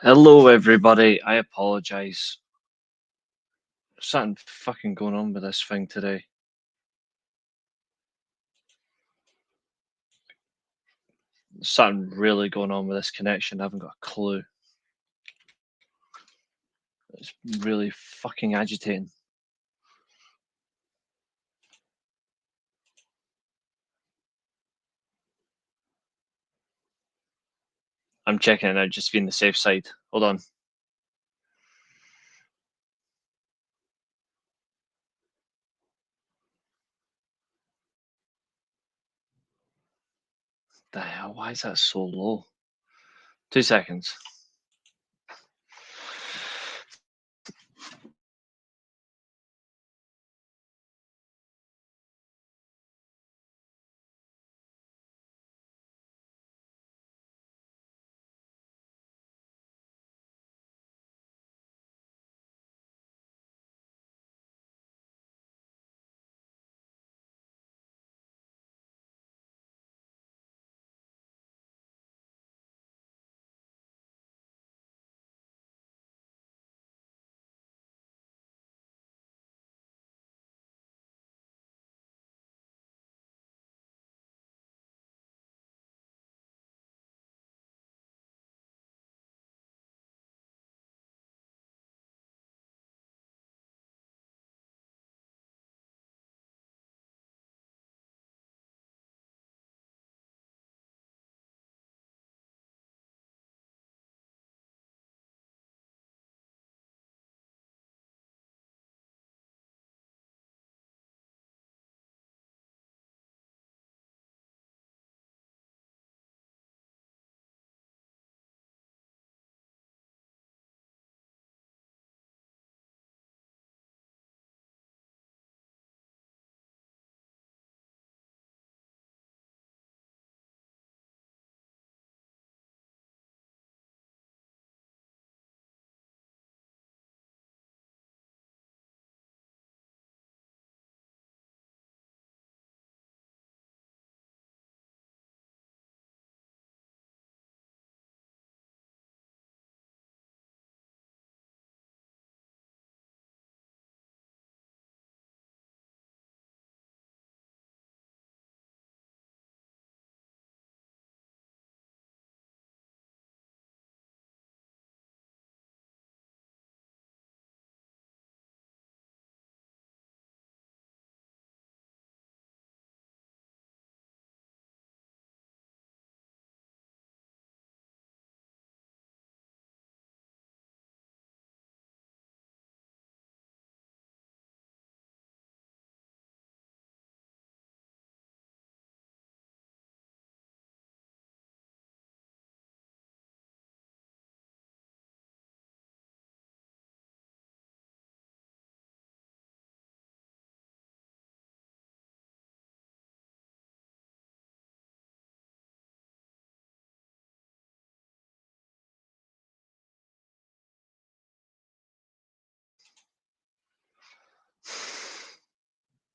Hello, everybody. I apologize. Something fucking going on with this thing today. Something really going on with this connection. I haven't got a clue. It's really fucking agitating. I'm checking it out just to be on the safe side. Hold on. The hell? Why is that so low? 2 seconds.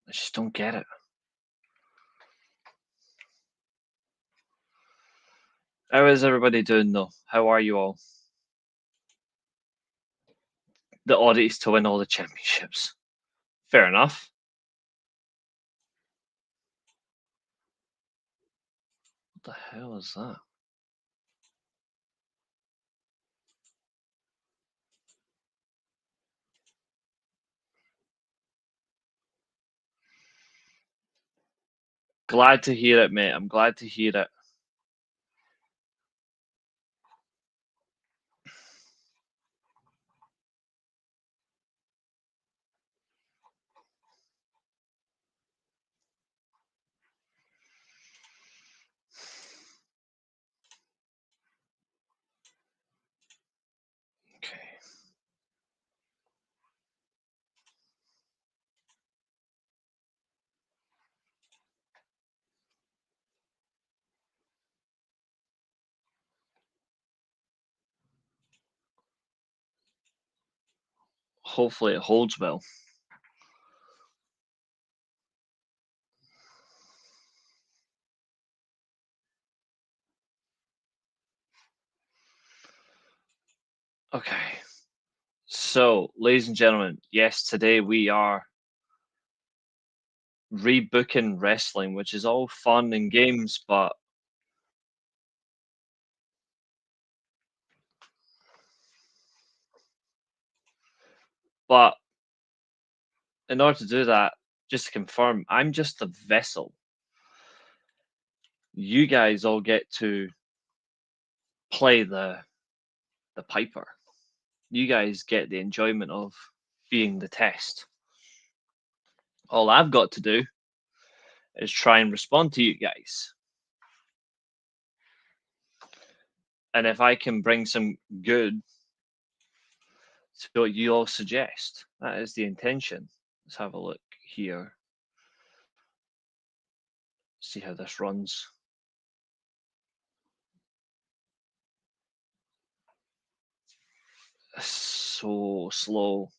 I just don't get it. How is everybody doing, though? How are you all? The oddities to win all the championships. Fair enough. What the hell is that? Glad to hear it, mate. I'm glad to hear it. Okay. Hopefully it holds well. Okay. So, ladies and gentlemen, yes, today we are rebooking wrestling, which is all fun and games, but in order to do that, just to confirm, I'm just a vessel. You guys all get to play the piper. You guys get the enjoyment of being the test. All I've got to do is try and respond to you guys. And if I can bring some good to what you all suggest, that is the intention. Let's have a look here. See how this runs. So slow.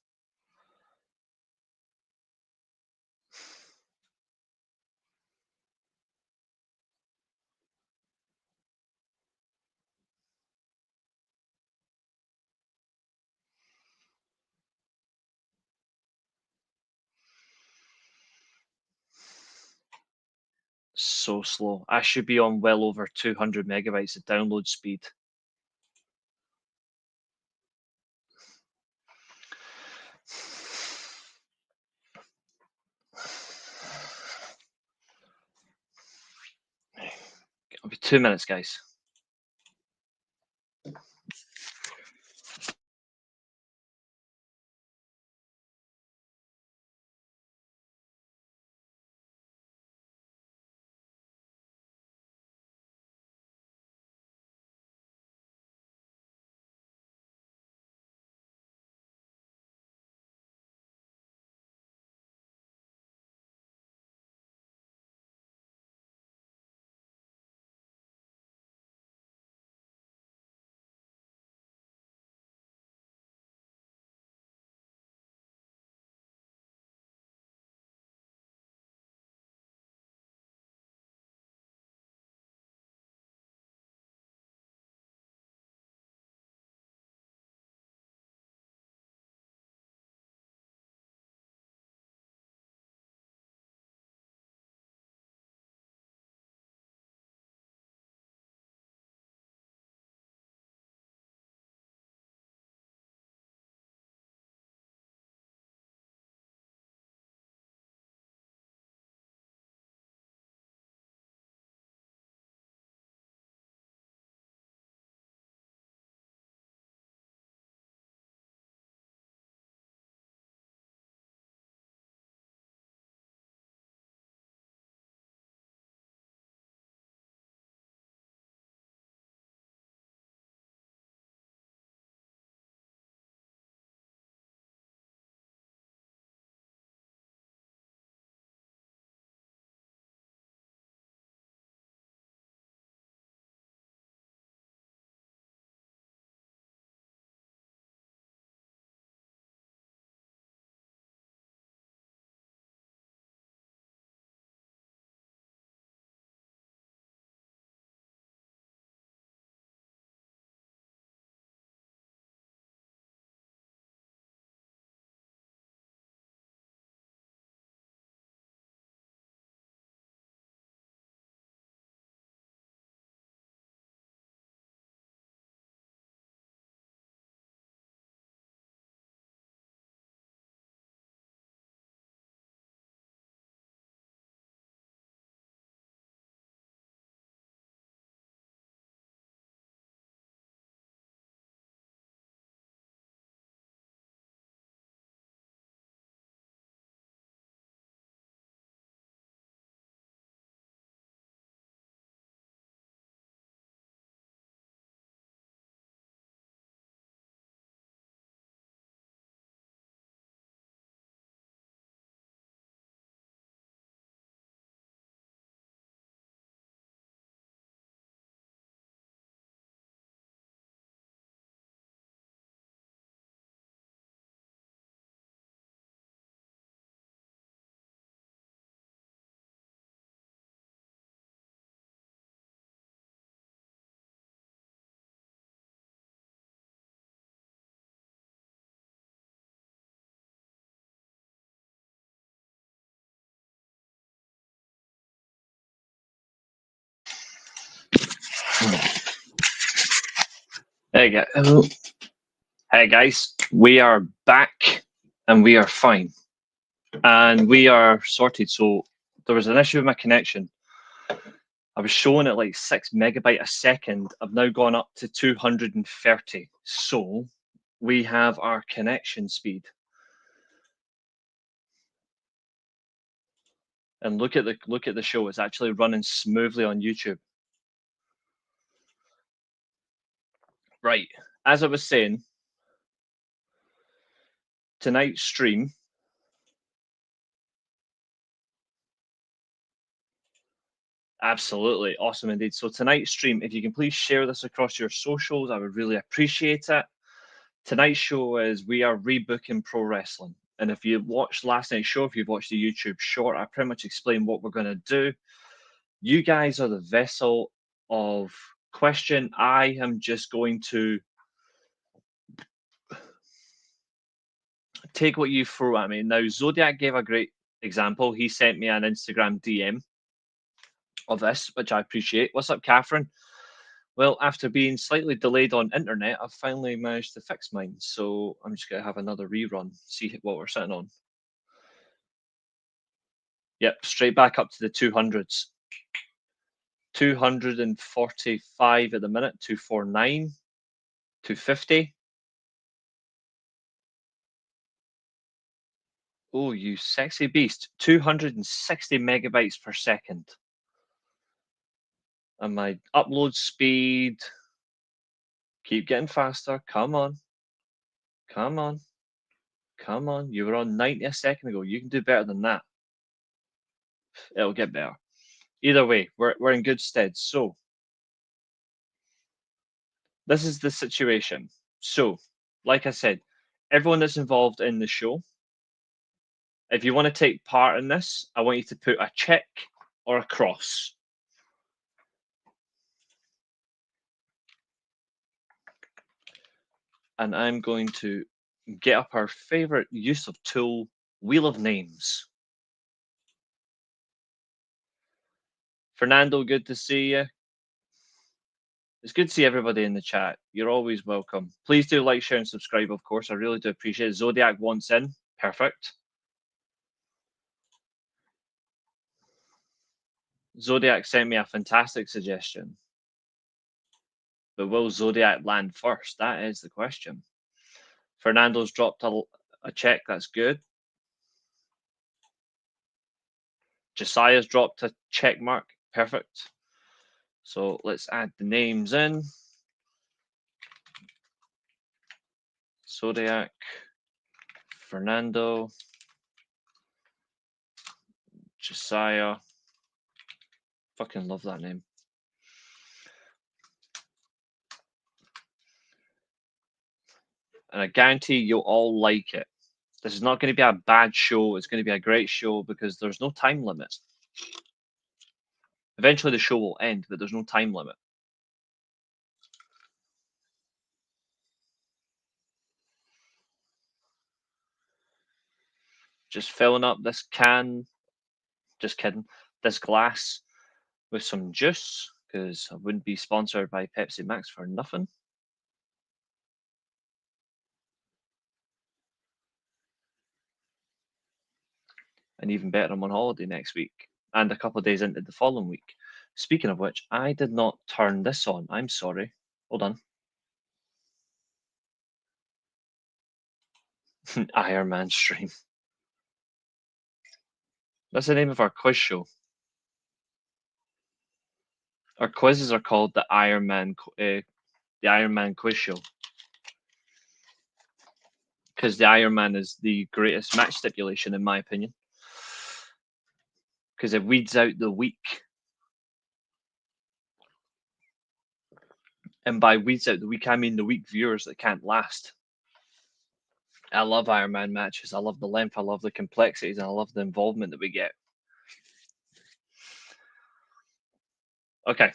So slow. I should be on well over 200 megabytes of download speed. It'll be 2 minutes, guys. There you go. Hey guys, we are back and we are fine. And we are sorted. So there was an issue with my connection. I was showing it like 6 megabyte a second. I've now gone up to 230. So we have our connection speed. And look at the show. It's actually running smoothly on YouTube. Right. As I was saying, tonight's stream. Absolutely. Awesome indeed. So tonight's stream, if you can please share this across your socials, I would really appreciate it. Tonight's show is we are rebooking pro wrestling. And if you watched last night's show, if you've watched the YouTube short, I pretty much explained what we're going to do. You guys are the vessel of question. I am just going to take what you throw at me. Now, Zodiac gave a great example. He sent me an Instagram DM of this, which I appreciate. What's up, Catherine? Well, after being slightly delayed on internet, I've finally managed to fix mine. So I'm just going to have another rerun, see what we're sitting on. Yep, straight back up to the 200s. 245 at the minute, 249, 250. Oh, you sexy beast. 260 megabytes per second. And my upload speed, keep getting faster. Come on. Come on. Come on. You were on 90 a second ago. You can do better than that. It'll get better. Either way, we're in good stead. So this is the situation. So, like I said, everyone that's involved in the show, if you want to take part in this, I want you to put a check or a cross. And I'm going to get up our favorite use of tool, Wheel of Names. Fernando, good to see you. It's good to see everybody in the chat. You're always welcome. Please do like, share, and subscribe, of course. I really do appreciate it. Zodiac wants in. Perfect. Zodiac sent me a fantastic suggestion. But will Zodiac land first? That is the question. Fernando's dropped a check. That's good. Josiah's dropped a check mark. Perfect. So let's add the names in. Zodiac, Fernando, Josiah. Fucking love that name. And I guarantee you'll all like it. This is not going to be a bad show. It's going to be a great show because there's no time limit. Eventually the show will end, but there's no time limit. Just filling up this can, just kidding, this glass with some juice because I wouldn't be sponsored by Pepsi Max for nothing. And even better, I'm on holiday next week and a couple of days into the following week. Speaking of which, I did not turn this on. I'm sorry. Hold on. Iron Man stream. That's the name of our quiz show. Our quizzes are called the Iron Man Quiz Show because the Iron Man is the greatest match stipulation in my opinion because it weeds out the weak. And by weeds out the weak, I mean the weak viewers that can't last. I love Iron Man matches. I love the length. I love the complexities. And I love the involvement that we get. Okay.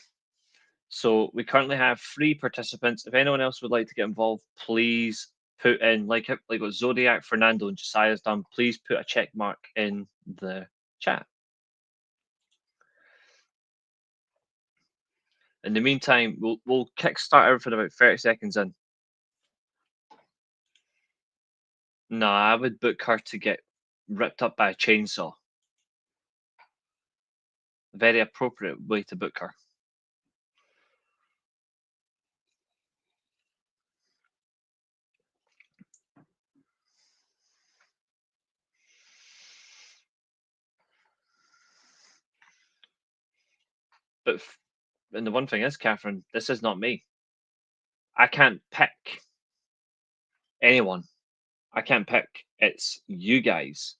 So we currently have 3 participants. If anyone else would like to get involved, please put in, like what Zodiac, Fernando, and Josiah's done, please put a check mark in the chat. In the meantime, we'll kickstart everything about 30 seconds in. No, I would book her to get ripped up by a chainsaw. Very appropriate way to book her. But and the one thing is, Catherine, this is not me. I can't pick anyone. I can't pick. It's you guys.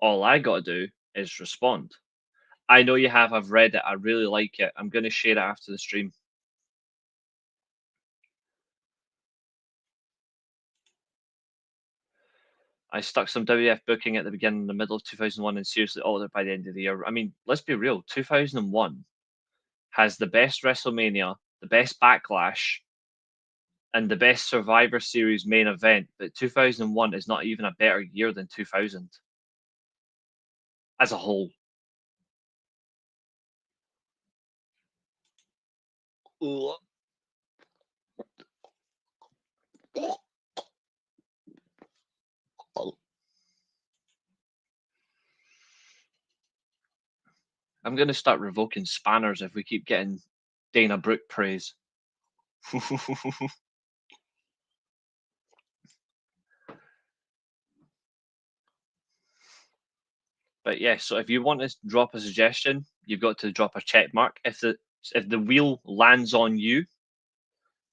All I got to do is respond. I know you have. I've read it. I really like it. I'm going to share it after the stream. I stuck some WF booking at the beginning, the middle of 2001, and seriously altered it by the end of the year. I mean, let's be real. 2001 has the best WrestleMania, the best Backlash, and the best Survivor Series main event. But 2001 is not even a better year than 2000 as a whole. Ugh. I'm going to start revoking spanners if we keep getting Dana Brooke praise. But yeah, so if you want to drop a suggestion, you've got to drop a check mark. If the wheel lands on you,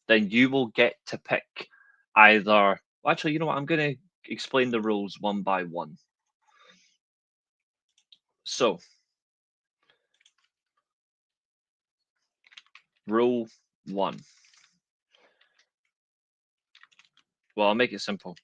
then you will get to pick either. Well, actually, you know what? I'm going to explain the rules one by one. So, rule 1. Well, I'll make it simple.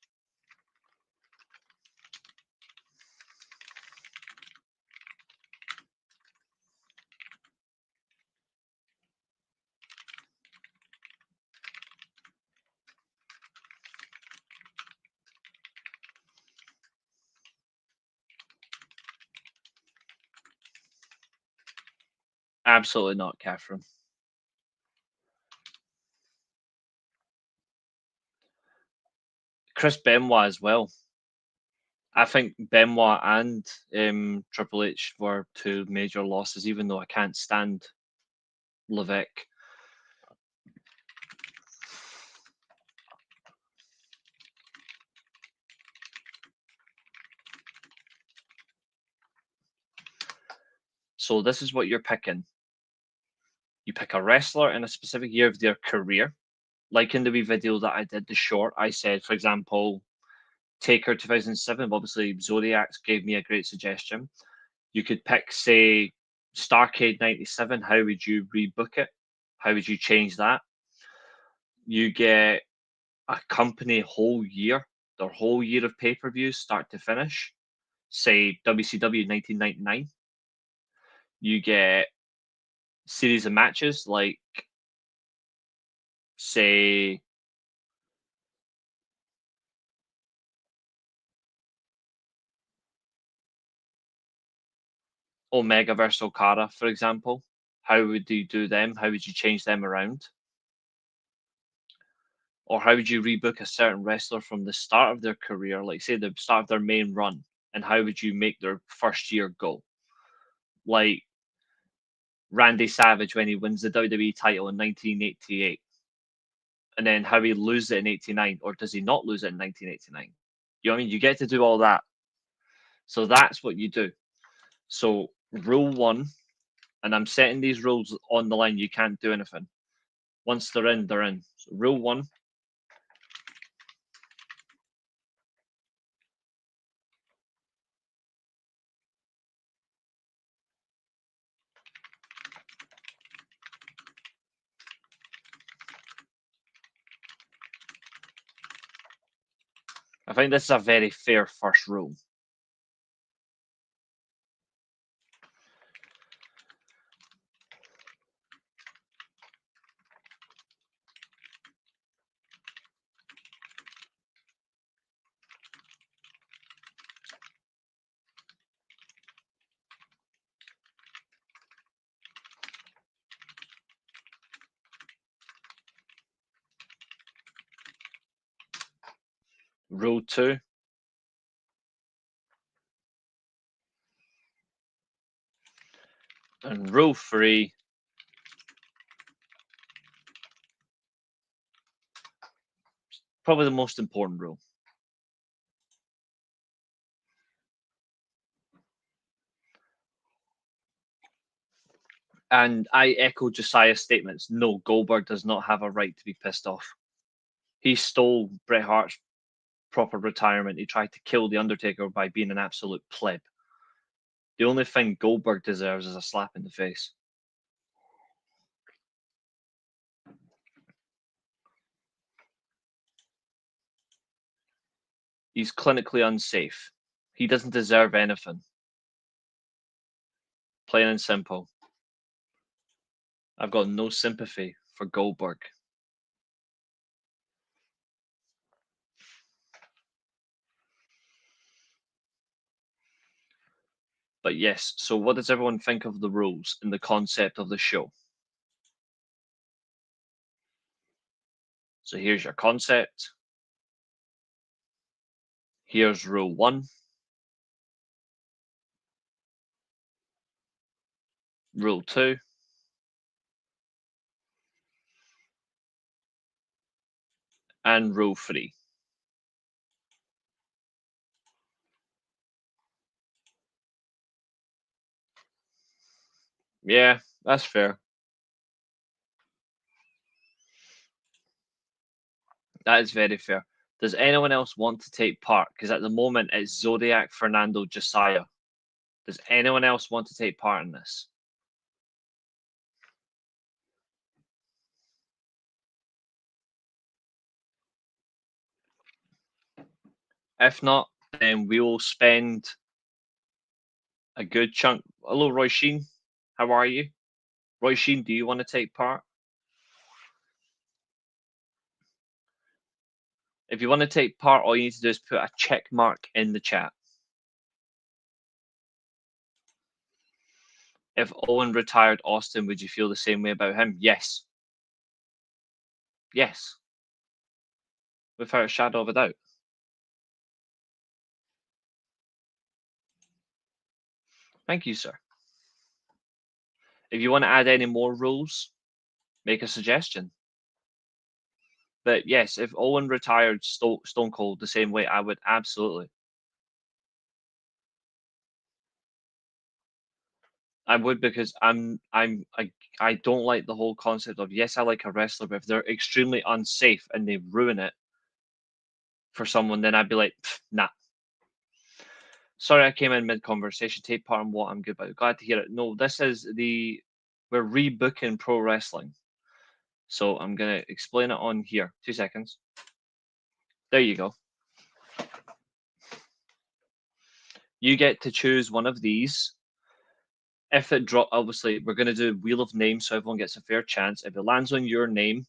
Absolutely not, Catherine. Chris Benoit as well. I think Benoit and Triple H were two major losses, even though I can't stand Levesque. So this is what you're picking. You pick a wrestler in a specific year of their career. Like in the wee video that I did, the short, I said, for example, Taker 2007. Obviously, Zodiacs gave me a great suggestion. You could pick, say, Starcade 97. How would you rebook it? How would you change that? You get a company whole year, their whole year of pay-per-views, start to finish. Say WCW 1999. You get series of matches like, say, Omega versus Okada, for example. How would you do them? How would you change them around? Or how would you rebook a certain wrestler from the start of their career, like say the start of their main run, and how would you make their first year go? Like Randy Savage when he wins the WWE title in 1988, and then how he loses it in '89, or does he not lose it in 1989? You know what I mean? You get to do all that. So that's what you do. So rule 1, and I'm setting these rules on the line. You can't do anything. Once they're in, they're in. So rule 1. I think this is a very fair first rule. Rule 2. And rule 3. Probably the most important rule. And I echo Josiah's statements. No, Goldberg does not have a right to be pissed off. He stole Bret Hart's proper retirement. He tried to kill The Undertaker by being an absolute pleb. The only thing Goldberg deserves is a slap in the face. He's clinically unsafe. He doesn't deserve anything. Plain and simple. I've got no sympathy for Goldberg. But yes, so what does everyone think of the rules and the concept of the show? So here's your concept. Here's rule 1. Rule 2. And rule 3. Yeah, that's fair. That is very fair. Does anyone else want to take part? Because at the moment it's Zodiac, Fernando, Josiah. Does anyone else want to take part in this? If not, then we will spend a good chunk. Hello, Roy Sheen. How are you? Roy Sheen, do you want to take part? If you want to take part, all you need to do is put a check mark in the chat. If Owen retired Austin, would you feel the same way about him? Yes. Yes. Without a shadow of a doubt. Thank you, sir. If you want to add any more rules, make a suggestion. But yes, if Owen retired Stone Cold the same way, I would absolutely. I would, because I don't like the whole concept of, yes, I like a wrestler, but if they're extremely unsafe and they ruin it for someone, then I'd be like, nah. Sorry, I came in mid conversation. Take part in what I'm good about. Glad to hear it. No, we're rebooking pro wrestling. So I'm gonna explain it on here. 2 seconds. There you go. You get to choose one of these. If it drop, obviously we're gonna do Wheel of Names, so everyone gets a fair chance. If it lands on your name,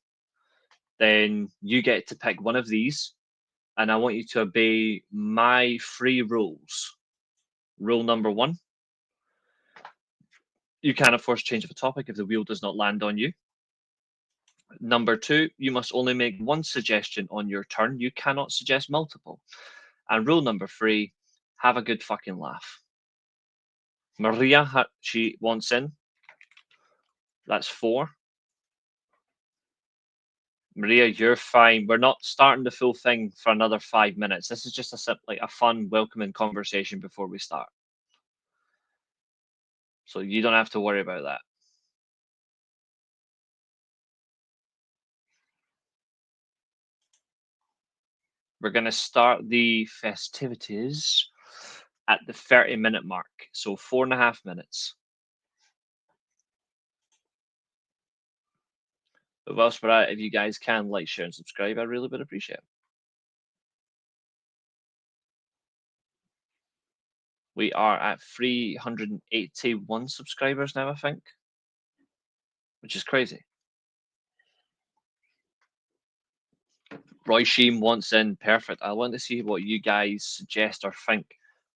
then you get to pick one of these, and I want you to obey my 3 rules. Rule number 1: you cannot force change of a topic if the wheel does not land on you. Number 2, you must only make one suggestion on your turn. You cannot suggest multiple. And rule number 3, have a good fucking laugh. Maria, she wants in. That's 4. Maria, you're fine. We're not starting the full thing for another 5 minutes. This is just a fun, welcoming conversation before we start. So you don't have to worry about that. We're going to start the festivities at the 30-minute mark. So 4.5 minutes. But whilst we're at it, if you guys can like, share, and subscribe, I really would appreciate it. We are at 381 subscribers now, I think, which is crazy. Roy Sheen wants in. Perfect. I want to see what you guys suggest or think.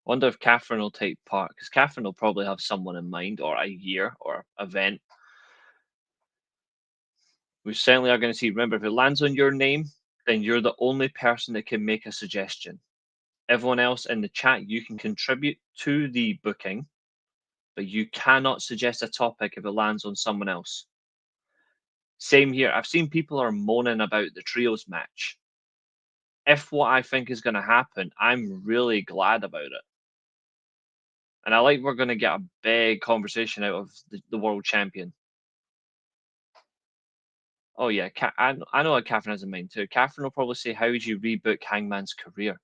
Wonder if Catherine will take part, because Catherine will probably have someone in mind, or a year, or event. We certainly are going to see. Remember, if it lands on your name, then you're the only person that can make a suggestion. Everyone else in the chat, you can contribute to the booking, but you cannot suggest a topic if it lands on someone else. Same here. I've seen people are moaning about the trios match. If what I think is going to happen, I'm really glad about it. And I like we're going to get a big conversation out of the world champion. Oh yeah, I know what Catherine has in mind too. Catherine will probably say, "How would you rebook Hangman's career?"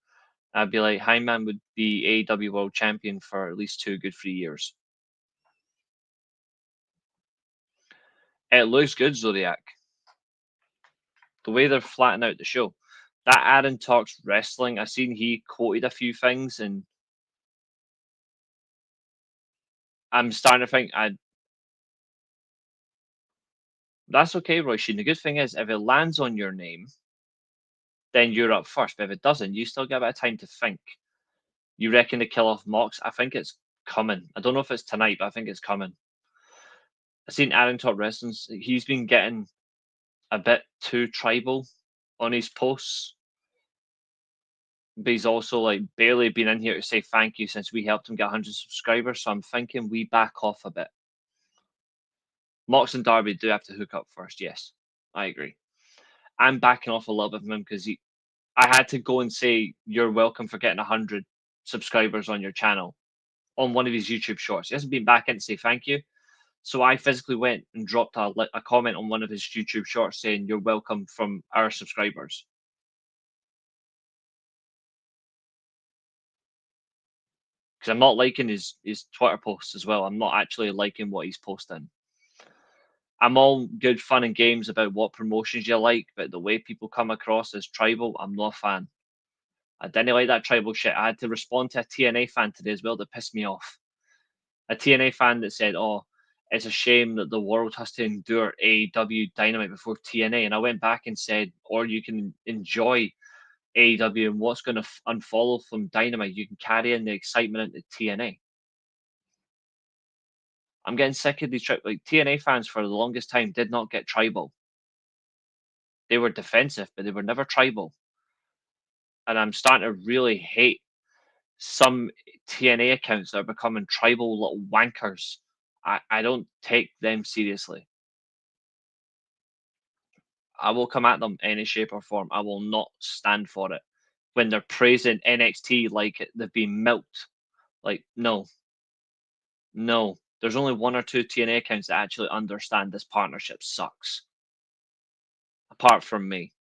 I'd be like, Hangman would be AEW World Champion for at least 2 good 3 years. It looks good, Zodiac. The way they're flattening out the show. That Aaron Talks Wrestling, I seen he quoted a few things, and I'm starting to think that's okay, Roy Sheen. The good thing is, if it lands on your name, then you're up first. But if it doesn't, you still get a bit of time to think. You reckon to kill off Mox? I think it's coming. I don't know if it's tonight, but I think it's coming. I've seen Aaron Talk Wrestling. He's been getting a bit too tribal on his posts. But he's also like barely been in here to say thank you since we helped him get 100 subscribers. So I'm thinking we back off a bit. Mox and Darby do have to hook up first. Yes, I agree. I'm backing off a little bit from him because I had to go and say you're welcome for getting 100 subscribers on your channel on one of his YouTube shorts. He hasn't been back in to say thank you. So I physically went and dropped a comment on one of his YouTube shorts saying you're welcome from our subscribers. Because I'm not liking his Twitter posts as well. I'm not actually liking what he's posting. I'm all good fun and games about what promotions you like, but the way people come across as tribal, I'm not a fan. I didn't like that tribal shit. I had to respond to a TNA fan today as well that pissed me off. A TNA fan that said, "Oh, it's a shame that the world has to endure AEW Dynamite before TNA." And I went back and said, "Or you can enjoy AEW and what's going to unfollow from Dynamite. You can carry in the excitement into TNA." I'm getting sick of these like TNA fans for the longest time did not get tribal. They were defensive, but they were never tribal. And I'm starting to really hate some TNA accounts that are becoming tribal little wankers. I don't take them seriously. I will come at them any shape or form. I will not stand for it. When they're praising NXT like they've been milked, like no, no. There's only one or two TNA accounts that actually understand this partnership sucks. Apart from me.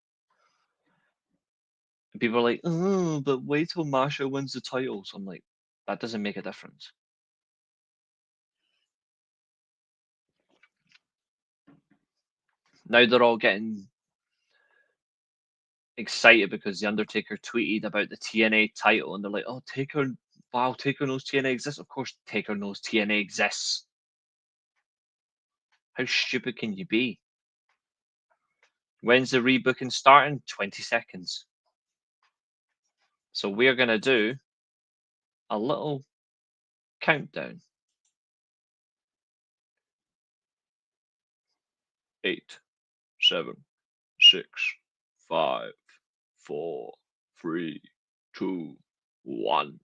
And people are like, oh, but wait till Masha wins the titles. I'm like, that doesn't make a difference. Now they're all getting excited because the Undertaker tweeted about the TNA title, and they're like, "Oh, Taker! Wow, Taker knows TNA exists. Of course, Taker knows TNA exists. How stupid can you be?" When's the rebooking starting? 20 seconds. So we're gonna do a little countdown. 8, 7, 6, 5, 4, 3, 2, 1.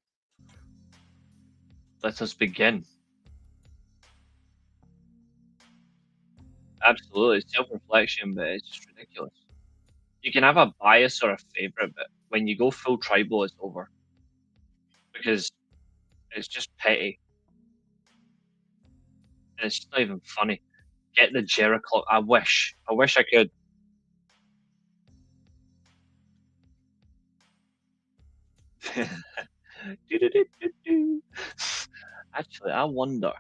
Let us begin. Absolutely, self-reflection, but it's just ridiculous. You can have a bias or a favorite, but when you go full tribal, it's over because it's just petty and it's not even funny. Get the Jericho. I wish I could. Do-do-do-do-do. Actually, I wonder.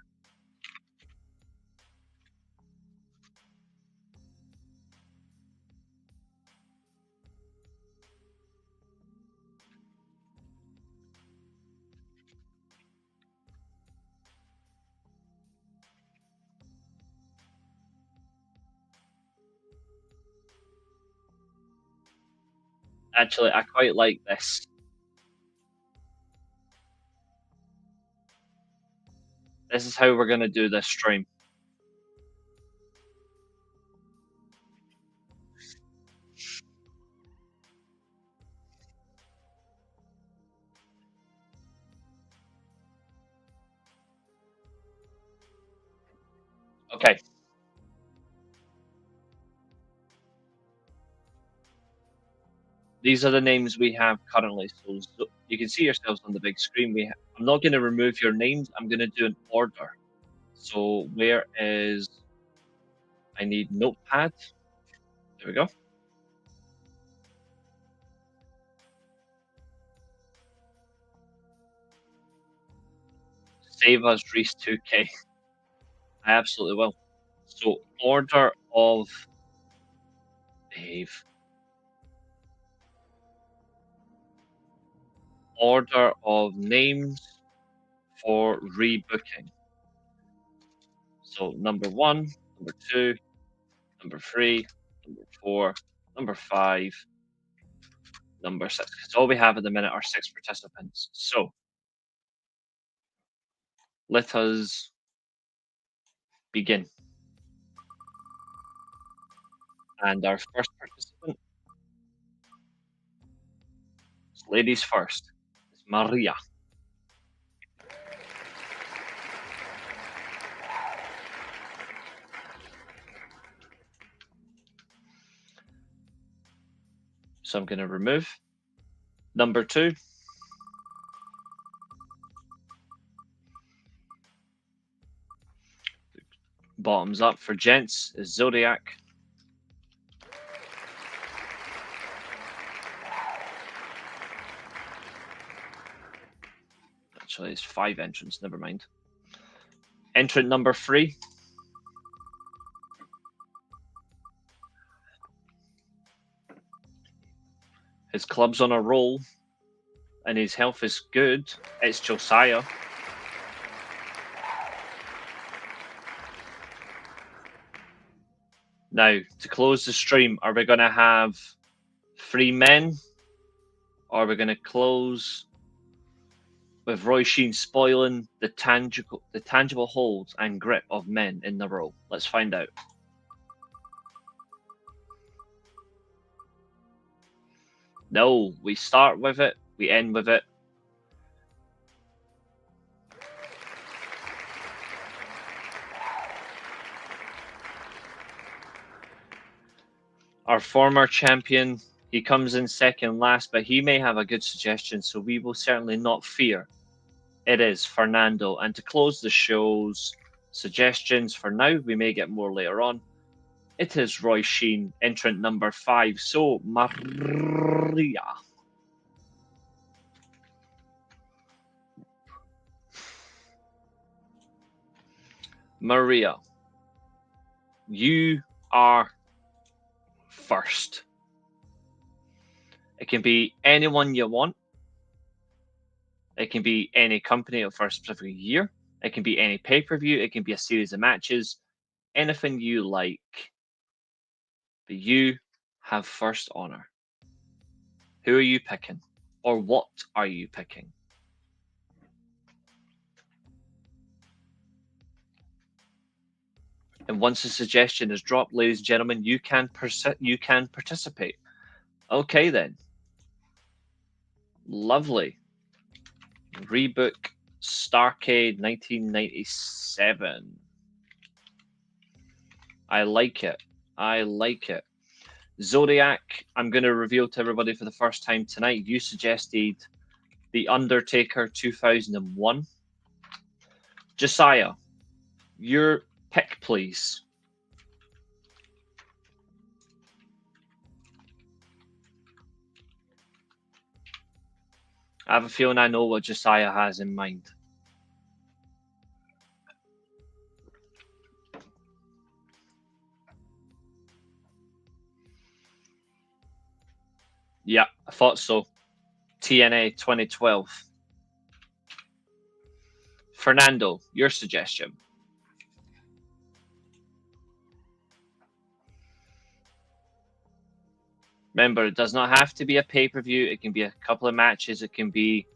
Actually, I quite like this. This is how we're gonna do this stream. Okay. These are the names we have currently. So you can see yourselves on the big screen. I'm not going to remove your names. I'm going to do an order. So where is... I need notepad. There we go. Save us, Reece 2K. I absolutely will. So order of... Behave. Order of names for rebooking. So number 1, number 2, number 3, number 4, number 5, number 6. Because all we have at the minute are 6 participants. So let us begin. And our first participant, ladies first, is Maria. So I'm going to remove. Number 2, bottoms up for gents, is Zodiac. Actually, it's 5 entrants, never mind. Entrant number 3. His club's on a roll, and his health is good. It's Josiah. Now, to close the stream, are we going to have 3 men? Or are we going to close with Roy Sheen spoiling the tangible hold and grip of men in the role? Let's find out. No, we start with it, we end with it. Our former champion, he comes in second last, but he may have a good suggestion, so we will certainly not fear. It is Fernando. And to close the show's suggestions for now, we may get more later on. It is Roy Sheen, entrant number 5. So, Maria. Maria, you are first. It can be anyone you want. It can be any company for a specific year. It can be any pay-per-view. It can be a series of matches. Anything you like. But you have first honor. Who are you picking? Or what are you picking? And once the suggestion is dropped, ladies and gentlemen, you can participate. Okay then. Lovely. Rebook Starcade 1997. I like it. I like it. Zodiac, I'm going to reveal to everybody for the first time tonight. You suggested The Undertaker 2001. Josiah, your pick, please. I have a feeling I know what Josiah has in mind. Yeah, I thought so. TNA 2012. Fernando, your suggestion. Remember, it does not have to be a pay-per-view. It can be a couple of matches. It can be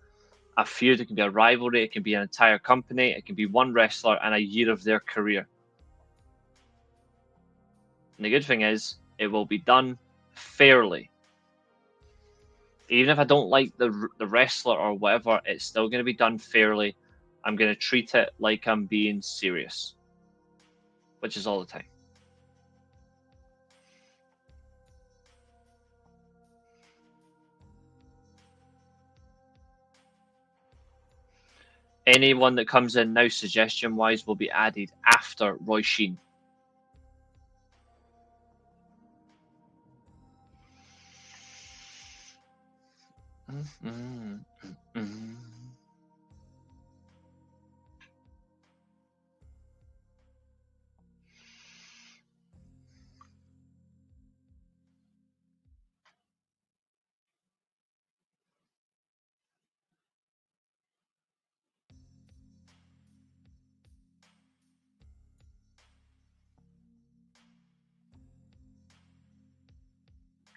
a feud. It can be a rivalry. It can be an entire company. It can be one wrestler and a year of their career. And the good thing is, it will be done fairly. Even if I don't like the wrestler or whatever, it's still going to be done fairly. I'm going to treat it like I'm being serious. which is all the time. Anyone that comes in now, suggestion-wise, will be added after Roy Sheen.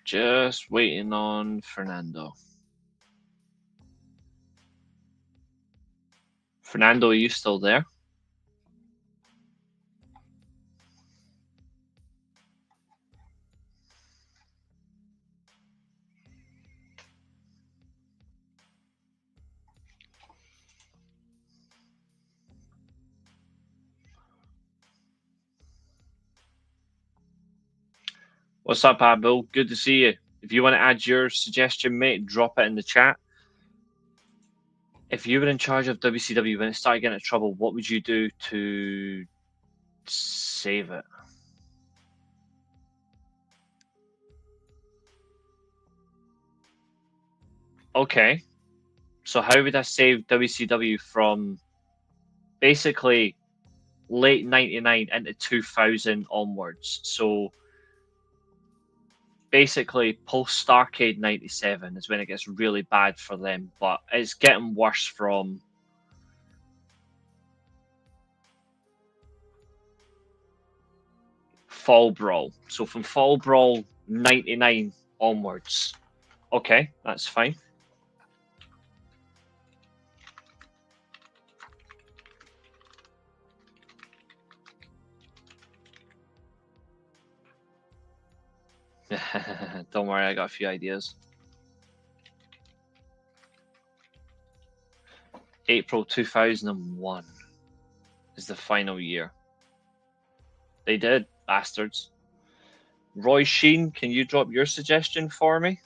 Just waiting on Fernando. Fernando, are you still there? What's up, Abel? Good to see you. If you want to add your suggestion, mate, drop it in the chat. If you were in charge of WCW when it started getting into trouble, what would you do to save it? Okay. So how would I save WCW from basically late 99 into 2000 onwards? So basically post Starcade 97 is when it gets really bad for them, but it's getting worse from Fall Brawl. So from Fall Brawl 99 onwards. Okay, that's fine. Don't worry, I got a few ideas. April 2001 is the final year. They did, bastards. Roy Sheen, can you drop your suggestion for me?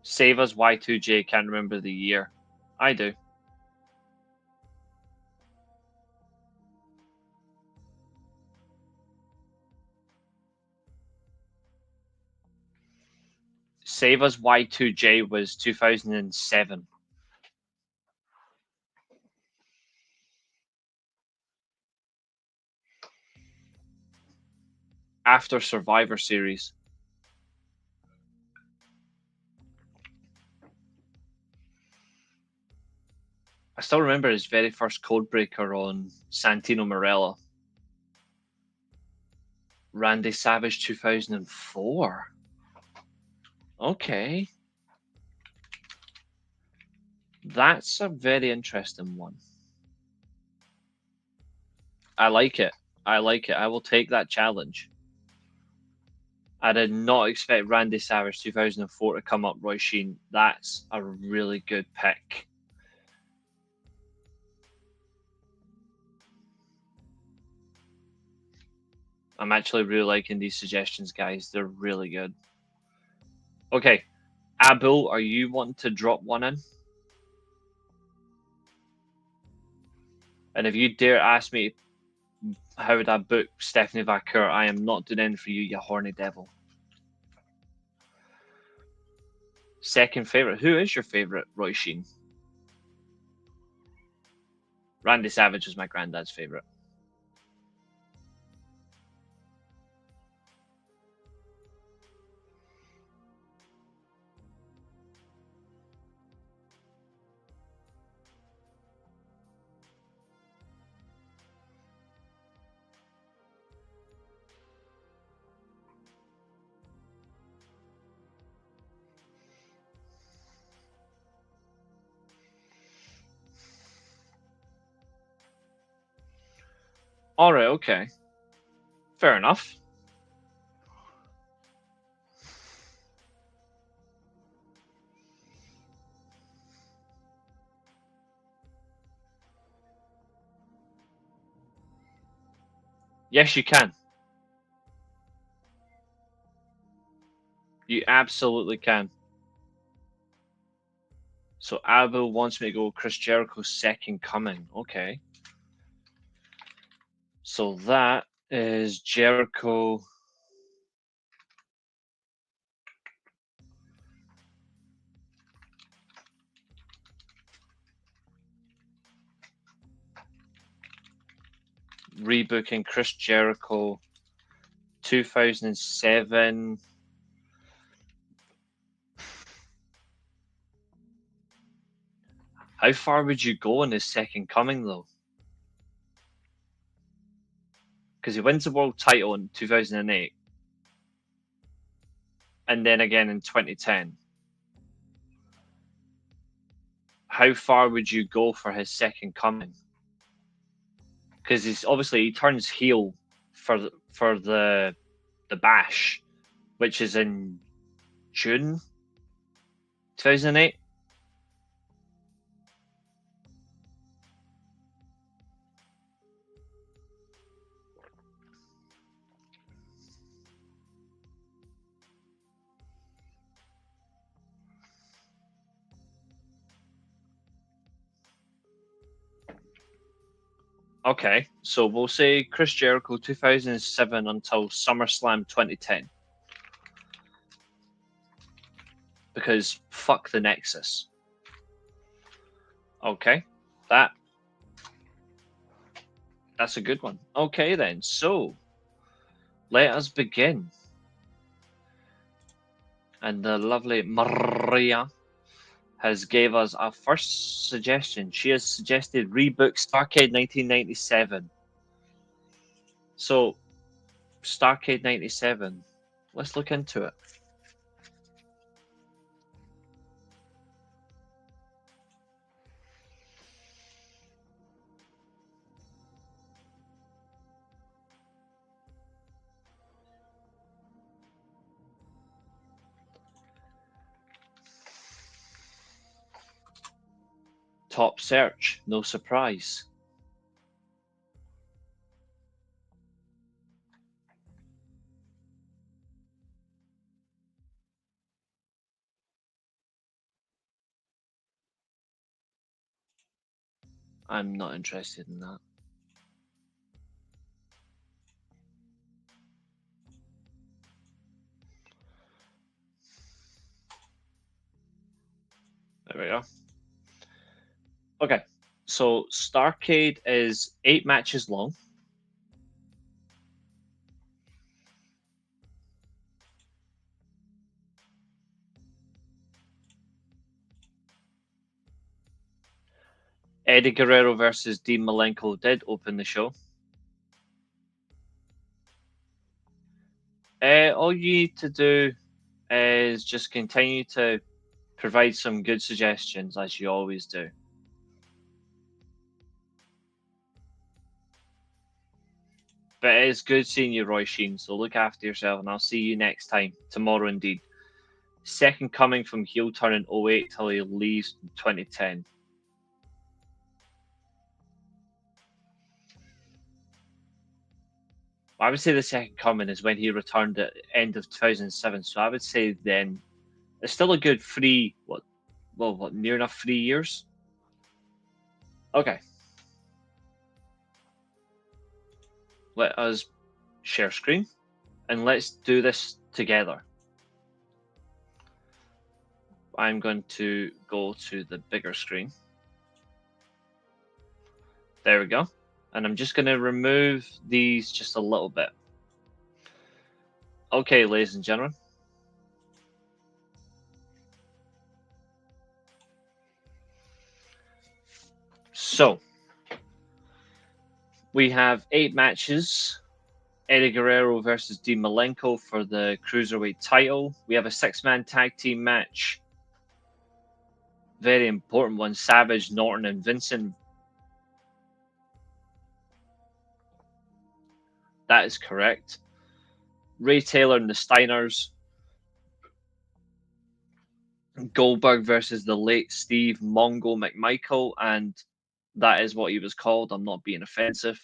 Save us Y2J, can't remember the year. I do. Save us Y2J was 2007. After Survivor Series. I still remember his very first codebreaker on Santino Marella. Randy Savage 2004. Okay. That's a very interesting one. I like it. I like it. I will take that challenge. I did not expect Randy Savage 2004 to come up, Roy Sheen. That's a really good pick. I'm actually really liking these suggestions, guys. They're really good. Okay. Abul, are you wanting to drop one in? And if you dare ask me how would I book Stephanie Vaquer, I am not doing anything for you, you horny devil. Second favourite. Who is your favourite, Roy Sheen? Randy Savage was my granddad's favourite. Alright, okay. Fair enough. Yes, you can. You absolutely can. So Abu wants me to go Chris Jericho's Second Coming. Okay. So that is Jericho. Rebooking Chris Jericho 2007. How far would you go in his Second Coming though? Because he wins the world title in 2008 and then again in 2010. How far would you go for his Second Coming? Because he's obviously he turns heel for the Bash, which is in June 2008. Okay, so we'll say Chris Jericho 2007 until SummerSlam 2010. Because fuck the Nexus. Okay, that's a good one. Okay then, so let us begin. And the lovely Maria has gave us our first suggestion. She has suggested Rebook Starcade 1997. So, Starcade 97. Let's look into it. Top search, no surprise. I'm not interested in that. There we go. Okay, so Starcade is 8 matches long. Eddie Guerrero versus Dean Malenko did open the show. All you need to do is just continue to provide some good suggestions, as you always do. But it is good seeing you, Roy Sheen, so look after yourself, and I'll see you next time, tomorrow indeed. Second Coming from heel turn in 08 till he leaves in 2010. I would say the Second Coming is when he returned at the end of 2007, so I would say then it's still a good near enough 3 years? Okay. Let us share screen and let's do this together. I'm going to go to the bigger screen. There we go. And I'm just going to remove these just a little bit. Okay, ladies and gentlemen. So, we have 8 matches. Eddie Guerrero versus Dean Malenko for the Cruiserweight title. We have a 6-man tag team match. Very important one. Savage, Norton, and Vincent. That is correct. Ray Taylor and the Steiners. Goldberg versus the late Steve Mongo McMichael, and that is what he was called. I'm not being offensive.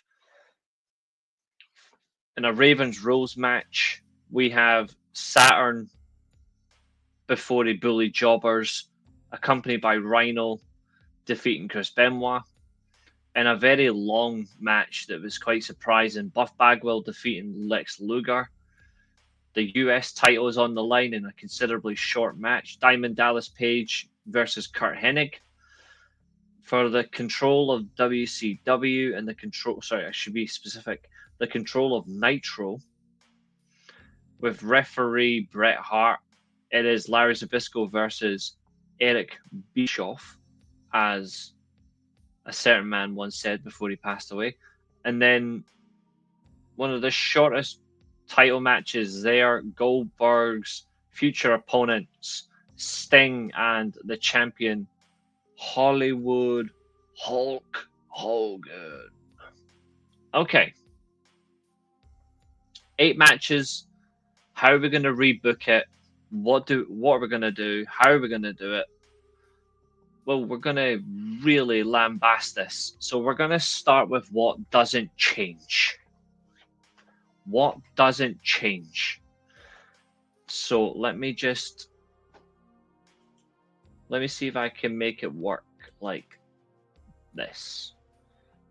In a Ravens Rules match, we have Saturn before he bullied Jobbers, accompanied by Rhino defeating Chris Benoit. In a very long match that was quite surprising, Buff Bagwell defeating Lex Luger. The US title is on the line in a considerably short match. Diamond Dallas Page versus Kurt Hennig for the control of WCW and the control. Sorry, I should be specific. The control of Nitro with referee Bret Hart. It is Larry Zbyszko versus Eric Bischoff, as a certain man once said before he passed away. And then one of the shortest title matches there, Goldberg's future opponents, Sting and the champion Hollywood Hulk Hogan. Okay. 8 matches. How are we going to rebook it? What are we going to do? How are we going to do it? Well, we're going to really lambast this. So we're going to start with what doesn't change. What doesn't change? So let me see if I can make it work like this.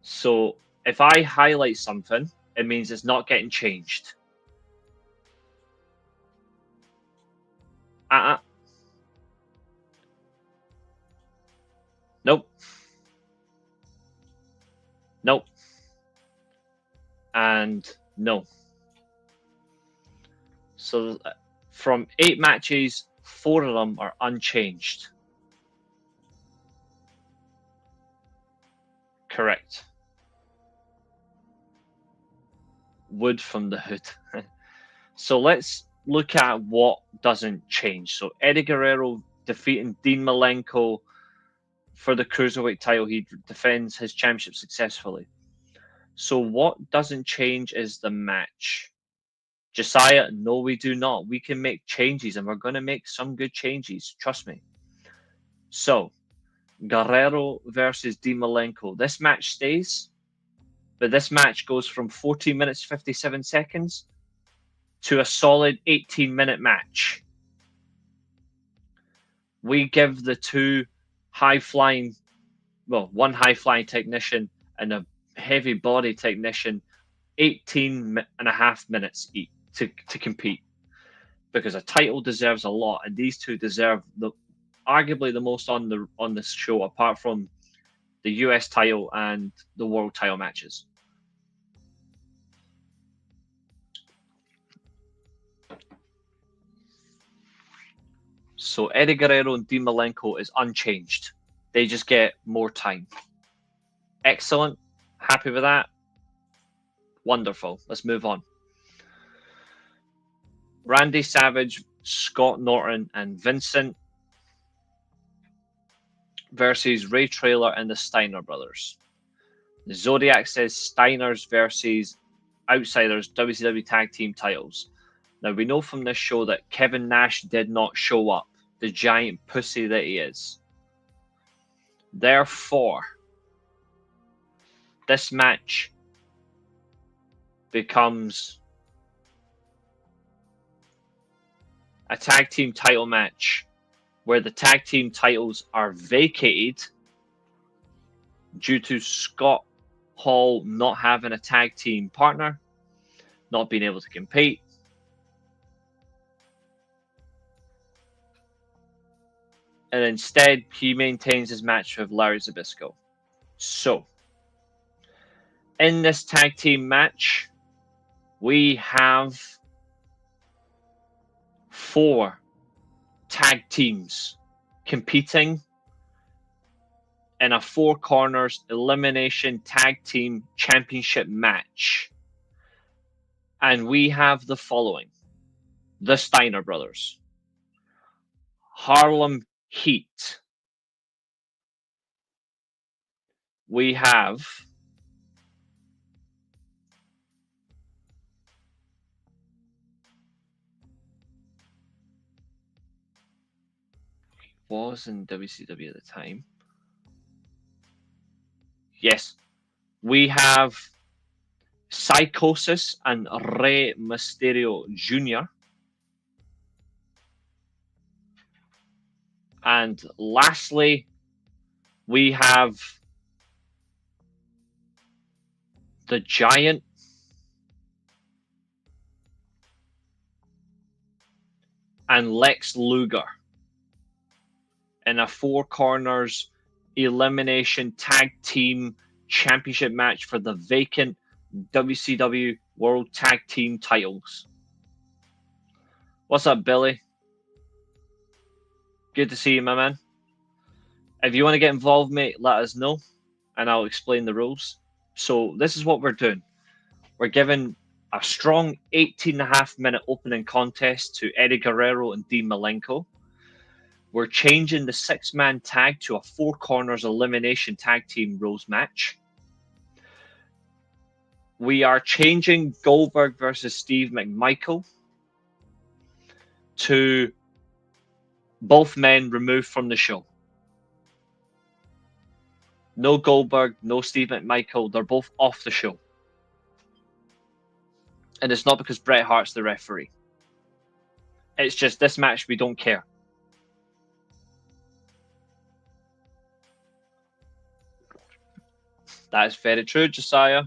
So if I highlight something, it means it's not getting changed. Nope. Nope. And no. So from 8 matches, 4 of them are unchanged. Correct. Wood from the hood. So let's look at what doesn't change. So Eddie Guerrero defeating Dean Malenko for the Cruiserweight title. He defends his championship successfully. So what doesn't change is the match. Josiah, no, we do not. We can make changes, and we're going to make some good changes. Trust me. So, Guerrero versus Dean Malenko. This match stays, but this match goes from 14 minutes 57 seconds to a solid 18-minute match. We give the two high-flying, well, one high-flying technician and a heavy body technician 18 and a half minutes each to compete, because a title deserves a lot, and these two deserve arguably the most on this show, apart from the US title and the world title matches. So Eddie Guerrero and Dean Malenko is unchanged. They just get more time. Excellent. Happy with that? Wonderful. Let's move on. Randy Savage, Scott Norton, and Vincent versus Ray Traylor and the Steiner brothers. The Zodiac says Steiners versus Outsiders WCW Tag Team titles. Now, we know from this show that Kevin Nash did not show up, the giant pussy that he is. Therefore, this match becomes a tag team title match where the tag team titles are vacated due to Scott Hall not having a tag team partner, not being able to compete. And instead, he maintains his match with Larry Zbyszko. So, in this tag team match, we have 4 tag teams competing in a 4 corners elimination tag team championship match. And we have the following: the Steiner brothers, Harlem Heat. We have was in WCW at the time. Yes, we have Psychosis and Rey Mysterio Jr. And lastly, we have the Giant and Lex Luger in a Four Corners elimination tag team championship match for the vacant WCW World Tag Team titles. What's up, Billy? Good to see you, my man. If you want to get involved, mate, let us know and I'll explain the rules. So this is what we're doing. We're giving a strong 18.5-minute opening contest to Eddie Guerrero and Dean Malenko. We're changing the 6-man tag to a Four Corners elimination tag team rules match. We are changing Goldberg versus Steve McMichael to both men removed from the show. No Goldberg, no Steve McMichael. They're both off the show. And it's not because Bret Hart's the referee. It's just this match, we don't care. That is very true, Josiah.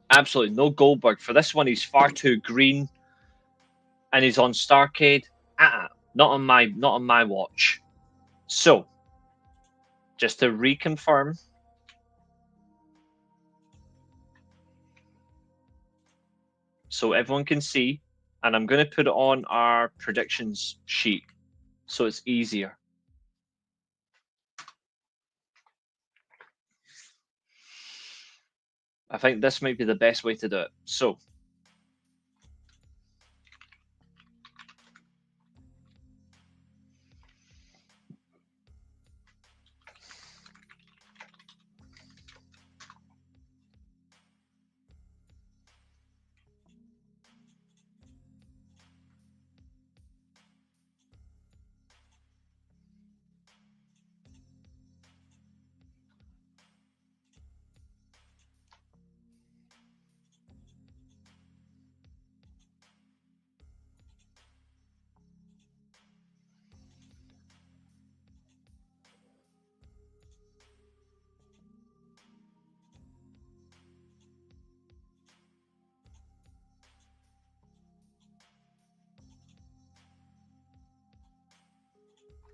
Absolutely no Goldberg. For this one, he's far too green. And he's on Starrcade. Not on my watch. So, just to reconfirm, so everyone can see, and I'm going to put it on our predictions sheet so it's easier. I think this might be the best way to do it. So,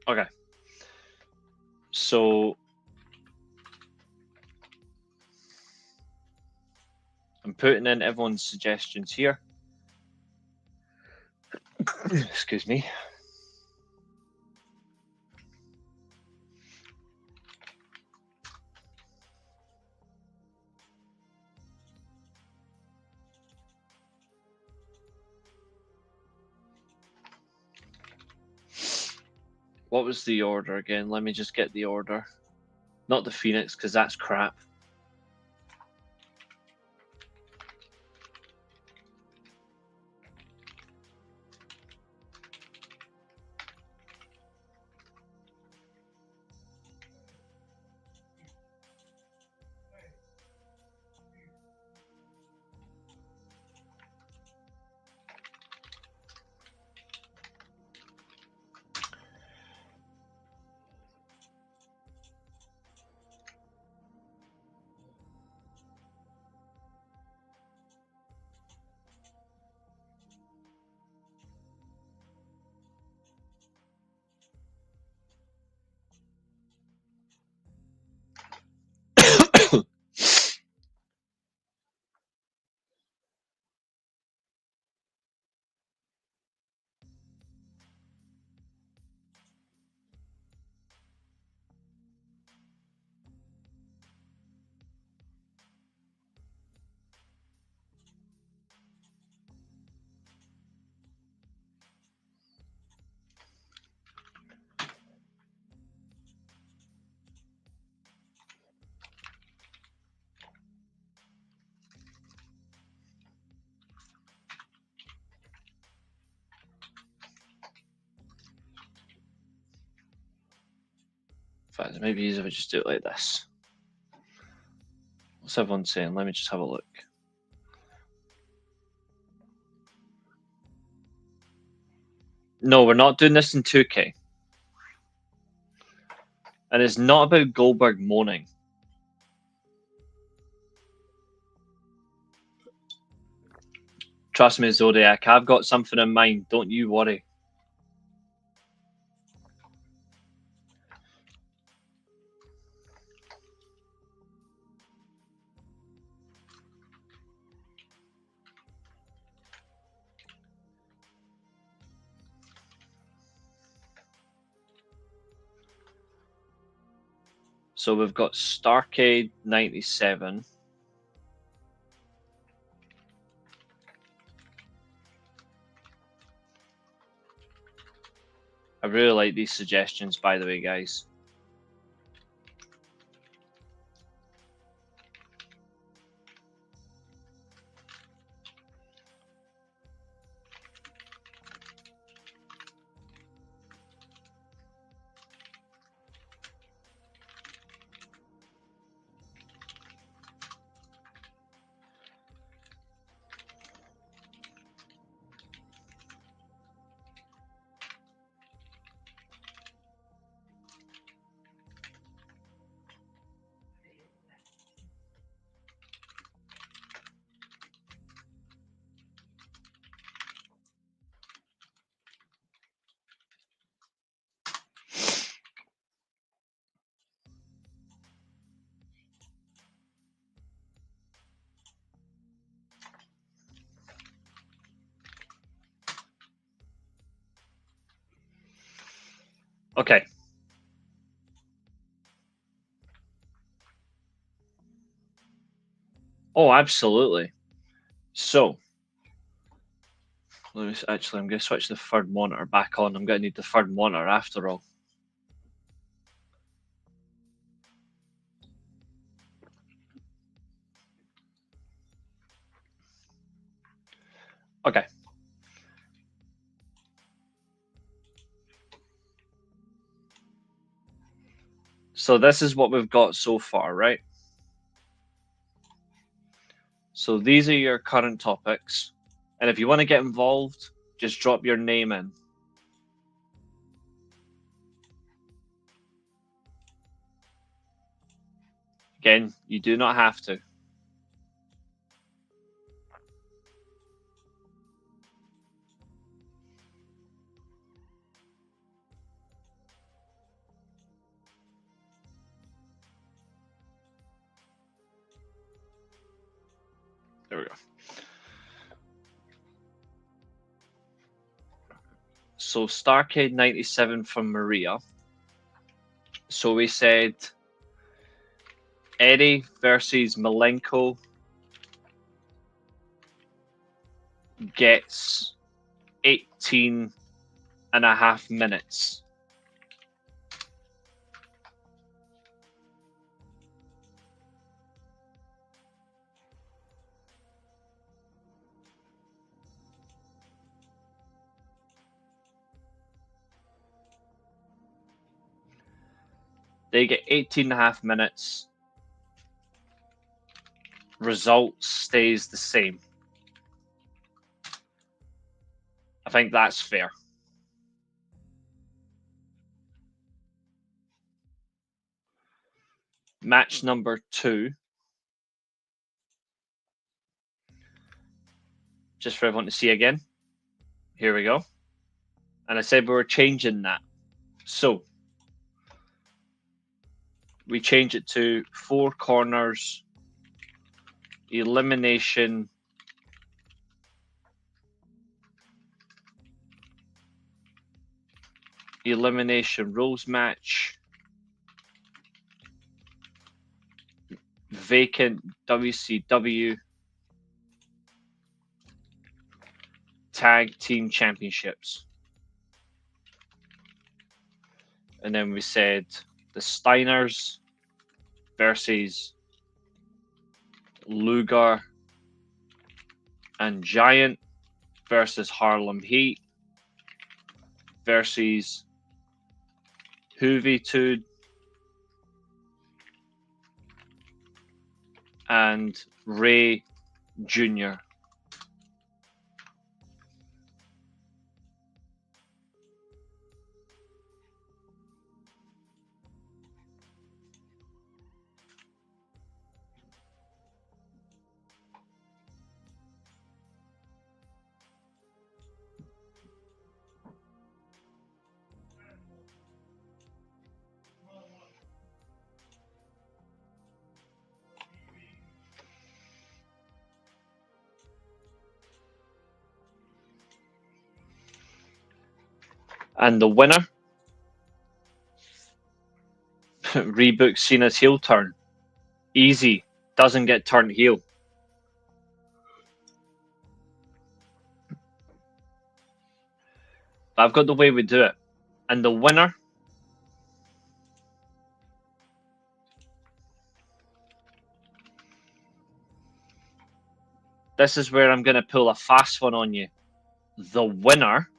okay. So, I'm putting in everyone's suggestions here. Excuse me. What was the order again? Let me just get the order. Not the Phoenix, because that's crap. In fact, it might be easier if I just do it like this. What's everyone saying? Let me just have a look. No, we're not doing this in 2K. And it's not about Goldberg moaning. Trust me, Zodiac, I've got something in mind. Don't you worry. So we've got Starcade 97. I really like these suggestions, by the way, guys. Okay. Oh, absolutely. So, I'm going to switch the third monitor back on. I'm going to need the third monitor after all. Okay. So this is what we've got so far, right? So these are your current topics. And if you want to get involved, just drop your name in. Again, you do not have to. There we go. So Starcade 97 from Maria. So we said Eddie versus Malenko gets 18 and a half minutes. They get 18 and a half minutes. Result stays the same. I think that's fair. Match number 2. Just for everyone to see again. Here we go. And I said we were changing that. So we change it to 4 corners, elimination, rules match, vacant WCW tag team championships. And then we said the Steiners versus Luger and Giant versus Harlem Heat versus Juventud and Ray Jr. And the winner, Rebook Cena's heel turn. Easy, doesn't get turned heel. But I've got the way we do it. And the winner, this is where I'm going to pull a fast one on you. The winner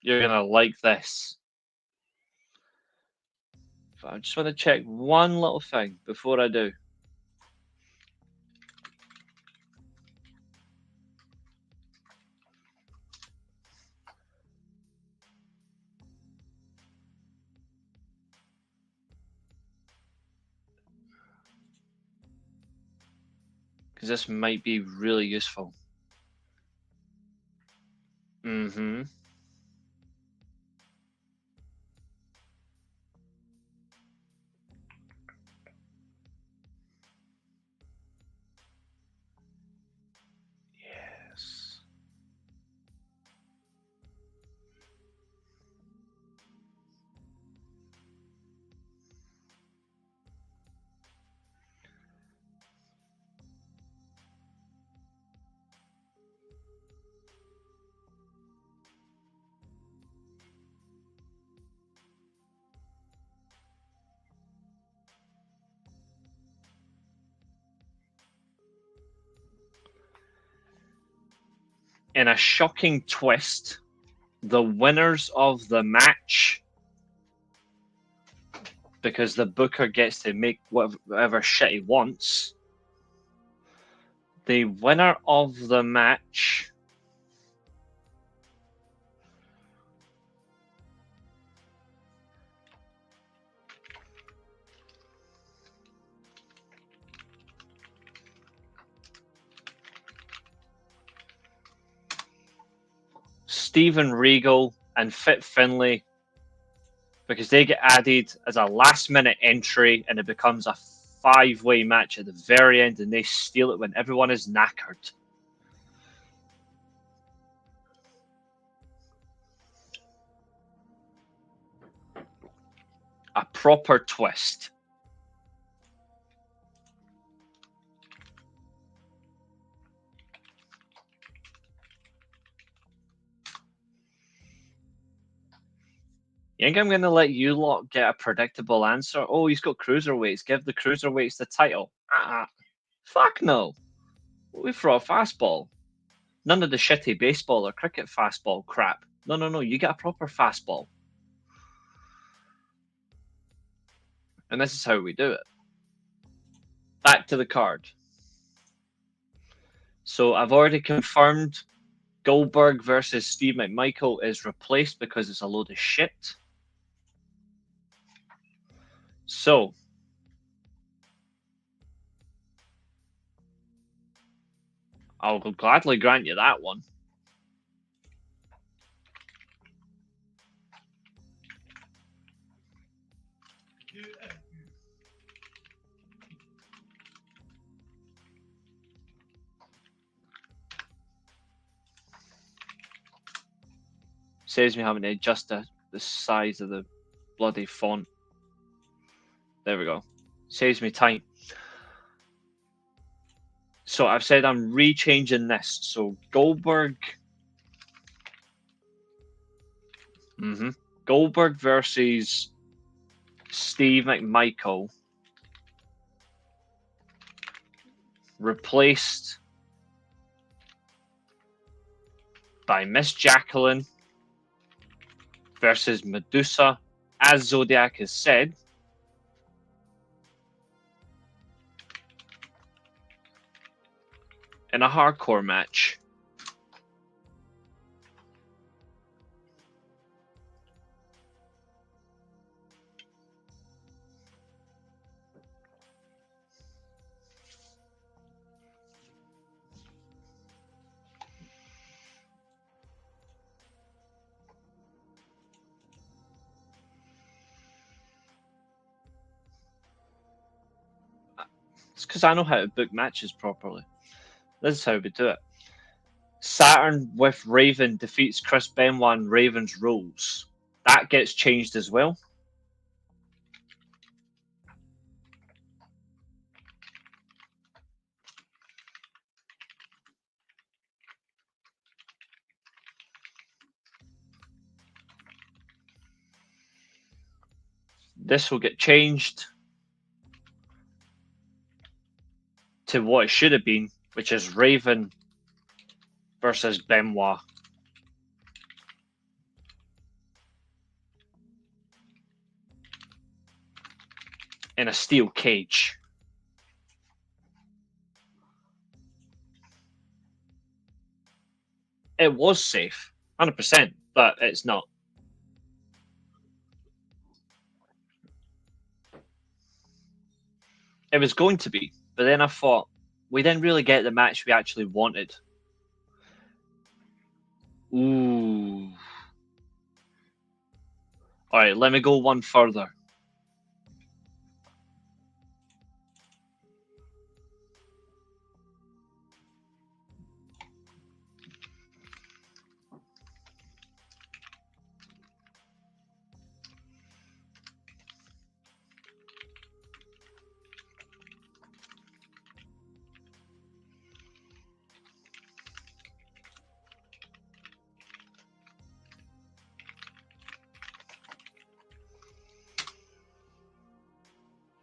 you're going to like this. But I just want to check one little thing before I do. Because this might be really useful. Mm-hmm. Yes. In a shocking twist, the winners of the match, because the booker gets to make whatever shit he wants, the winner of the match Steven Regal and Fit Finlay, because they get added as a last minute entry and it becomes a 5-way match at the very end and they steal it when everyone is knackered. A proper twist. You think I'm going to let you lot get a predictable answer? Oh, he's got cruiserweights. Give the cruiserweights the title. Fuck no. We throw a fastball. None of the shitty baseball or cricket fastball crap. No. You get a proper fastball. And this is how we do it. Back to the card. So I've already confirmed Goldberg versus Steve McMichael is replaced because it's a load of shit. So I'll gladly grant you that one. Saves me having to adjust the size of the bloody font. There we go. Saves me time. So I've said I'm rechanging this. So Goldberg. Goldberg versus Steve McMichael replaced by Miss Jacqueline versus Medusa, as Zodiac has said. In a hardcore match. It's because I know how to book matches properly. This is how we do it. Saturn with Raven defeats Chris Benoit and Raven's rules. That gets changed as well. This will get changed to what it should have been, which is Raven versus Benoit. In a steel cage. It was safe, 100%, but it's not. It was going to be, but then I thought, we didn't really get the match we actually wanted. Ooh. Alright, let me go one further.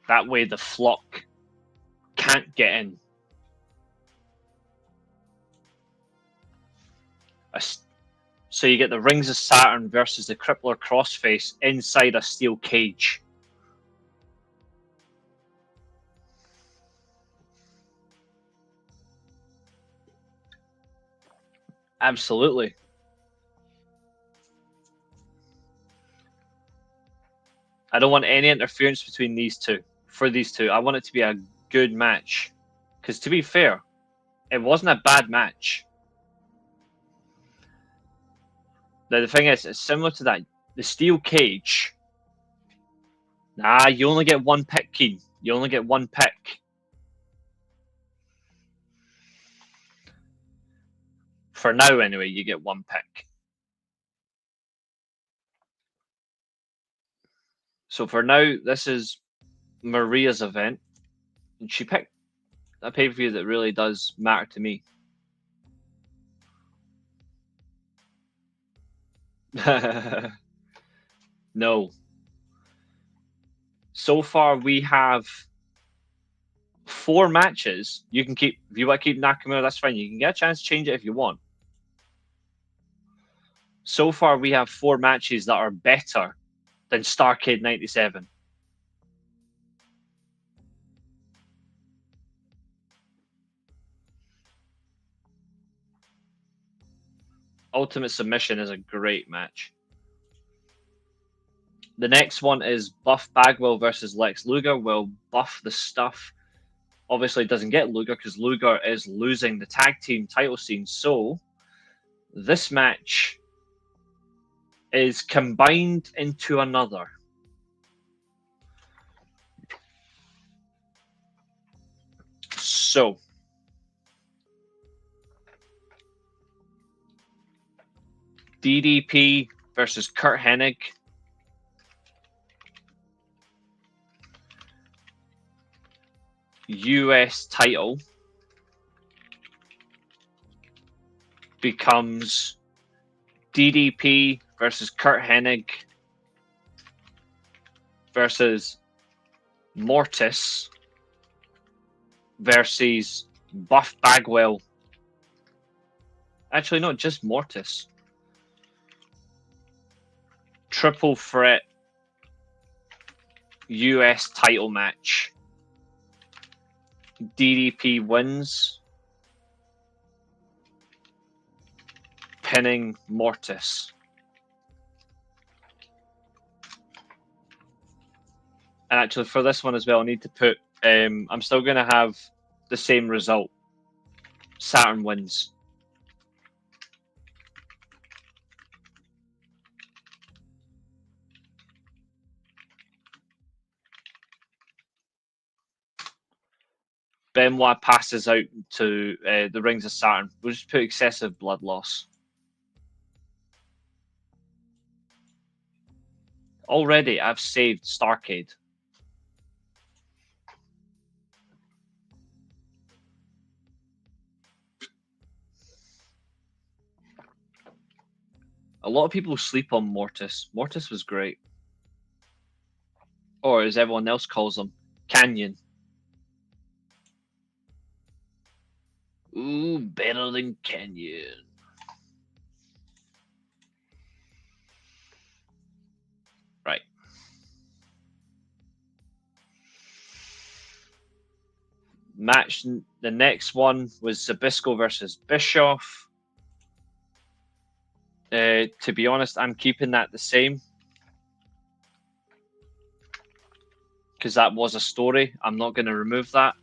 That way the flock can't get in. So you get the Rings of Saturn versus the Crippler Crossface inside a steel cage. Absolutely. I don't want any interference between these two. For these two, I want it to be a good match. Because to be fair, it wasn't a bad match. Now the thing is, it's similar to that. The steel cage. Nah, you only get one pick, Keen. You only get one pick. For now, anyway, you get one pick. So for now, this is Maria's event. And she picked a pay-per-view that really does matter to me. No. So far, we have 4 matches. You can keep, if you want to keep Nakamura, that's fine. You can get a chance to change it if you want. So far, we have 4 matches that are better than Starrcade 97. Ultimate Submission is a great match. The next one is Buff Bagwell versus Lex Luger. Well, Buff the Stuff obviously doesn't get Luger because Luger is losing the tag team title scene. So this match is combined into another. So DDP versus Kurt Hennig. US title becomes DDP versus Kurt Hennig versus Mortis versus Buff Bagwell Actually, not just Mortis. Triple threat US title match. DDP wins, pinning Mortis. And actually, for this one as well, I need to put. I'm still going to have the same result. Saturn wins. Benoit passes out to the rings of Saturn. We'll just put excessive blood loss. Already, I've saved Starcade. A lot of people sleep on Mortis. Mortis was great. Or as everyone else calls him, Canyon. Ooh, better than Canyon. Right. Match. The next one was Zbyszko versus Bischoff. To be honest, I'm keeping that the same. Because that was a story. I'm not going to remove that.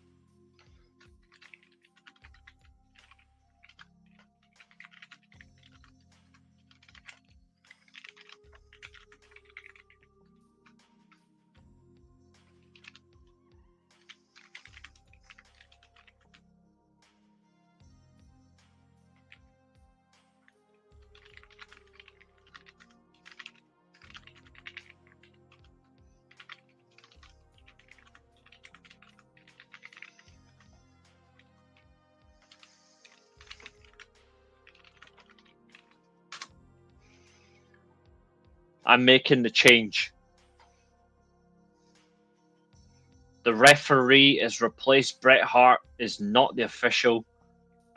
I'm making the change. The referee is replaced. Bret Hart is not the official.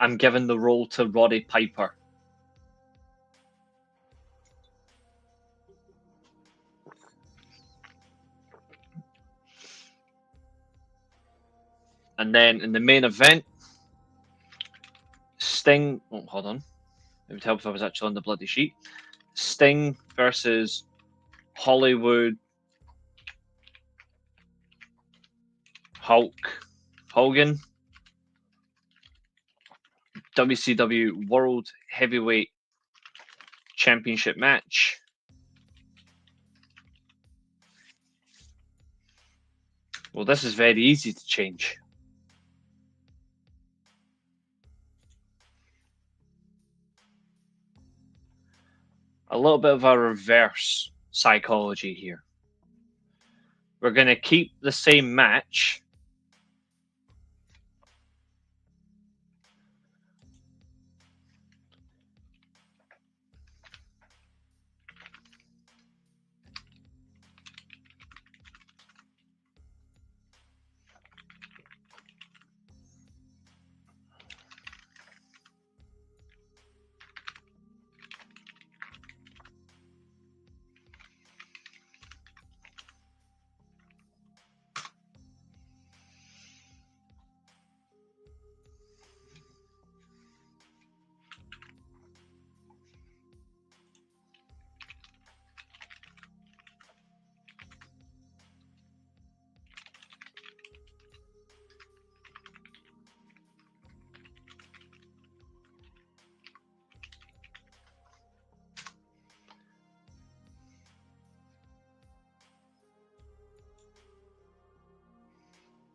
I'm giving the role to Roddy Piper. And then in the main event, Sting. Oh, hold on. It would help if I was actually on the bloody sheet. Sting versus Hollywood Hulk Hogan. WCW World Heavyweight Championship match. Well, this is very easy to change. A little bit of a reverse psychology here. We're going to keep the same match.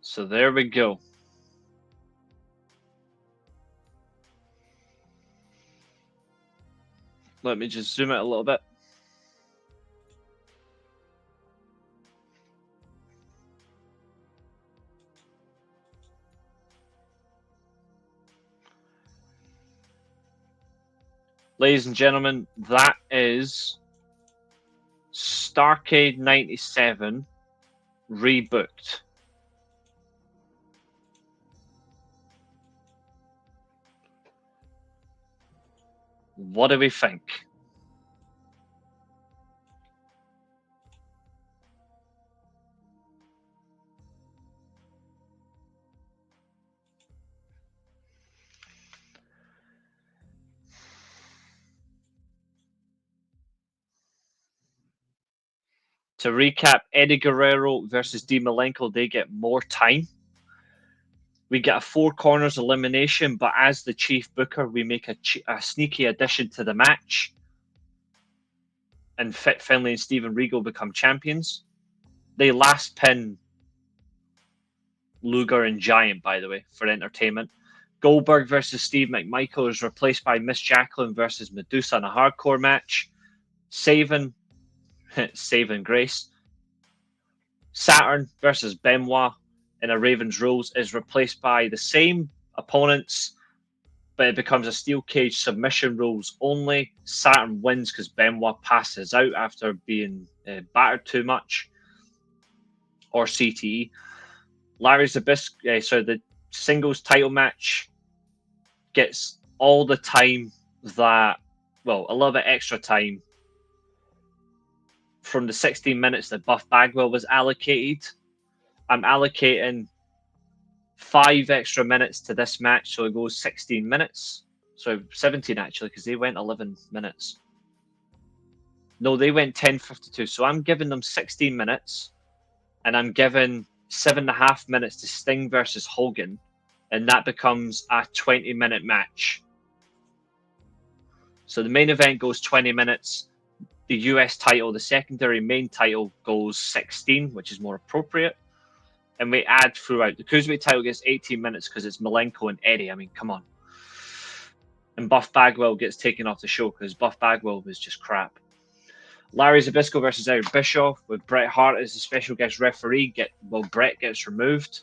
So there we go. Let me just zoom out a little bit. Ladies and gentlemen, that is Starcade 97 rebooked. What do we think? To recap, Eddie Guerrero versus Dean Malenko, they get more time. We get a four corners elimination, but as the chief booker, we make a sneaky addition to the match. And Fit Finlay and Steven Regal become champions. They last pin Luger and Giant, by the way, for entertainment. Goldberg versus Steve McMichael is replaced by Miss Jacqueline versus Medusa in a hardcore match. Saving Grace. Saturn versus Benoit in a Ravens Rules is replaced by the same opponents, but it becomes a steel cage submission rules only. Saturn wins because Benoit passes out after being battered too much, or CTE. Larry Zbyszko, so the singles title match gets all the time that, well, a little bit extra time from the 16 minutes that Buff Bagwell was allocated. I'm allocating 5 extra minutes to this match, so it goes 16 minutes. So 17 actually, because they went 11 minutes. No, they went 10:52. So I'm giving them 16 minutes, and I'm giving 7.5 minutes to Sting versus Hogan, and that becomes a 20-minute match. So the main event goes 20 minutes. The US title, the secondary main title, goes 16, which is more appropriate. And we add throughout. The Cruiserweight title gets 18 minutes because it's Malenko and Eddie. I mean, come on. And Buff Bagwell gets taken off the show because Buff Bagwell was just crap. Larry Zbyszko versus Eric Bischoff with Bret Hart as the special guest referee. Bret gets removed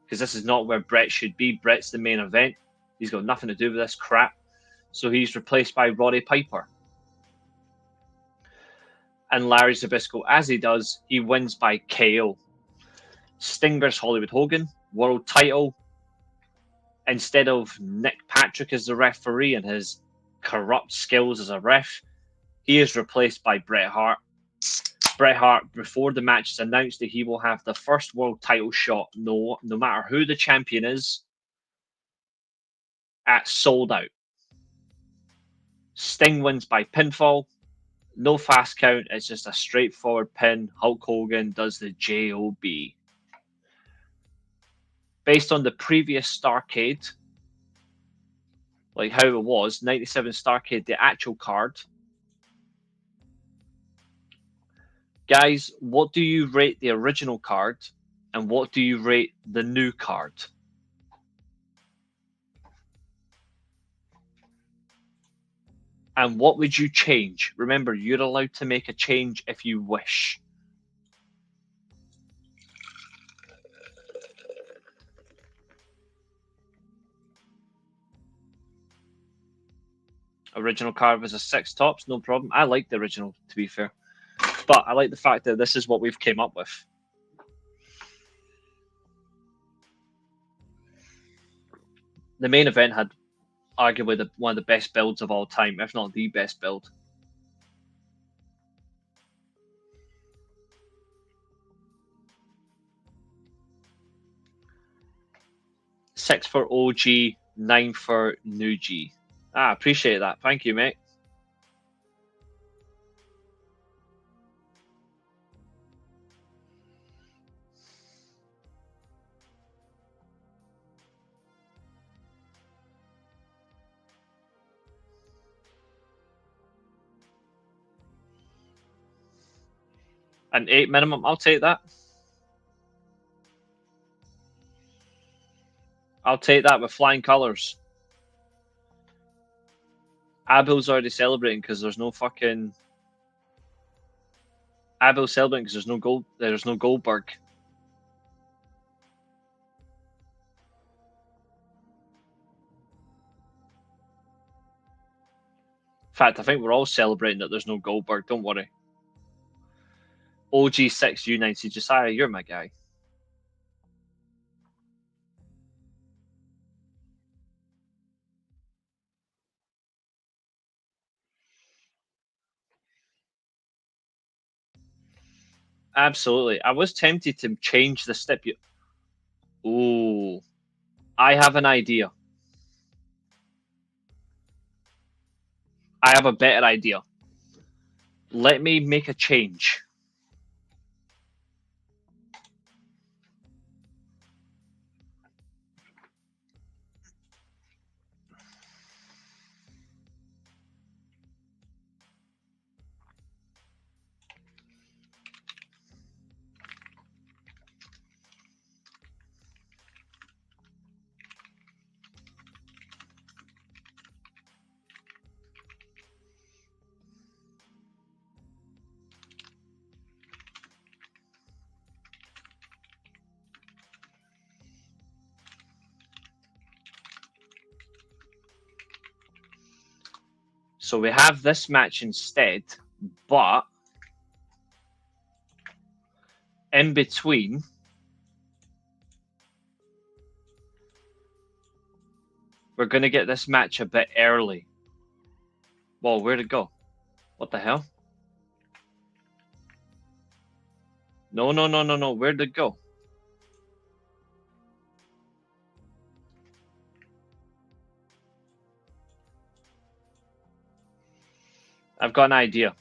because this is not where Bret should be. Bret's the main event. He's got nothing to do with this crap. So he's replaced by Roddy Piper. And Larry Zbyszko, as he does, he wins by KO. Sting versus Hollywood Hogan, world title. Instead of Nick Patrick as the referee and his corrupt skills as a ref, he is replaced by Bret Hart. Bret Hart, before the match, is announced that he will have the first world title shot, no matter who the champion is, at Sold Out. Sting wins by pinfall. No fast count. It's just a straightforward pin. Hulk Hogan does the JOB. Based on the previous Starrcade, like how it was, 97 Starrcade, the actual card. Guys, what do you rate the original card and what do you rate the new card? And what would you change? Remember, you're allowed to make a change if you wish. Original card was a 6 tops, no problem. I like the original, to be fair. But I like the fact that this is what we've came up with. The main event had arguably one of the best builds of all time, if not the best build. Six for OG, 9 for New G. Appreciate that. Thank you, mate. An 8 minimum, I'll take that. I'll take that with flying colours. Abel's already celebrating because there's no fucking. Abel's celebrating because there's no Goldberg. In fact, I think we're all celebrating that there's no Goldberg. Don't worry. OG6 U9C Josiah, you're my guy. Absolutely. I was tempted to change the stipulation. Ooh, I have an idea. I have a better idea. Let me make a change. So we have this match instead, but in between, we're going to get this match a bit early. Well, where'd it go? What the hell? No, no, no, no, no. Where'd it go? I've got an idea.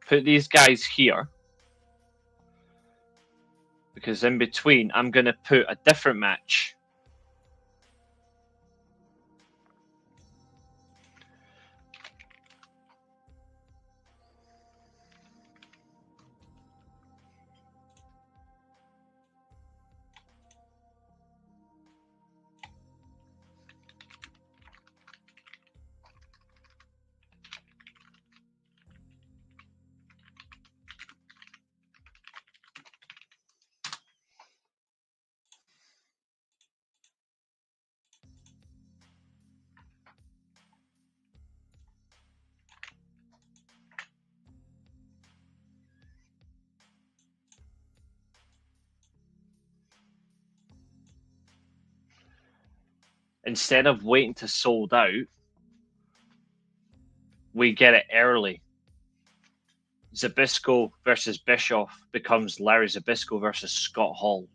Put these guys here. Because in between, I'm going to put a different match. Instead of waiting to sold out, we get it early. Zbyszko versus Bischoff becomes Larry Zbyszko versus Scott Hall.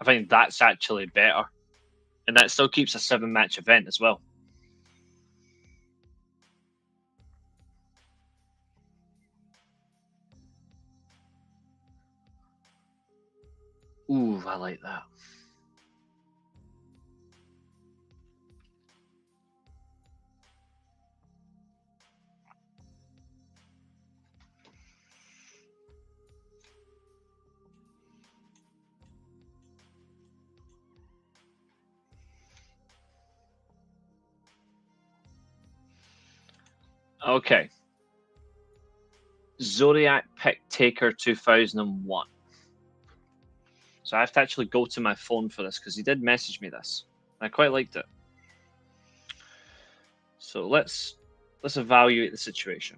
I think that's actually better. And that still keeps a 7-match event as well. Ooh, I like that. Okay. Zodiac picked Taker 2001. So I have to actually go to my phone for this because he did message me this. I quite liked it. So let's evaluate the situation.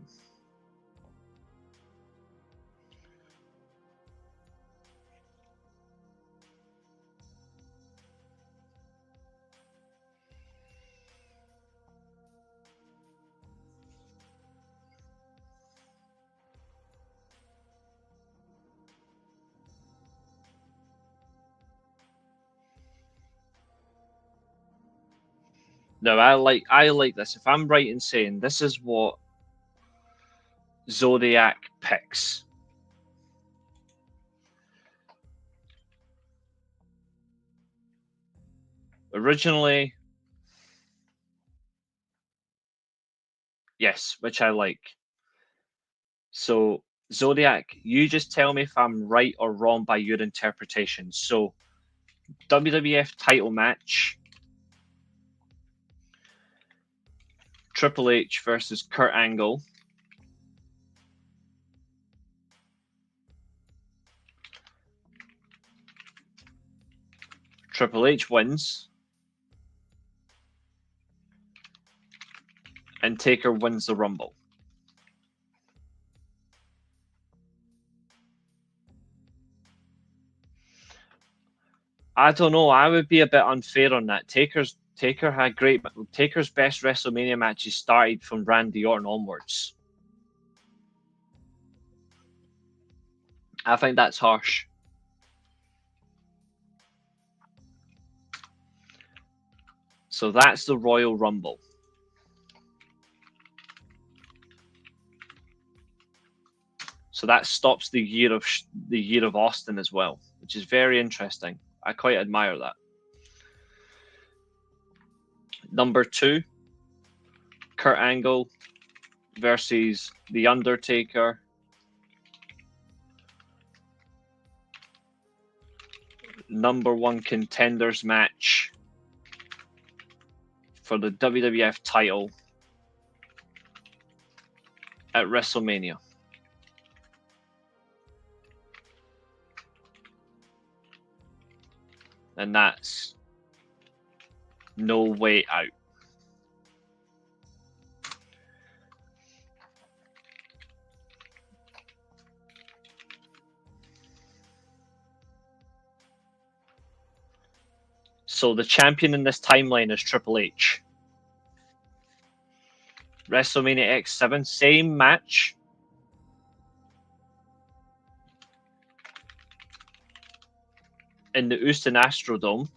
No, I like this. If I'm right in saying this is what Zodiac picks. Originally, yes, which I like. So Zodiac, you just tell me if I'm right or wrong by your interpretation. So WWF title match, Triple H versus Kurt Angle. Triple H wins, and Taker wins the Rumble. I don't know. I would be a bit unfair on that. Taker's best WrestleMania matches started from Randy Orton onwards. I think that's harsh. So that's the Royal Rumble. So that stops the year of Austin as well, which is very interesting. I quite admire that. Number 2, Kurt Angle versus The Undertaker. Number 1 contenders match for the WWF title at WrestleMania. And that's No Way Out. So the champion in this timeline is Triple H. WrestleMania X7, same match. In the Houston Astrodome.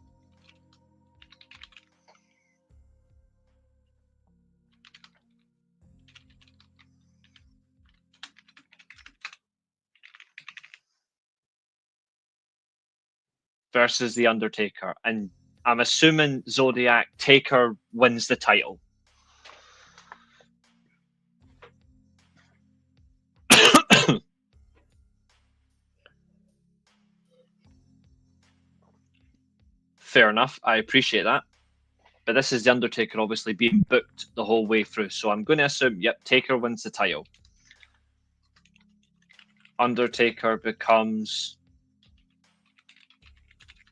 Versus The Undertaker. And I'm assuming Zodiac Taker wins the title. Fair enough. I appreciate that. But this is The Undertaker obviously being booked the whole way through. So I'm going to assume, yep, Taker wins the title. Undertaker becomes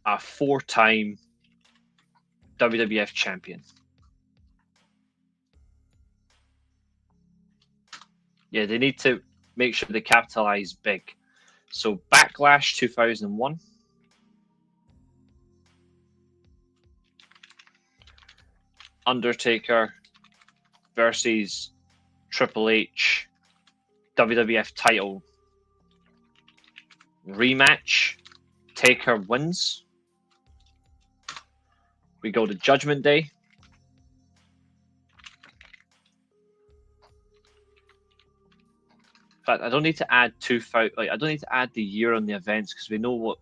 a 4-time WWF champion. Yeah, they need to make sure they capitalize big. So Backlash 2001. Undertaker versus Triple H WWF title rematch. Taker wins. We go to Judgment Day. In fact, I don't need to add I don't need to add the year on the events because we know what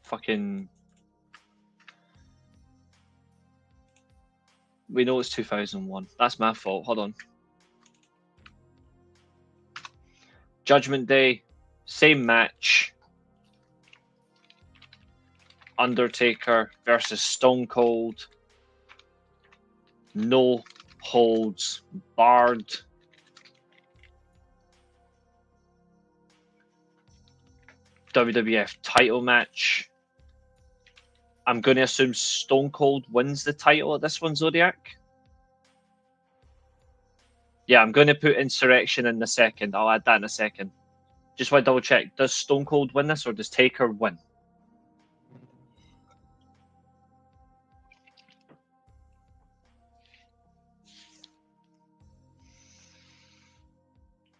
fucking. We know it's 2001. That's my fault. Hold on. Judgment Day, same match. Undertaker versus Stone Cold. No holds barred. WWF title match. I'm going to assume Stone Cold wins the title at this one, Zodiac. Yeah, I'm going to put Insurrection in a second. I'll add that in a second. Just want to double check. Does Stone Cold win this or does Taker win?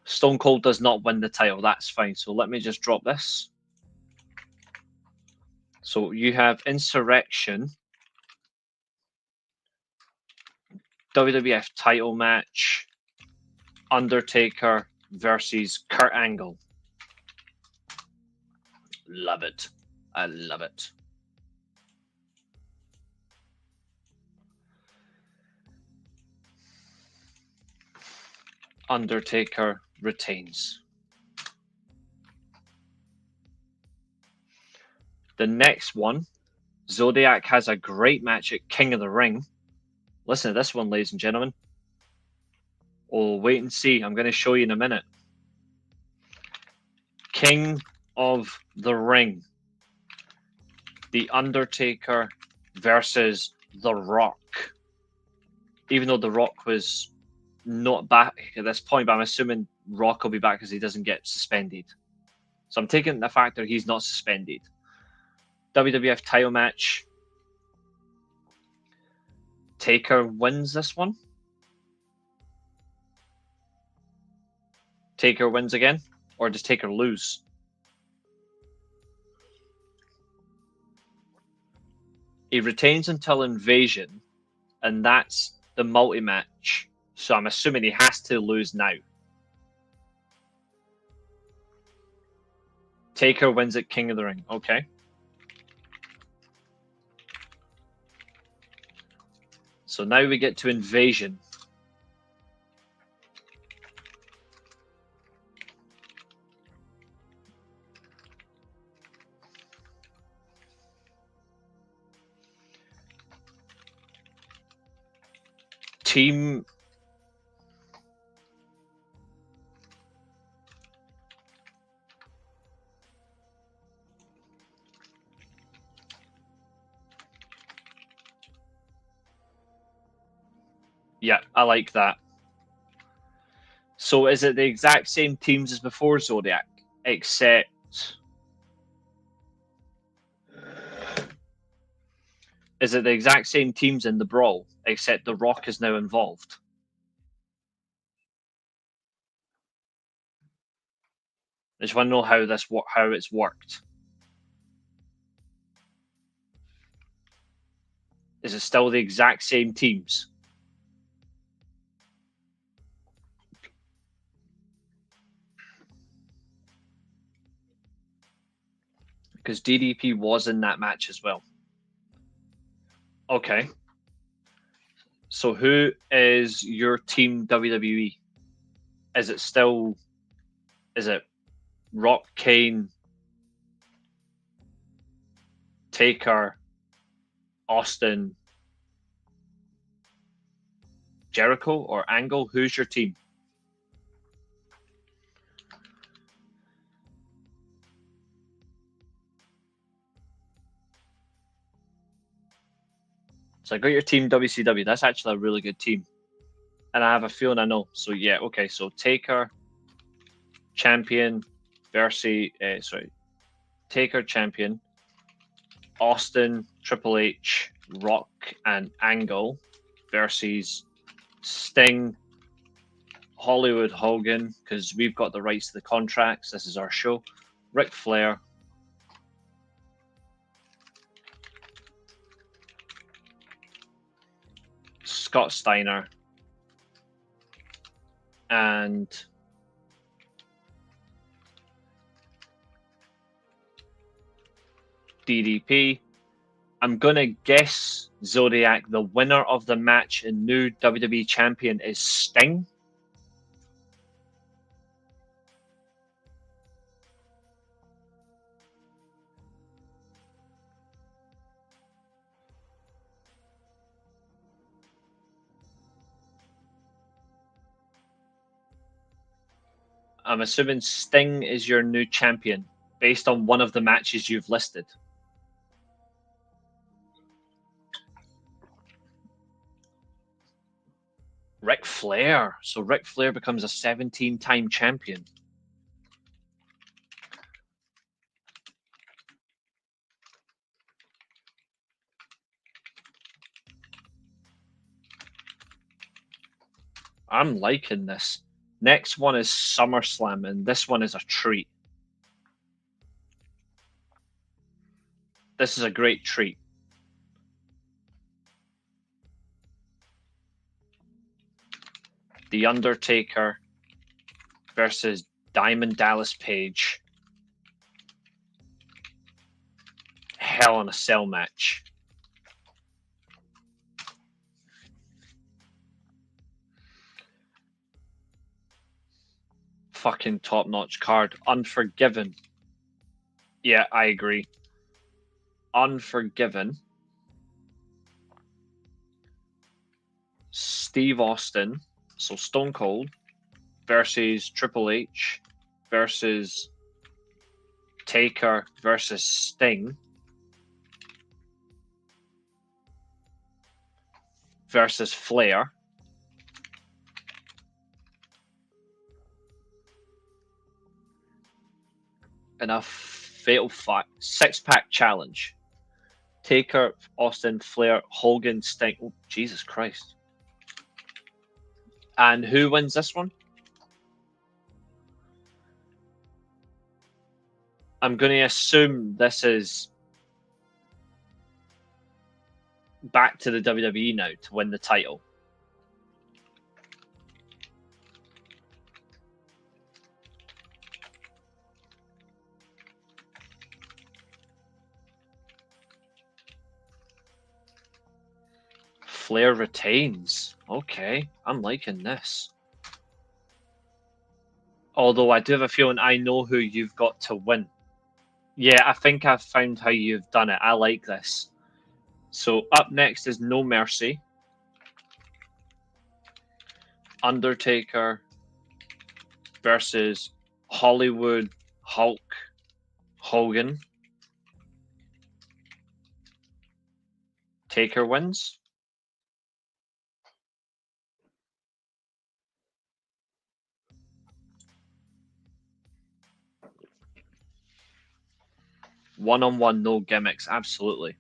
Stone Cold does not win the title. That's fine. So let me just drop this. So you have Insurrection, WWF title match, Undertaker versus Kurt Angle. Love it. I love it. Undertaker retains. The next one, Zodiac has a great match at King of the Ring. Listen to this one, ladies and gentlemen. Oh, wait and see. I'm going to show you in a minute. King of the Ring. The Undertaker versus The Rock. Even though The Rock was not back at this point, but I'm assuming Rock will be back because he doesn't get suspended. So I'm taking the factor he's not suspended. WWF title match. Taker wins this one. Taker wins again? Or does Taker lose? He retains until Invasion, and that's the multi-match. So I'm assuming he has to lose now. Taker wins at King of the Ring. Okay. So now we get to Invasion. Team... Yeah, I like that. So is it the exact same teams as before Zodiac, except... Is it the exact same teams in the Brawl, except The Rock is now involved? I just want to know how it's worked. Is it still the exact same teams? Because DDP was in that match as well. Okay. So who is your team WWE? Is it Rock, Kane, Taker, Austin, Jericho, or Angle? Who's your team? So I got your team WCW. That's actually a really good team. And I have a feeling I know. So yeah, okay. So Taker, champion, versus Taker, champion, Austin, Triple H, Rock, and Angle versus Sting, Hollywood Hogan, because we've got the rights to the contracts. This is our show. Ric Flair, Scott Steiner, and DDP. I'm going to guess, Zodiac, the winner of the match and new WWE champion is Sting. I'm assuming Sting is your new champion based on one of the matches you've listed. Ric Flair. So Ric Flair becomes a 17-time champion. I'm liking this. Next one is SummerSlam, and this one is a treat. This is a great treat. The Undertaker versus Diamond Dallas Page. Hell in a Cell match. Fucking top-notch card. Unforgiven. Yeah, I agree. Unforgiven. Steve Austin, so Stone Cold, versus Triple H, versus Taker, versus Sting. versus Flair. In a fatal 6-pack challenge. Taker, Austin, Flair, Hogan, Sting. Oh, Jesus Christ. And who wins this one? I'm going to assume this is back to the WWE now to win the title. Flair retains. Okay, I'm liking this. Although I do have a feeling I know who you've got to win. Yeah, I think I've found how you've done it. I like this. So up next is No Mercy. Undertaker versus Hollywood Hulk Hogan. Taker wins. One-on-one, no gimmicks. Absolutely.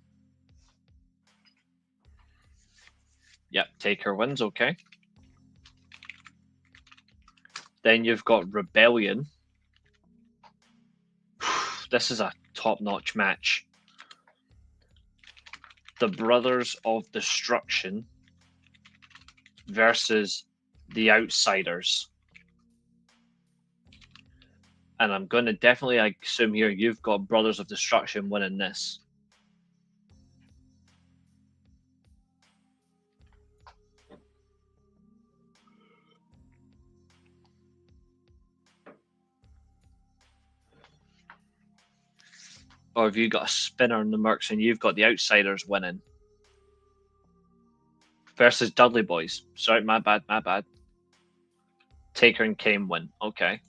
Yep, Taker wins. Okay. Then you've got Rebellion. This is a top-notch match. The Brothers of Destruction versus the Outsiders. And I'm going to definitely assume here you've got Brothers of Destruction winning this. Or have you got a spinner in the Mercs and you've got the Outsiders winning? Versus Dudley Boys. Sorry, my bad. Taker and Kane win. Okay.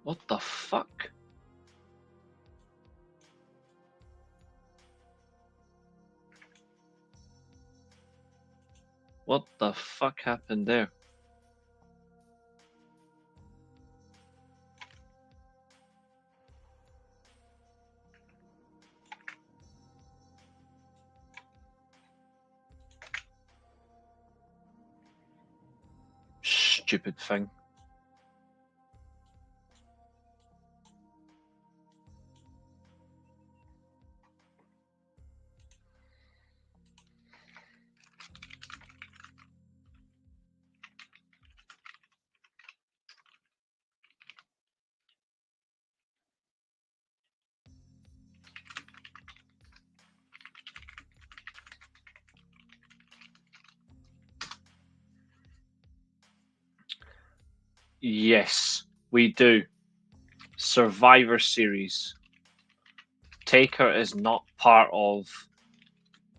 What the fuck? What the fuck happened there? Stupid thing. Yes, we do. Survivor Series. Taker is not part of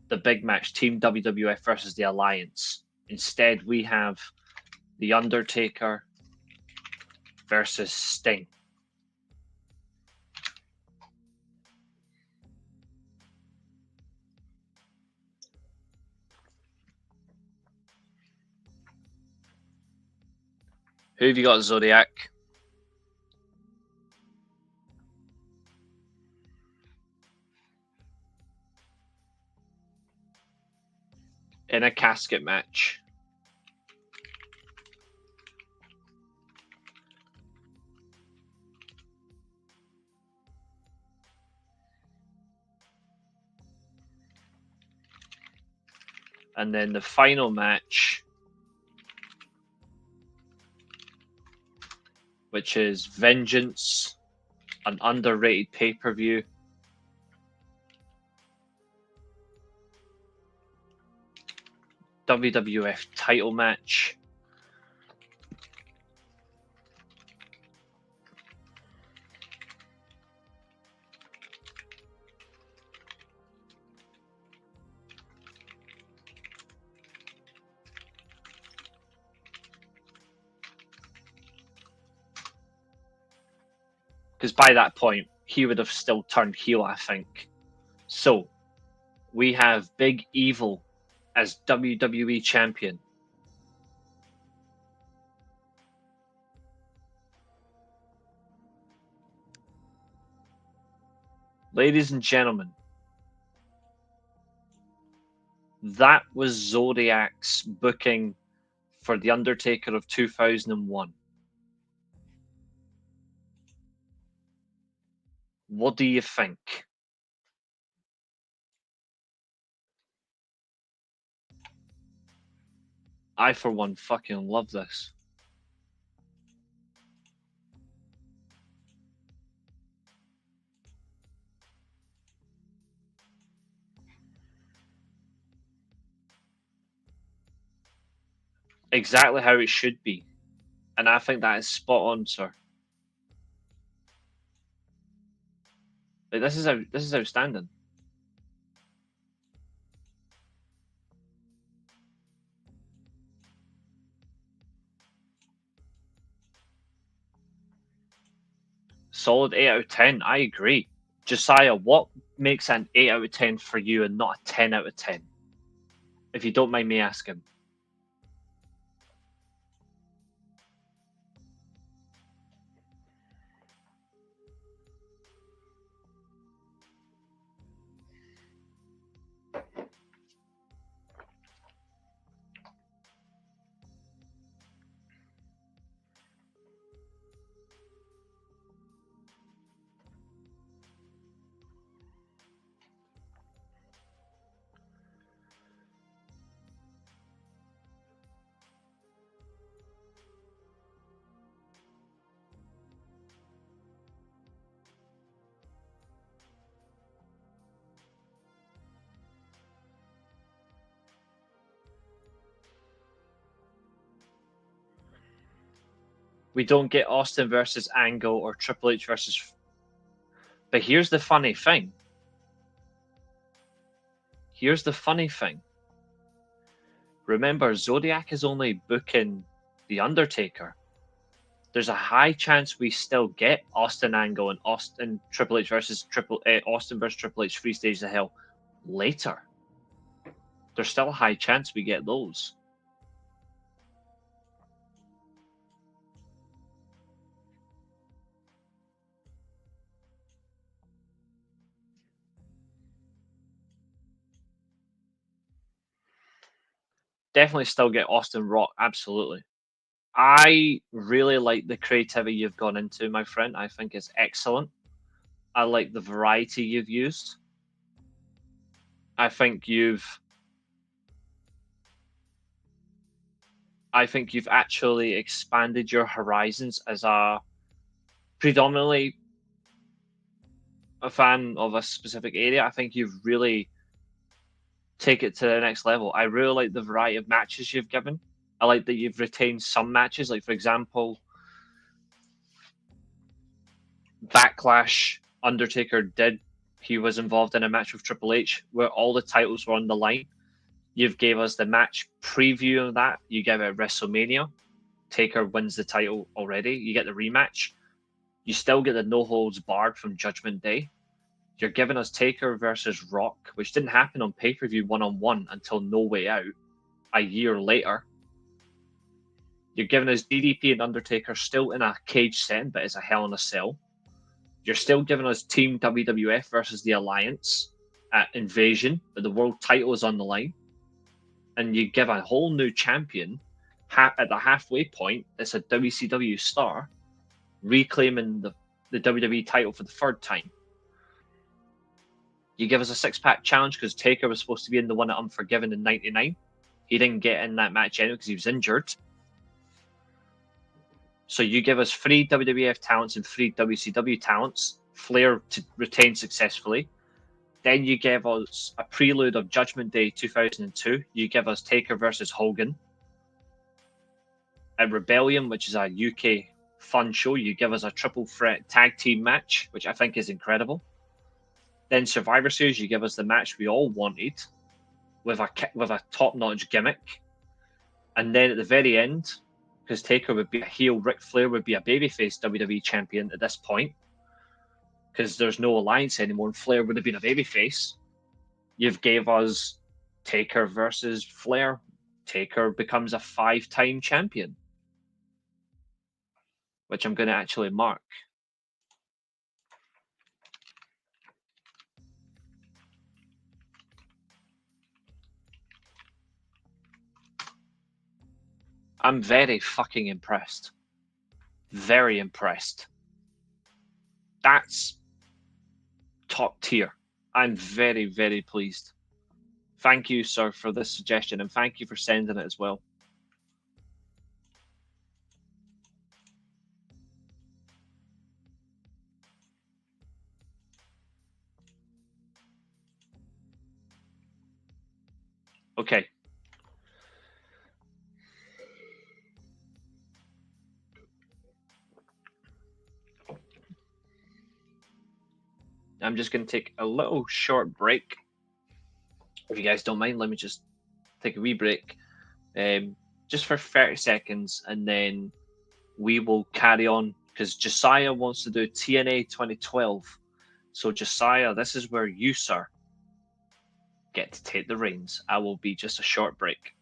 the big match, Team WWF versus the Alliance. Instead, we have The Undertaker versus Sting. Who have you got, Zodiac? In a casket match. And then the final match, which is Vengeance, an underrated pay-per-view. WWF title match. Because by that point, he would have still turned heel, I think. So, we have Big Evil as WWE Champion. Ladies and gentlemen, that was Zodiac's booking for The Undertaker of 2001. What do you think? I, for one, fucking love this. Exactly how it should be. And I think that is spot on, sir. Like, this is outstanding. Solid 8 out of 10. I agree. Josiah, what makes an 8 out of 10 for you and not a 10 out of 10? If you don't mind me asking. We don't get Austin versus Angle or Triple H versus. But here's the funny thing. Here's the funny thing. Remember, Zodiac is only booking The Undertaker. There's a high chance we still get Austin Angle and Austin Triple H versus Austin versus Triple H 3 Stages of Hell later. There's still a high chance we get those. Definitely still get Austin Rock, absolutely. I really like the creativity you've gone into, my friend. I think it's excellent. I like the variety you've used. I think you've actually expanded your horizons as a predominantly a fan of a specific area. I think you've really take it to the next level. I really like the variety of matches you've given. I like that you've retained some matches, like for example, Backlash. Undertaker did. He was involved in a match with Triple H where all the titles were on the line. You've gave us the match preview of that. You gave it WrestleMania. Taker wins the title already. You get the rematch. You still get the no holds barred from Judgment Day. You're giving us Taker versus Rock, which didn't happen on pay per view 1-on-1 until No Way Out a year later. You're giving us DDP and Undertaker still in a cage setting, but it's a Hell in a Cell. You're still giving us Team WWF versus the Alliance at Invasion, but the world title is on the line. And you give a whole new champion at the halfway point. It's a WCW star reclaiming the WWE title for the third time. You give us a six-pack challenge because Taker was supposed to be in the one at Unforgiven in '99. He didn't get in that match anyway because he was injured. So you give us 3 WWF talents and 3 WCW talents. Flair to retain successfully. Then you gave us a prelude of Judgment Day 2002. You give us Taker versus Hogan. At Rebellion, which is a UK fun show, you give us a triple threat tag team match, which I think is incredible. Then Survivor Series, you give us the match we all wanted with a top-notch gimmick. And then at the very end, because Taker would be a heel, Ric Flair would be a babyface WWE champion at this point, because there's no alliance anymore, and Flair would have been a babyface. You've gave us Taker versus Flair. Taker becomes a 5-time champion, which I'm going to actually mark. I'm very fucking impressed. Very impressed. That's top tier. I'm very, very pleased. Thank you, sir, for this suggestion, and thank you for sending it as well. Okay. I'm just going to take a little short break. If you guys don't mind, let me just take a wee break. Just for 30 seconds, and then we will carry on, because Josiah wants to do TNA 2012. So Josiah, this is where you, sir, get to take the reins. I will be just a short break.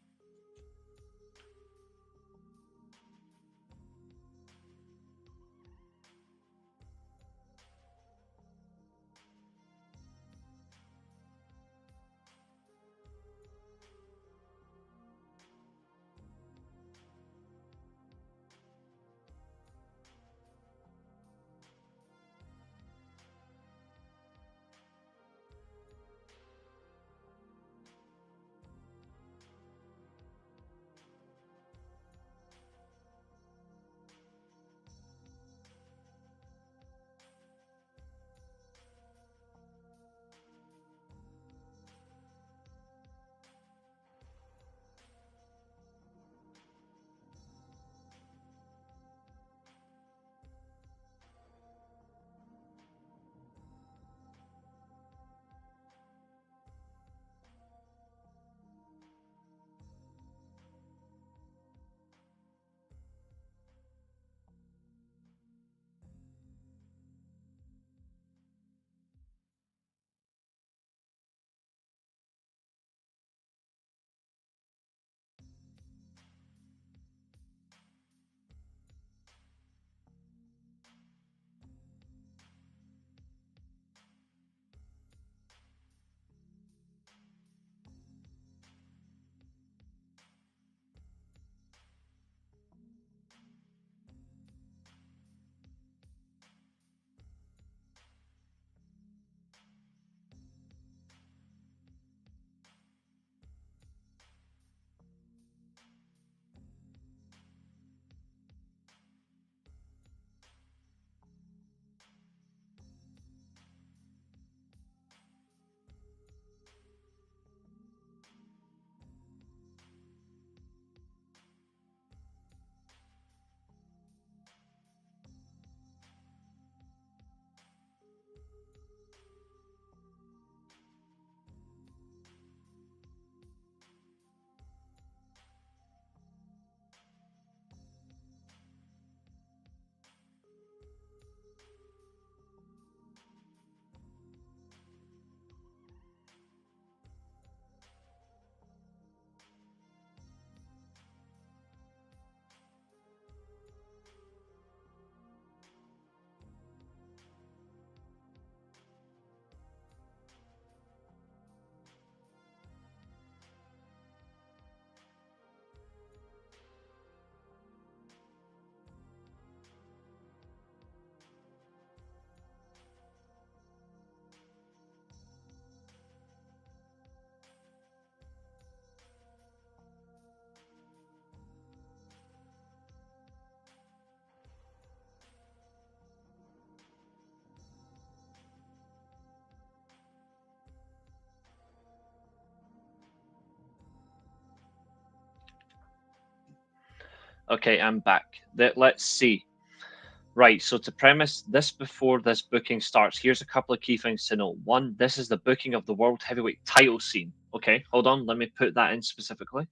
Okay, I'm back. Let's see. Right, so to premise this before this booking starts, here's a couple of key things to note. One, this is the booking of the World Heavyweight title scene. Okay, hold on, let me put that in specifically.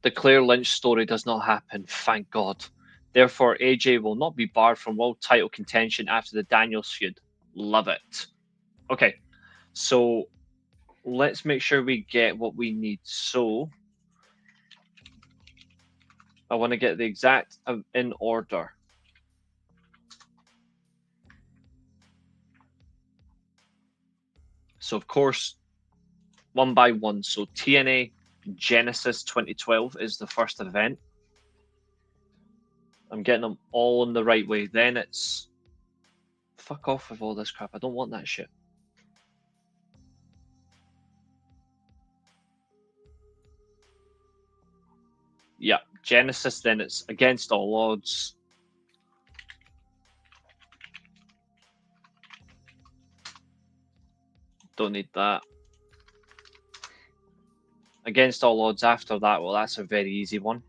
The Claire Lynch story does not happen, thank God. Therefore, AJ will not be barred from world title contention after the Daniels feud. Love it. Okay, so let's make sure we get what we need. So I want to get the exact in order. So of course, one by one. So TNA Genesis 2012 is the first event. I'm getting them all in the right way. Then it's fuck off with all this crap. I don't want that shit. Yeah, Genesis. Then it's Against All Odds. Don't need that. Against All Odds after that. Well, that's a very easy one.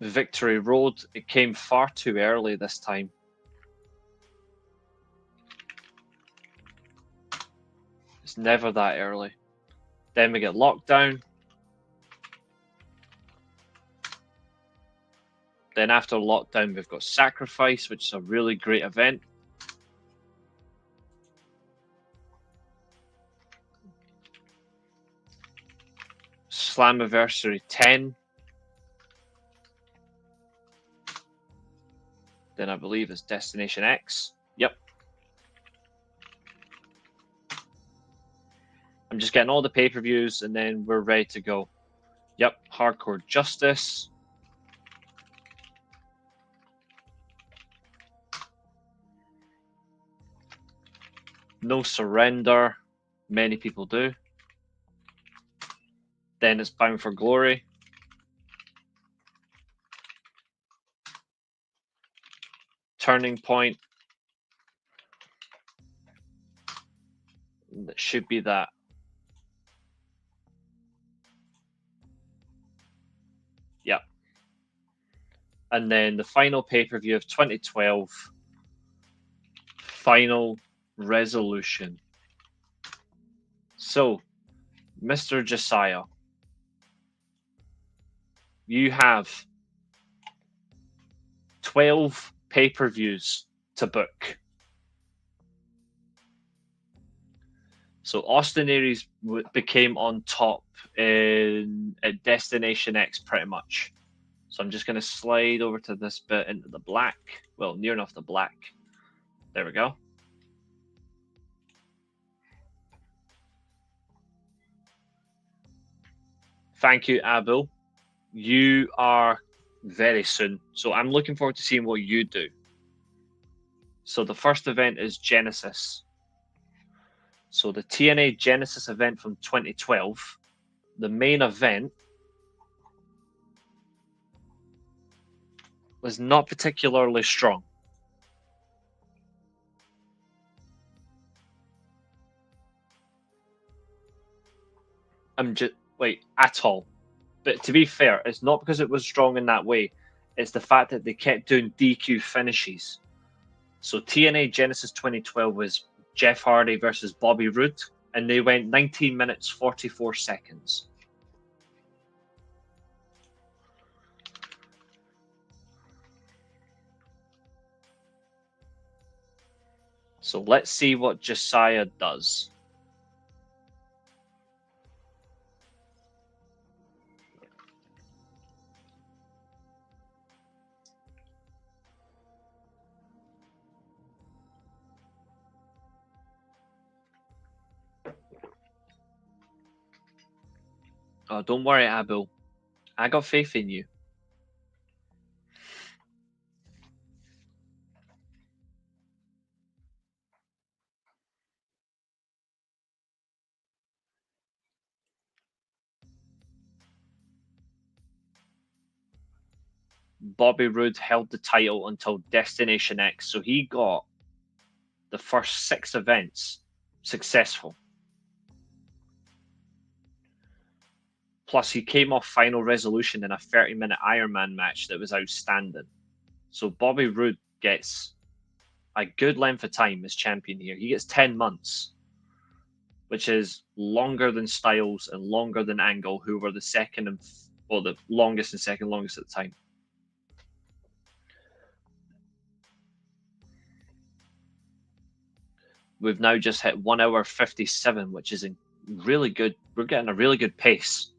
Victory Road. It came far too early this time. It's never that early. Then we get Lockdown. Then after Lockdown, we've got Sacrifice, which is a really great event. Slammiversary 10. Then I believe it's Destination X. Yep. I'm just getting all the pay-per-views and then we're ready to go. Yep, Hardcore Justice. No Surrender. Many people do. Then it's Bound for Glory. Turning Point. That should be that. Yep. And then the final pay-per-view of 2012. Final Resolution. So, Mr. Josiah, you have 12 pay-per-views to book. So Austin Aries became on top at Destination X pretty much. So I'm just going to slide over to this bit into the black. Well, near enough the black. There we go. Thank you, Abul. You are very soon. So I'm looking forward to seeing what you do. So the first event is Genesis. So the TNA Genesis event from 2012, the main event was not particularly strong. Wait, at all. But to be fair, it's not because it was strong in that way. It's the fact that they kept doing DQ finishes. So TNA Genesis 2012 was Jeff Hardy versus Bobby Roode, and they went 19 minutes 44 seconds. So let's see what Josiah does. Oh, don't worry, Abul. I got faith in you. Bobby Roode held the title until Destination X, so he got the first 6 events successful. Plus, he came off Final Resolution in a 30-minute Iron Man match that was outstanding. So Bobby Roode gets a good length of time as champion here. He gets 10 months, which is longer than Styles and longer than Angle, who were the longest and second longest at the time. We've now just hit 1 hour 57, which is really good. We're getting a really good pace.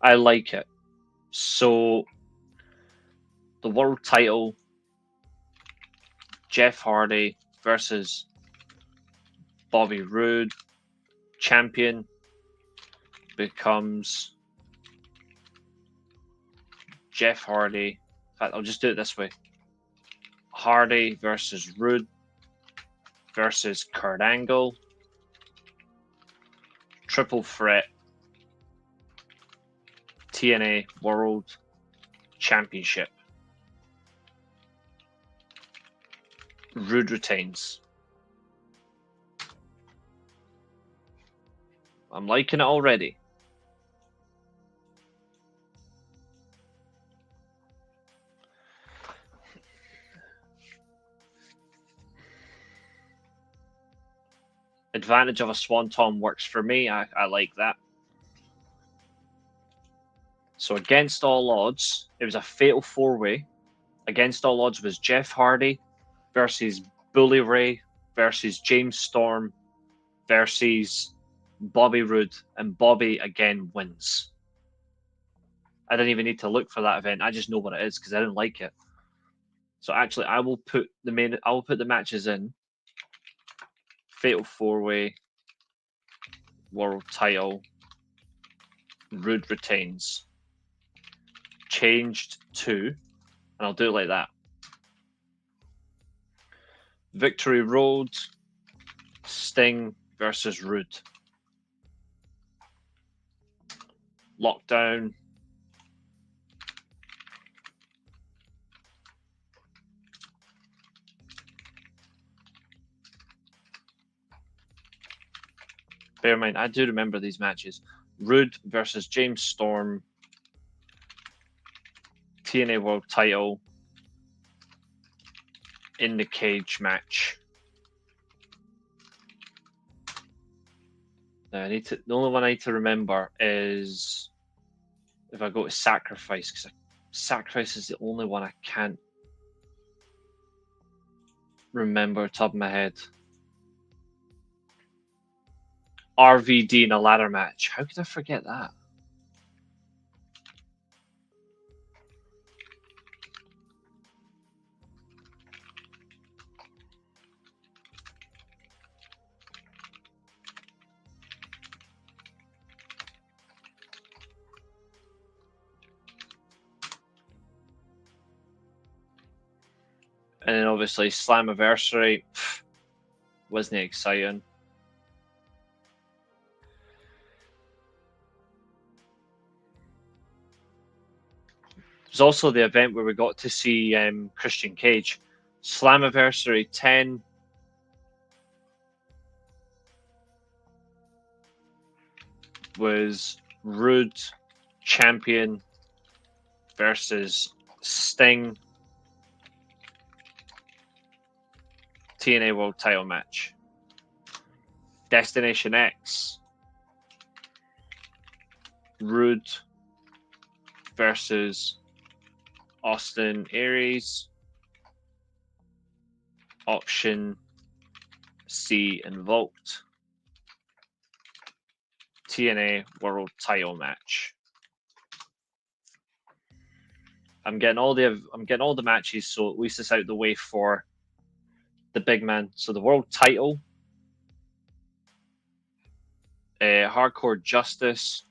I like it. So, the world title, Jeff Hardy versus Bobby Roode, champion becomes Jeff Hardy. In fact, I'll just do it this way. Hardy versus Roode versus Kurt Angle. Triple threat. TNA World Championship. Roode retains. I'm liking it already. Advantage of a Swanton works for me. I like that. So against all odds, it was a fatal 4-way. Against all odds was Jeff Hardy versus Bully Ray versus James Storm versus Bobby Roode, and Bobby again wins. I didn't even need to look for that event. I just know what it is because I didn't like it. So actually, I will put the matches in. Fatal 4-way, world title, Roode retains. Changed to, and I'll do it like that. Victory Road, Sting versus Roode. Lockdown. Bear in mind, I do remember these matches. Roode versus James Storm. TNA World Title. In the cage match. Now the only one I need to remember is if I go to Sacrifice, because Sacrifice is the only one I can't remember top of my head. RVD in a ladder match. How could I forget that? And then obviously Slammiversary wasn't exciting. There's also the event where we got to see Christian Cage. Slammiversary 10. Was Roode champion versus Sting. TNA World Title match. Destination X. Roode versus Austin Aries. Option C invoked. TNA World Title match. I'm getting all the matches, so at least it's out the way for the big man. So the world title, Hardcore Justice,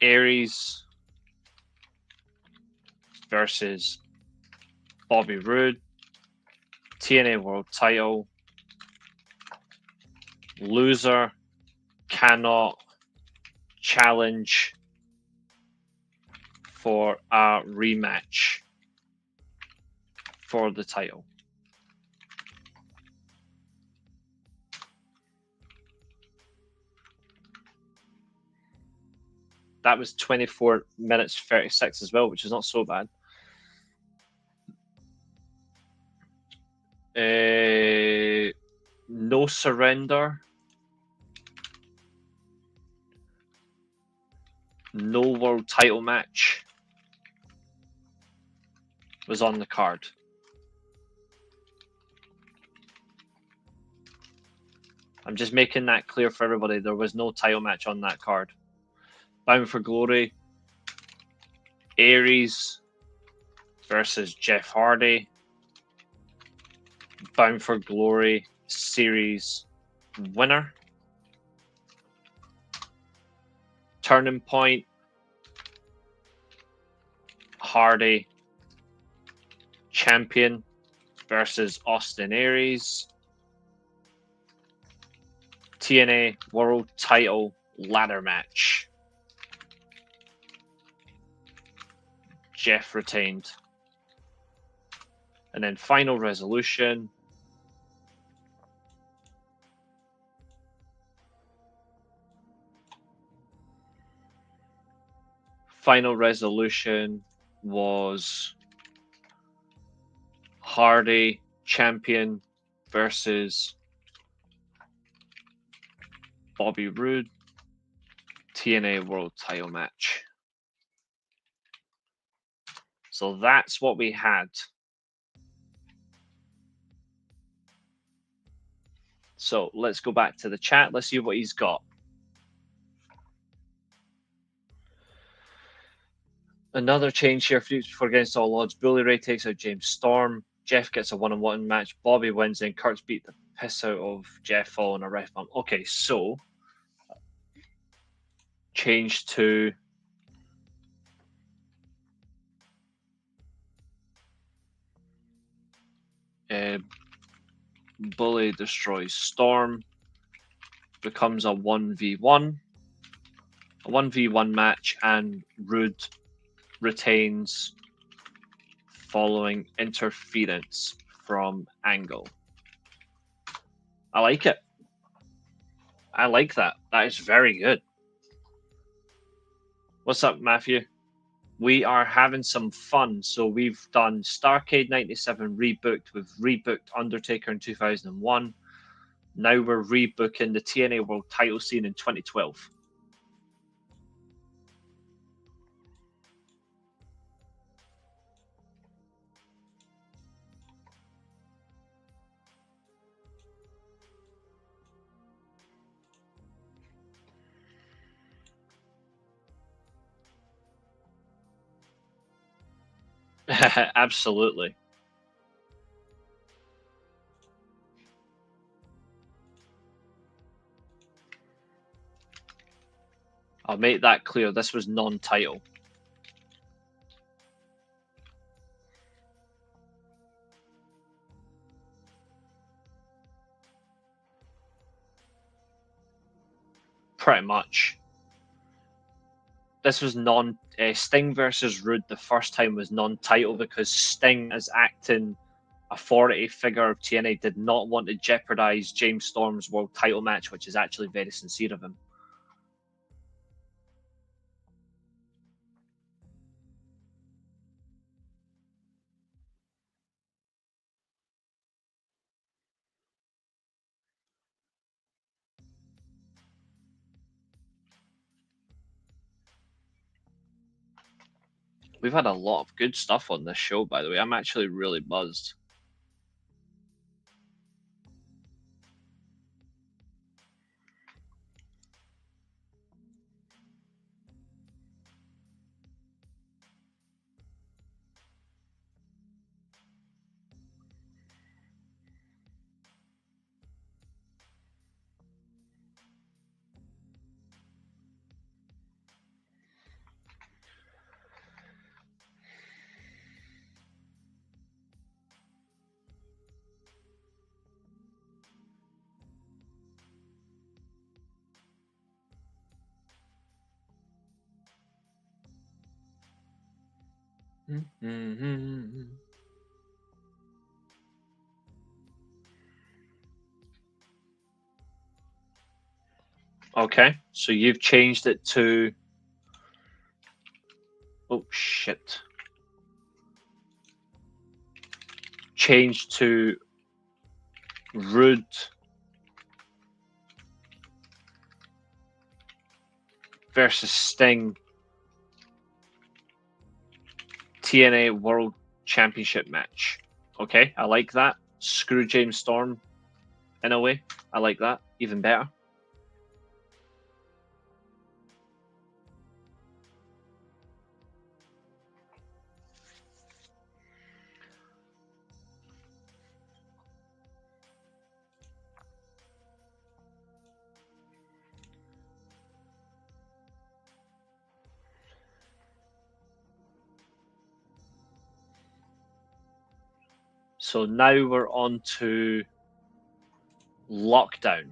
Aries versus Bobby Roode, TNA World Title, Loser cannot challenge for a rematch for the title. That was 24 minutes 36 as well, which is not so bad. No surrender. No world title match was on the card. I'm just making that clear for everybody. There was no title match on that card. Bound for Glory, Aries versus Jeff Hardy. Bound for Glory series winner. Turning Point, Hardy champion versus Austin Aries. TNA World Title ladder match. Jeff retained. And then Final Resolution. Final Resolution was Hardy champion versus Bobby Roode. TNA World Title match. So that's what we had. So let's go back to the chat. Let's see what he's got. Another change here for Against All Odds. Bully Ray takes out James Storm. Jeff gets a one-on-one match. Bobby wins, and Kurtz beat the piss out of Jeff following a ref bump. Okay, so change to Bully destroys Storm. Becomes a 1v1. A 1v1 match, and Roode retains following interference from Angle. I like it. I like that. That is very good. What's up, Matthew? We are having some fun. So we've done Starrcade 97 rebooked. We've rebooked Undertaker in 2001. Now we're rebooking the TNA World Title scene in 2012. Absolutely. I'll make that clear. This was non-title. Pretty much. This was Sting versus Roode. The first time was non-title because Sting, as acting authority figure of TNA, did not want to jeopardize James Storm's world title match, which is actually very sincere of him. We've had a lot of good stuff on this show, by the way. I'm actually really buzzed. Okay, so you've changed it to... Oh, shit. Changed to Rude versus Sting TNA World Championship match. Okay, I like that. Screw James Storm in a way. I like that. Even better. So now we're on to Lockdown.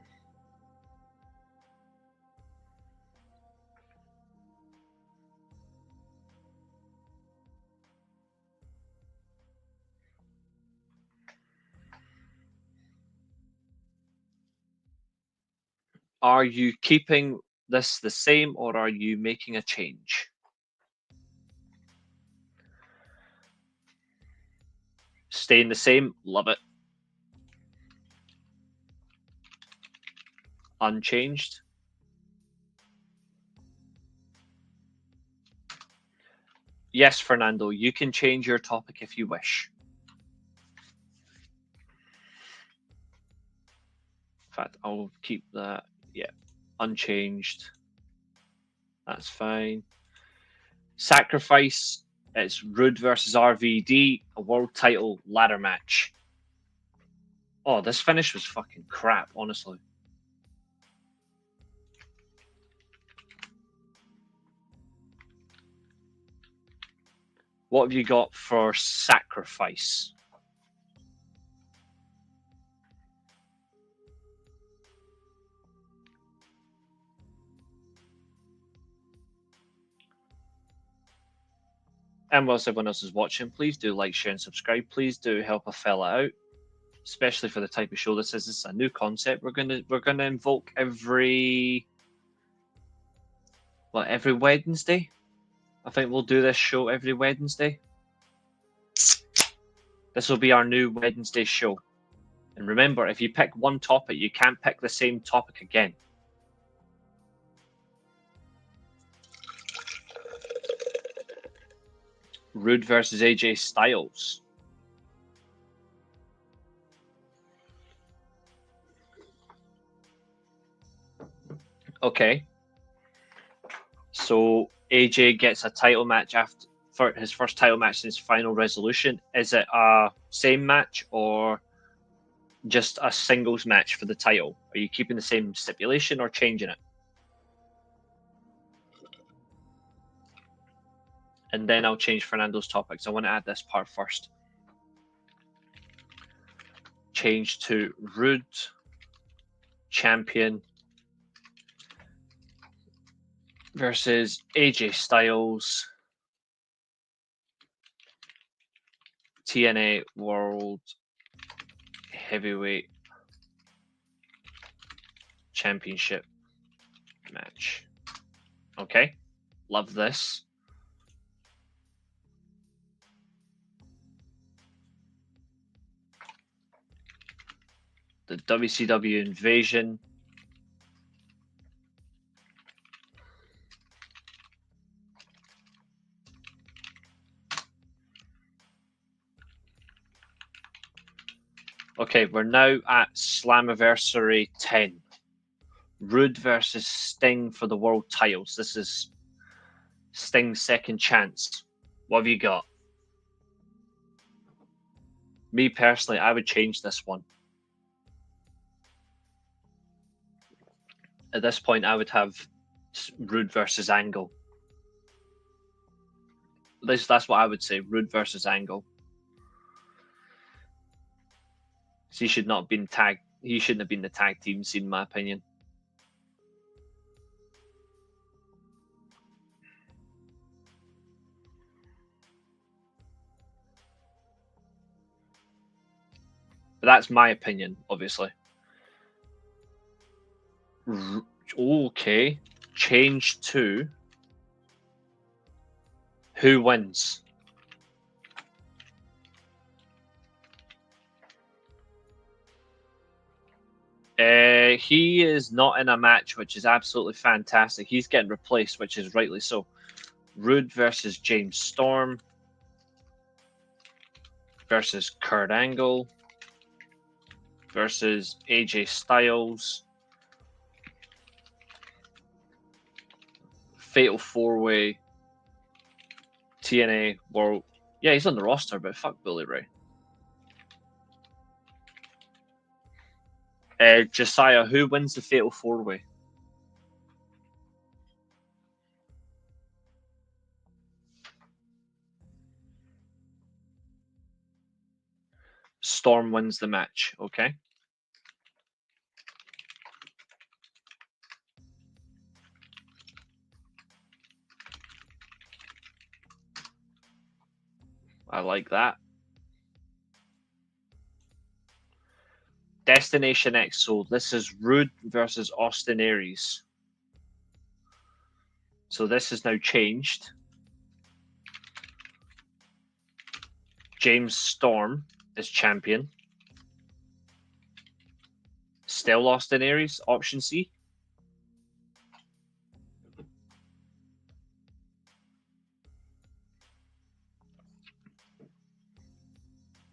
Are you keeping this the same or are you making a change? Staying the same, love it. Unchanged. Yes, Fernando, you can change your topic if you wish. In fact, I'll keep that. Yeah, unchanged. That's fine. Sacrifice. It's Rude versus RVD, a world title ladder match. Oh, this finish was fucking crap, honestly. What have you got for Sacrifice? And whilst everyone else is watching, please do like, share, and subscribe. Please do help a fella out, especially for the type of show this is. This is a new concept. We're gonna invoke every Wednesday. I think we'll do this show every Wednesday. This will be our new Wednesday show. And remember, if you pick one topic, you can't pick the same topic again. Rude versus AJ Styles. Okay. So AJ gets a title match for his first title match since Final Resolution. Is it a same match or just a singles match for the title? Are you keeping the same stipulation or changing it? And then I'll change Fernando's topics. I want to add this part first. Change to Rude Champion versus AJ Styles TNA World Heavyweight Championship match. Okay, love this. The WCW Invasion. Okay, we're now at Slammiversary 10. Rude versus Sting for the world titles. This is Sting's second chance. What have you got? Me personally, I would change this one. At this point, I would have Rude versus Angle. That's what I would say. Rude versus Angle. So he should not have been tagged. He shouldn't have been the tag team scene, in my opinion. But that's my opinion, obviously. Okay. Change to who wins. He is not in a match, which is absolutely fantastic. He's getting replaced, which is rightly so. Rude versus James Storm versus Kurt Angle versus AJ Styles. Fatal 4-Way. TNA World. Yeah, he's on the roster, but fuck Bully Ray. Josiah, who wins the Fatal 4-Way? Storm wins the match, okay? I like that. Destination X. So this is Rude versus Austin Aries. So this is now changed. James Storm is champion. Still Austin Aries, option C.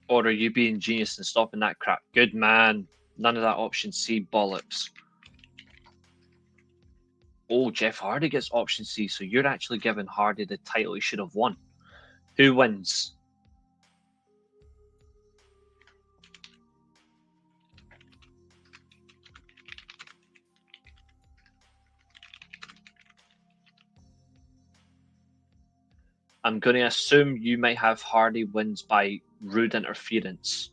Or are you being genius and stopping that crap? Good man. None of that option C bollocks. Oh, Jeff Hardy gets option C, so you're actually giving Hardy the title he should have won. Who wins? I'm going to assume you might have Hardy wins by rude interference.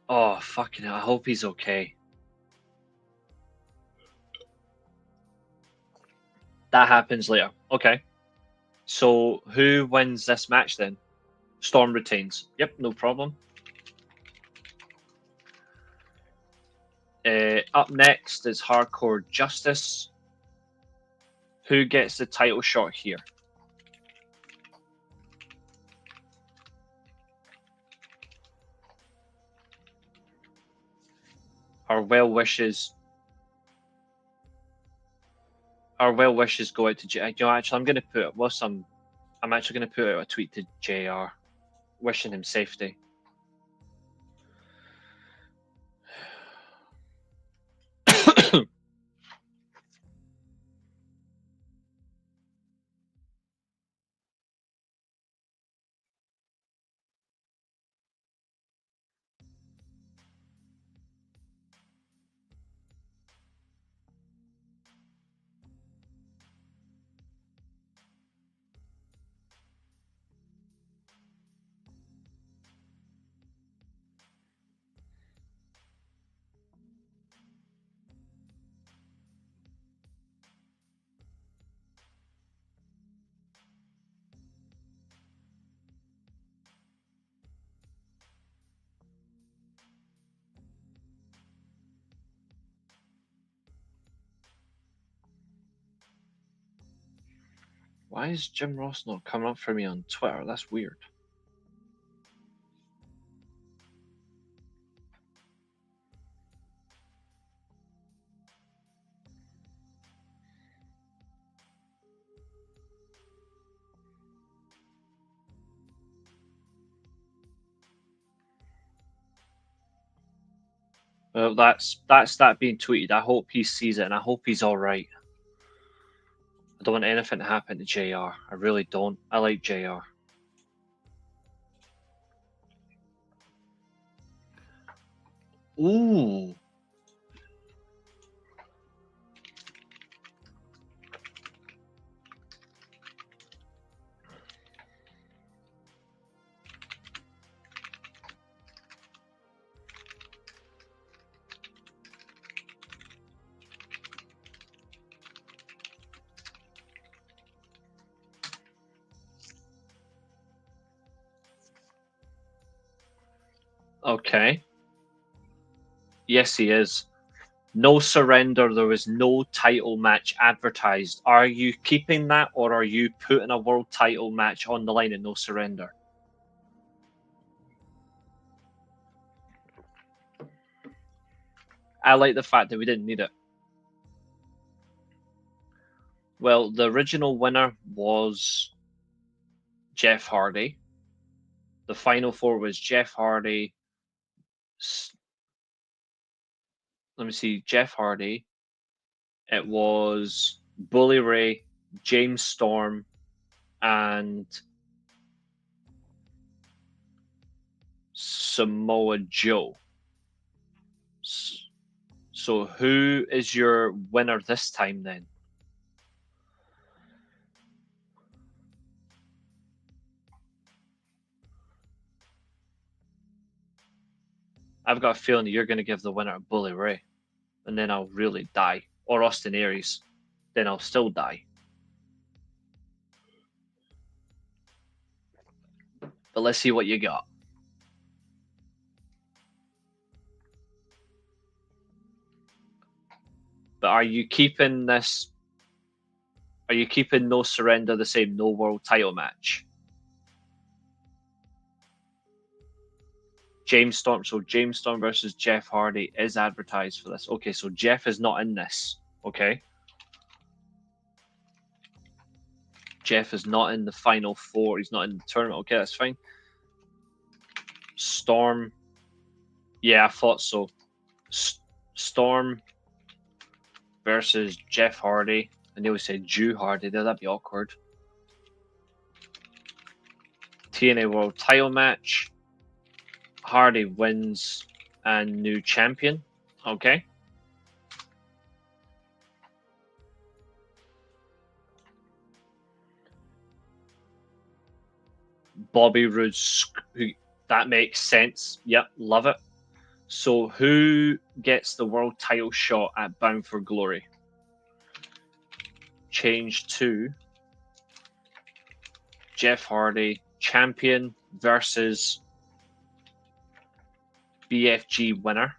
Oh, fucking hell. I hope he's okay. That happens later. Okay. So who wins this match then? Storm retains. Yep, no problem. Up next is Hardcore Justice. Who gets the title shot here? Our well wishes. Our well wishes go out to J. You know, actually, I'm going to put I'm actually going to put out a tweet to JR, wishing him safety. Why is Jim Ross not coming up for me on Twitter? That's weird. Well, that's that being tweeted. I hope he sees it, and I hope he's all right. I don't want anything to happen to JR. I really don't. I like JR. Ooh. Okay. Yes, he is. No surrender. There was no title match advertised. Are you keeping that, or are you putting a world title match on the line and no surrender? I like the fact that we didn't need it. Well, the original winner was Jeff Hardy. The final four was Jeff Hardy. Let me see. Jeff Hardy. It was Bully Ray, James Storm, and Samoa Joe. So who is your winner this time then? I've got a feeling that you're going to give the winner to Bully Ray, and then I'll really die. Or Austin Aries, then I'll still die. But let's see what you got. But are you keeping this? Are you keeping No Surrender the same, no world title match? James Storm. So James Storm versus Jeff Hardy is advertised for this. Okay, so Jeff is not in this. Okay. Jeff is not in the final four. He's not in the tournament. Okay, that's fine. Storm. Yeah, I thought so. Storm versus Jeff Hardy. I nearly said Jew Hardy there. That'd be awkward. TNA World Title match. Hardy wins and new champion. Okay. Bobby Roode's. That makes sense. Yep, love it. So who gets the world title shot at Bound for Glory? Change to Jeff Hardy, champion versus BFG winner.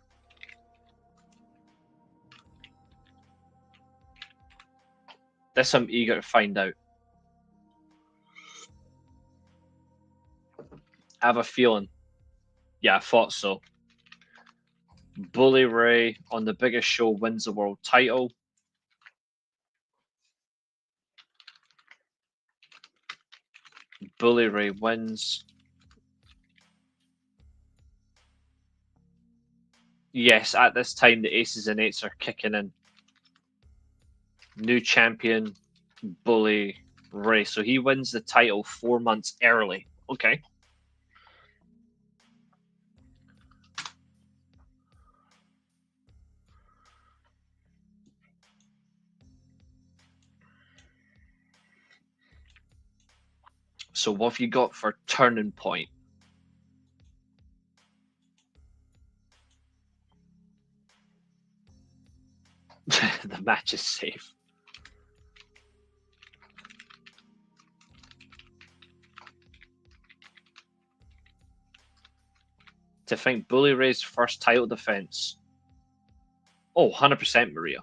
This I'm eager to find out. I have a feeling. Yeah, I thought so. Bully Ray on the biggest show wins the world title. Bully Ray wins. Yes, at this time the aces and eights are kicking in. New champion, Bully Ray. So he wins the title 4 months early. Okay. So what have you got for turning point? The match is safe. To think Bully Ray's first title defense. Oh, 100% Maria.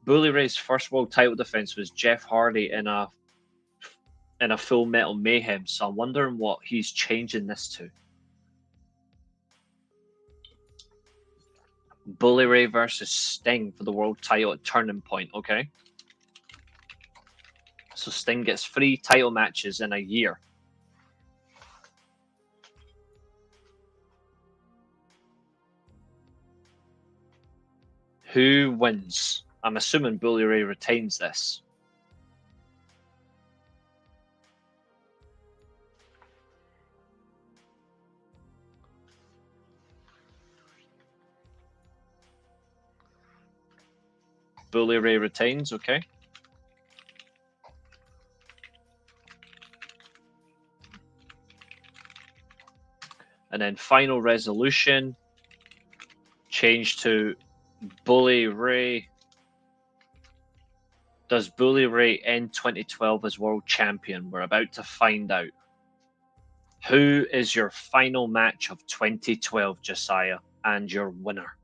Bully Ray's first world title defense was Jeff Hardy in a Full Metal Mayhem. So I'm wondering what he's changing this to. Bully Ray versus Sting for the world title at Turning Point. Okay. So Sting gets 3 title matches in a year. Who wins? I'm assuming Bully Ray retains this. Bully Ray retains, okay. And then final resolution, change to Bully Ray. Does Bully Ray end 2012 as world champion? We're about to find out. Who is your final match of 2012, Josiah, and your winner?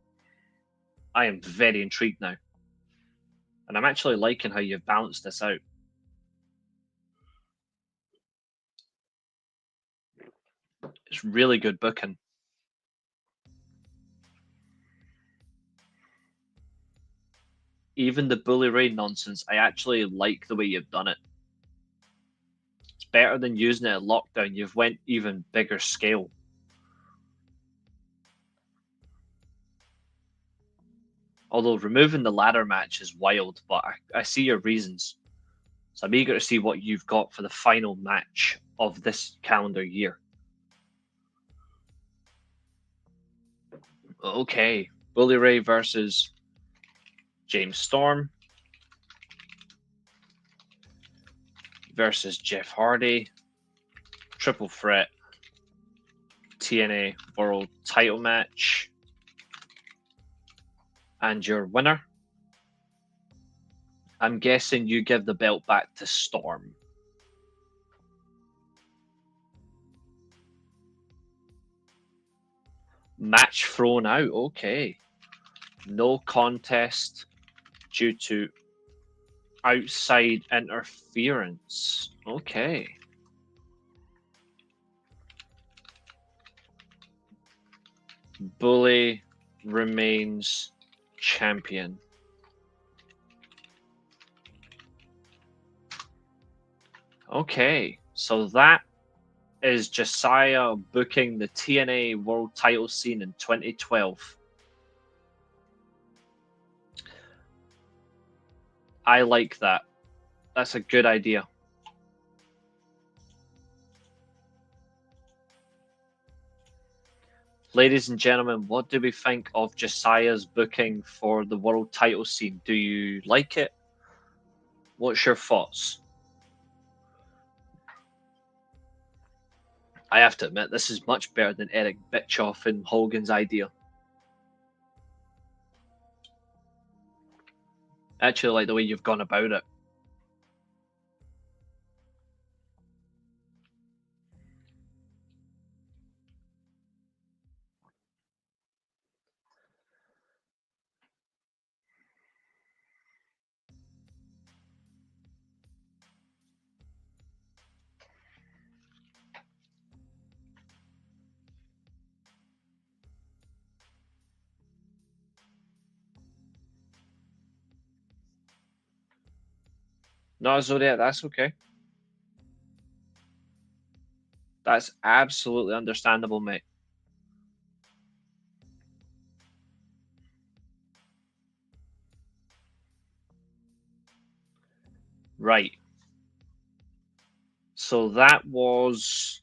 I am very intrigued now. And I'm actually liking how you've balanced this out. It's really good booking. Even the Bully Ray nonsense, I actually like the way you've done it. It's better than using it at lockdown. You've went even bigger scale. Although removing the ladder match is wild, but I see your reasons. So I'm eager to see what you've got for the final match of this calendar year. Okay, Bully Ray versus James Storm versus Jeff Hardy. Triple threat TNA World Title match. And your winner? I'm guessing you give the belt back to Storm. Match thrown out. Okay. No contest due to outside interference. Okay. Bully remains champion. Okay, so that is Josiah booking the TNA World Title scene in 2012. I like that. That's a good idea. Ladies and gentlemen, what do we think of Josiah's booking for the world title scene? Do you like it? What's your thoughts? I have to admit, this is much better than Eric Bischoff and Hogan's idea. I actually like the way you've gone about it. No, Zodiac, that's okay. That's absolutely understandable, mate. Right. So that was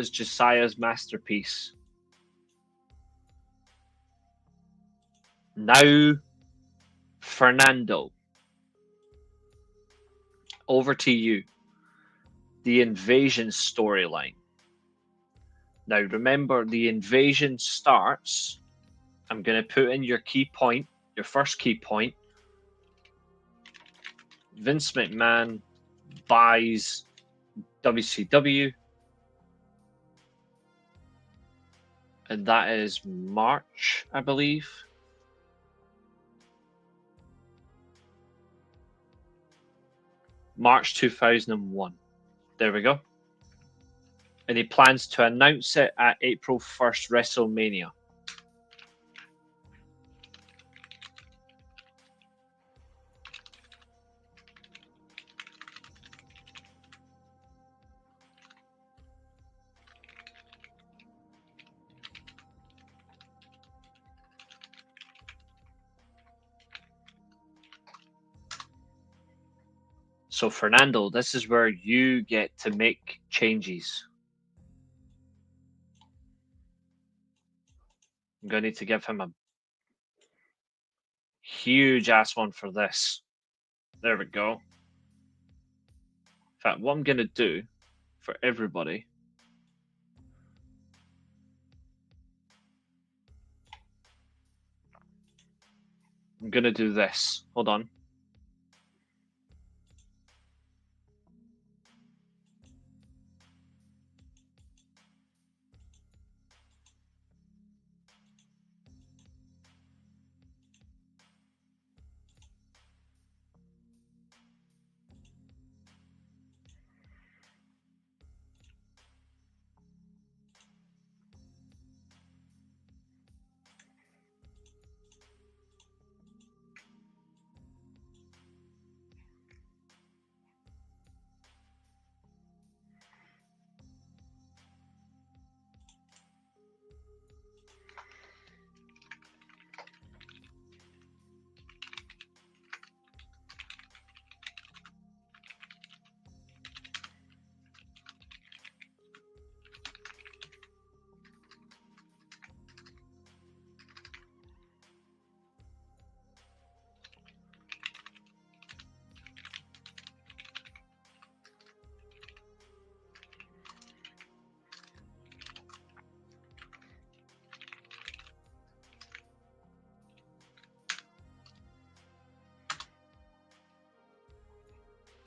Josiah's masterpiece. Now, Fernando, over to you. The invasion storyline. Now, remember, the invasion starts. I'm going to put in your key point, your first key point. Vince McMahon buys WCW. And that is March, I believe. March 2001. There we go. And he plans to announce it at April 1st, WrestleMania. So, Fernando, this is where you get to make changes. I'm going to need to give him a huge ass one for this. There we go. fact, what I'm going to do for everybody, I'm going to do this. Hold on.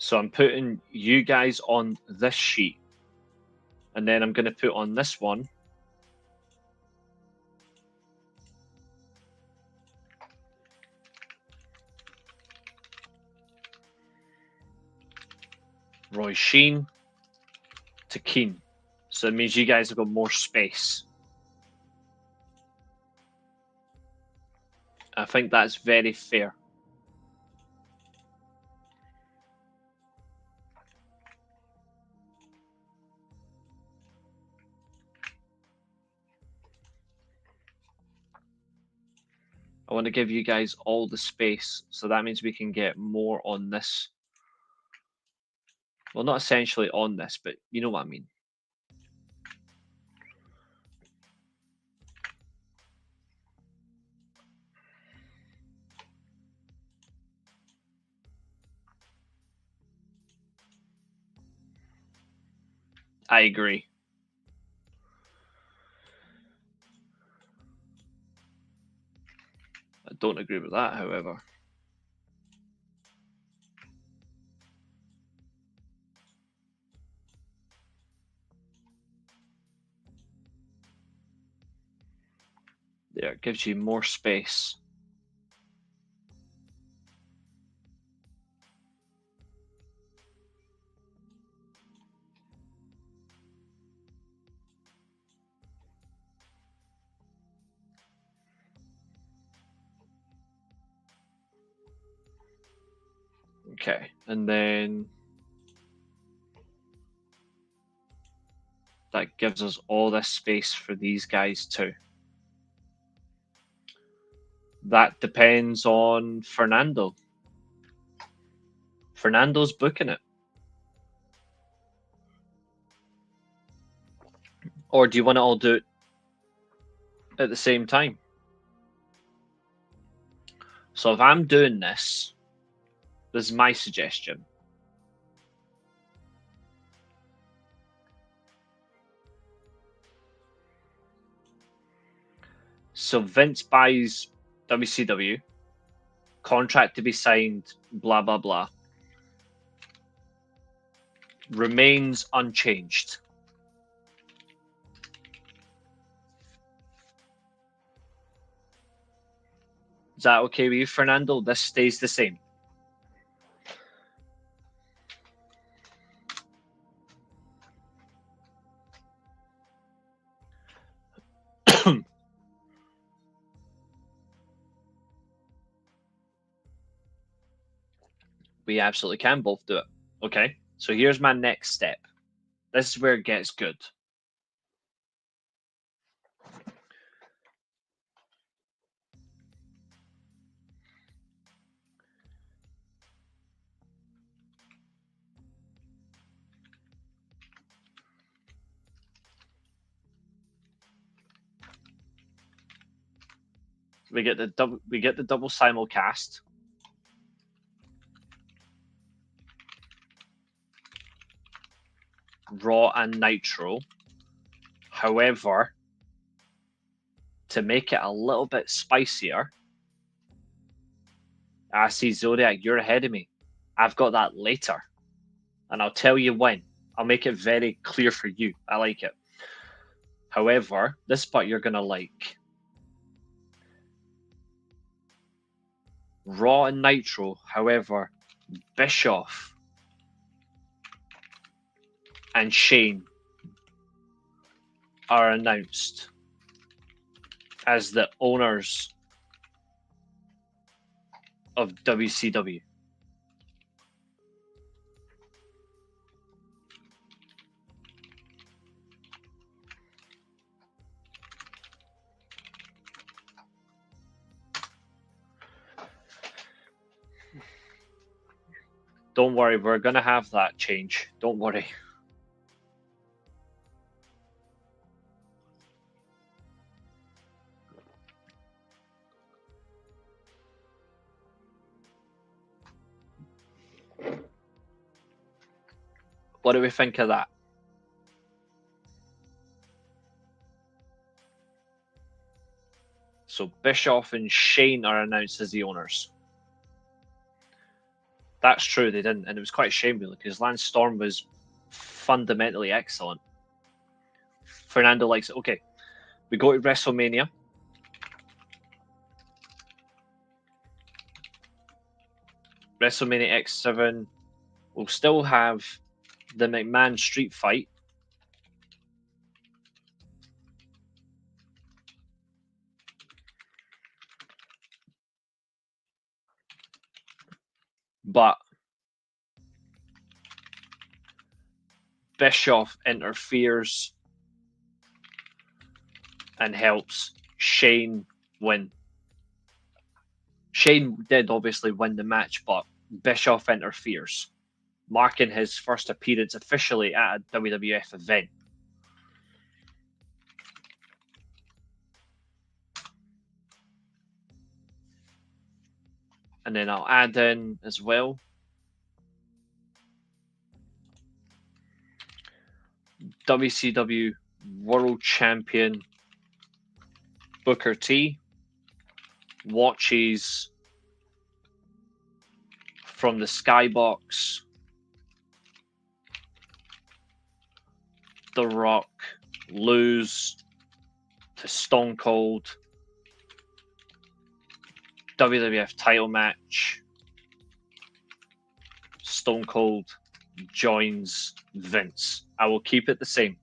So I'm putting you guys on this sheet. And then I'm going to put on this one Roy Sheen to Keane. So it means you guys have got more space. I think that's very fair. I want to give you guys all the space, so that means we can get more on this. Well, not essentially on this, but you know what I mean. I agree. I don't agree with that, however. There, it gives you more space. Okay, and then that gives us all this space for these guys too. That depends on Fernando. Fernando's booking it. Or do you want to all do it at the same time? So if I'm doing this is my suggestion. So Vince buys WCW, contract to be signed, blah, blah, blah. Remains unchanged. Is that okay with you, Fernando? This stays the same. We absolutely can both do it. Okay, so here's my next step. This is where it gets good. We get the double simulcast. Raw and Nitro. However, to make it a little bit spicier, I see Zodiac, you're ahead of me. I've got that later, and I'll tell you when. I'll make it very clear for you. I like it. However, this part you're going to like. Raw and Nitro, however, Bischoff and Shane are announced as the owners of WCW. Don't worry, we're going to have that change. Don't worry. What do we think of that? So Bischoff and Shane are announced as the owners. That's true, they didn't, and it was quite a shame really because Lance Storm was fundamentally excellent. Fernando likes it. Okay, we go to WrestleMania. WrestleMania X7 will still have the McMahon street fight. But Bischoff interferes and helps Shane win. Shane did obviously win the match, but Bischoff interferes, marking his first appearance officially at a WWF event. And then I'll add in as well WCW World Champion Booker T watches from the skybox The Rock lose to Stone Cold. WWF title match. Stone Cold joins Vince. I will keep it the same.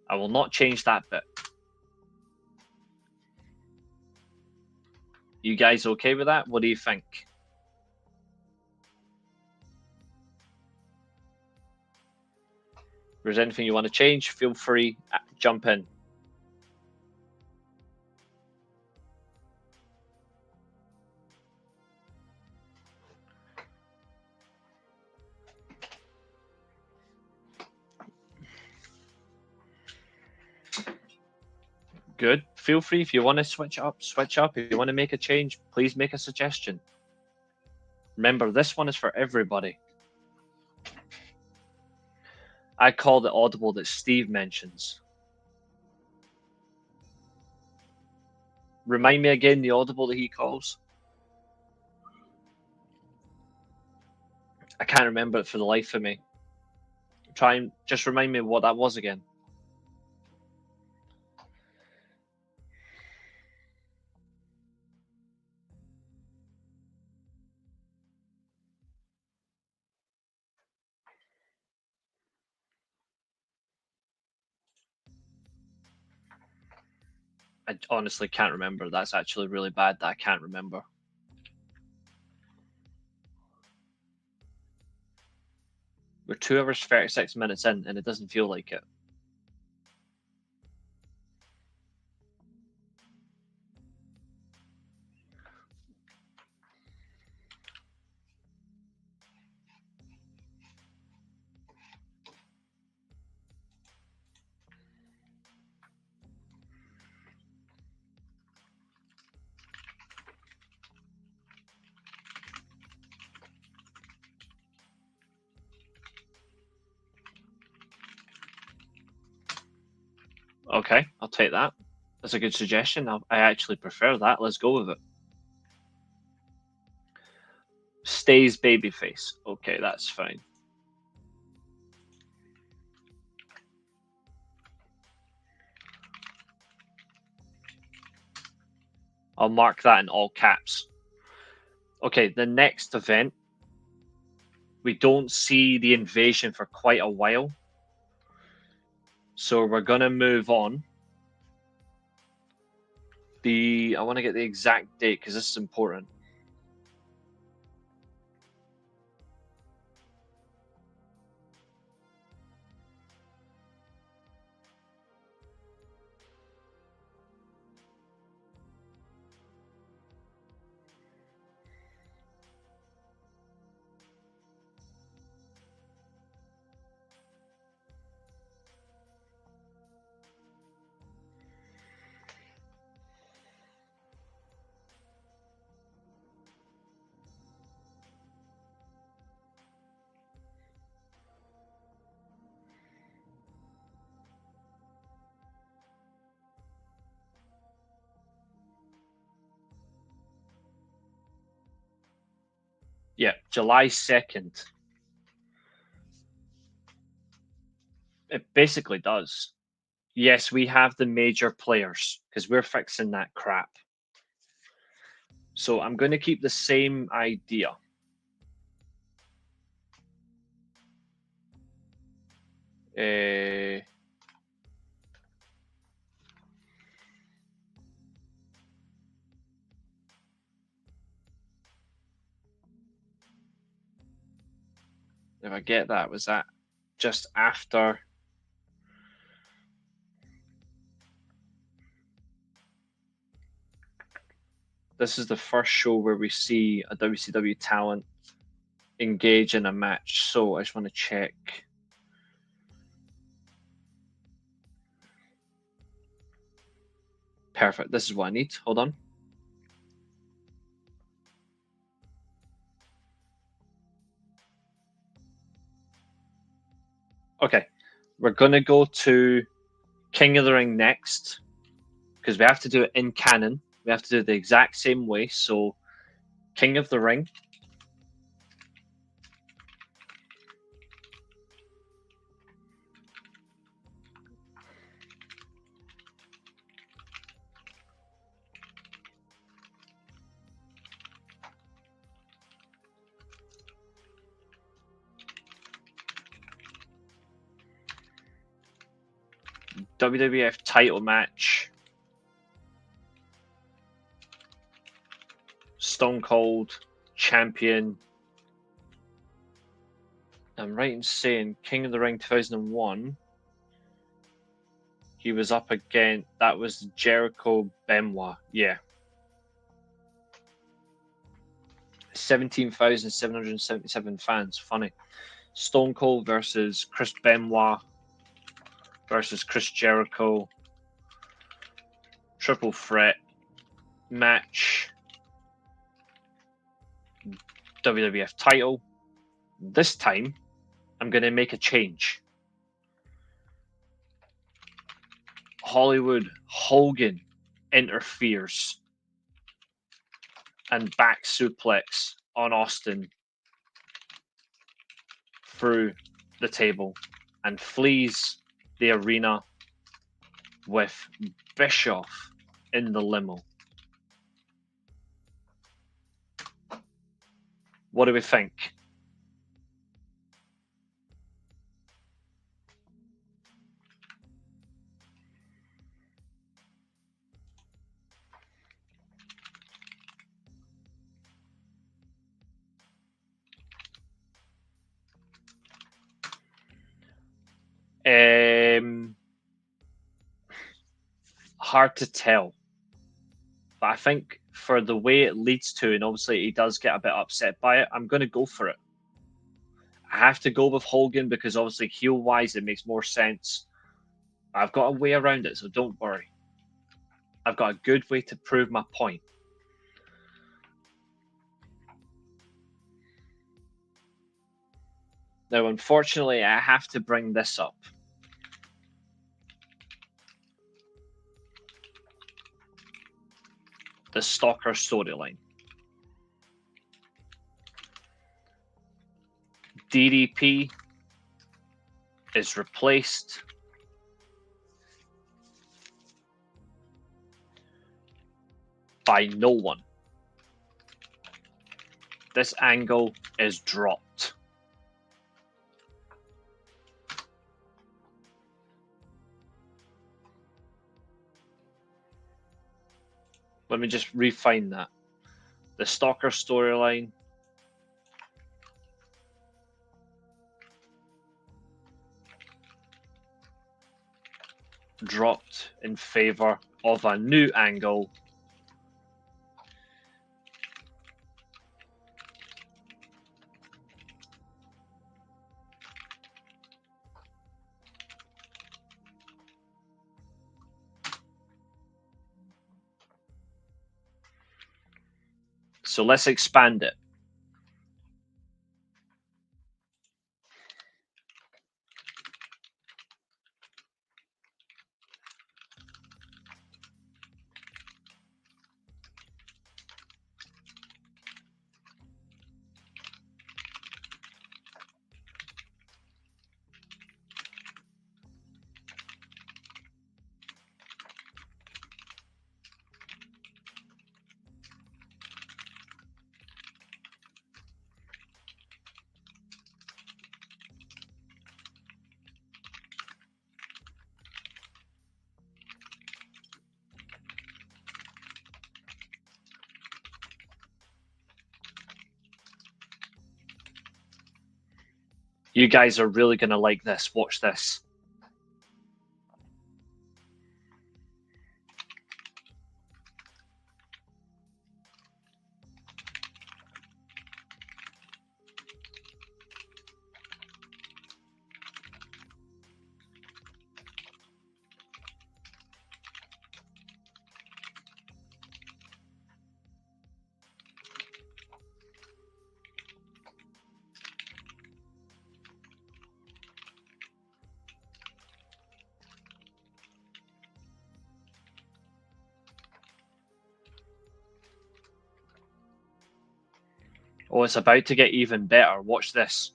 I will not change that bit. You guys okay with that? What do you think? If there's anything you want to change, feel free, jump in. Good. Feel free if you want to switch up, switch up. If you want to make a change, please make a suggestion. Remember, this one is for everybody. I call the audible that Steve mentions. Remind me again the audible that he calls. I can't remember it for the life of me. Try and just remind me what that was again. I honestly can't remember. That's actually really bad that I can't remember. We're 2 hours 36 minutes in and it doesn't feel like it. Okay, I'll take that. That's a good suggestion. I actually prefer that. Let's go with it. Stays babyface. Okay, that's fine. I'll mark that in all caps. Okay, the next event. We don't see the invasion for quite a while. So we're going to move on. I want to get the exact date because this is important. Yeah, July 2nd. It basically does. Yes, we have the major players because we're fixing that crap. So I'm going to keep the same idea. If I get that, was that just after? This is the first show where we see a WCW talent engage in a match. So I just want to check. Perfect. This is what I need. Hold on. Okay. We're going to go to King of the Ring next because we have to do it in canon. We have to do it the exact same way. So, King of the Ring. WWF title match. Stone Cold champion. I'm right in saying King of the Ring 2001. He was up again. That was Jericho Benoit. Yeah. 17,777 fans. Funny. Stone Cold versus Chris Benoit versus Chris Jericho. Triple threat match. WWF title. This time, I'm going to make a change. Hollywood Hogan interferes and back suplex on Austin through the table and flees the arena with Bischoff in the limo. What do we think? Hard to tell. But I think for the way it leads to, and obviously he does get a bit upset by it, I'm going to go for it. I have to go with Hogan because obviously heel-wise it makes more sense. I've got a way around it, so don't worry. I've got a good way to prove my point. Now, unfortunately, I have to bring this up. the Stalker storyline. DDP is replaced by no one. This angle is dropped. Let me just refine that. The Stalker storyline dropped in favor of a new angle. So let's expand it. You guys are really going to like this. Watch this. Oh, it's about to get even better. Watch this.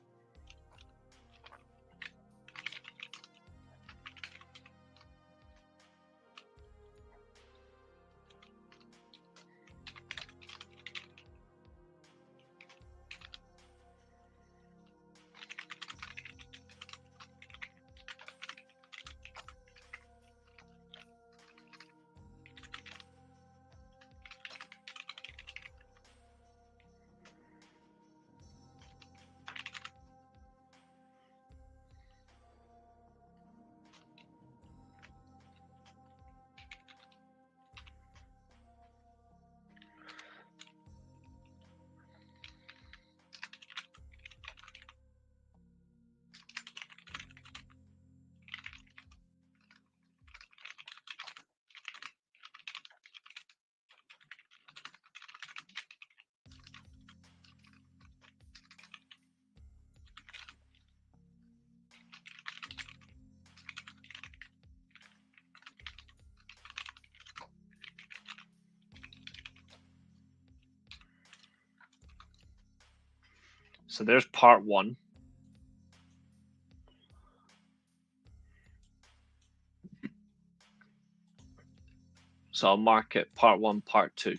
So there's part one. So I'll mark it part one, part two.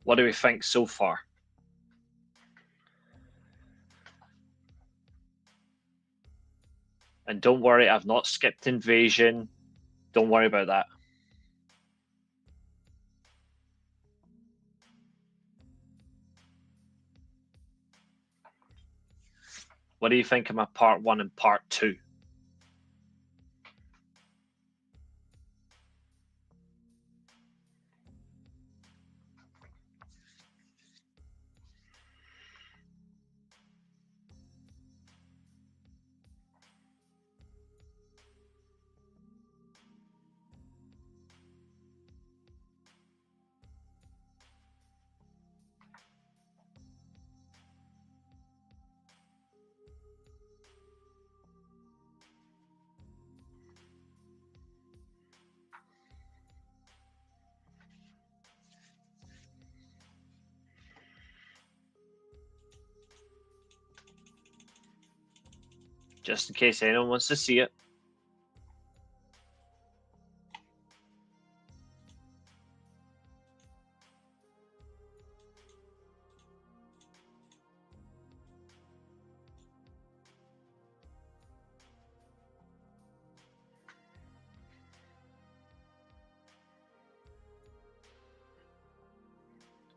What do we think so far? And don't worry, I've not skipped Invasion. Don't worry about that. What do you think of my part 1 and part 2? Just in case anyone wants to see it.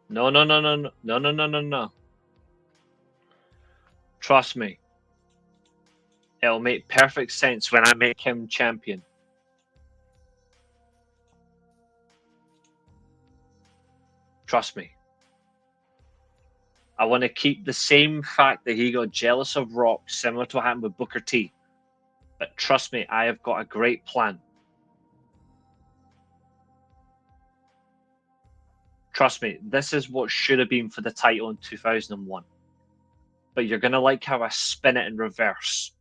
No, no, no, no, no, no, no, no, no, no. Trust me. It'll make perfect sense when I make him champion. Trust me. I want to keep the same fact that he got jealous of Rock, similar to what happened with Booker T. But trust me, I have got a great plan. Trust me, this is what should have been for the title in 2001. But you're going to like how I spin it in reverse.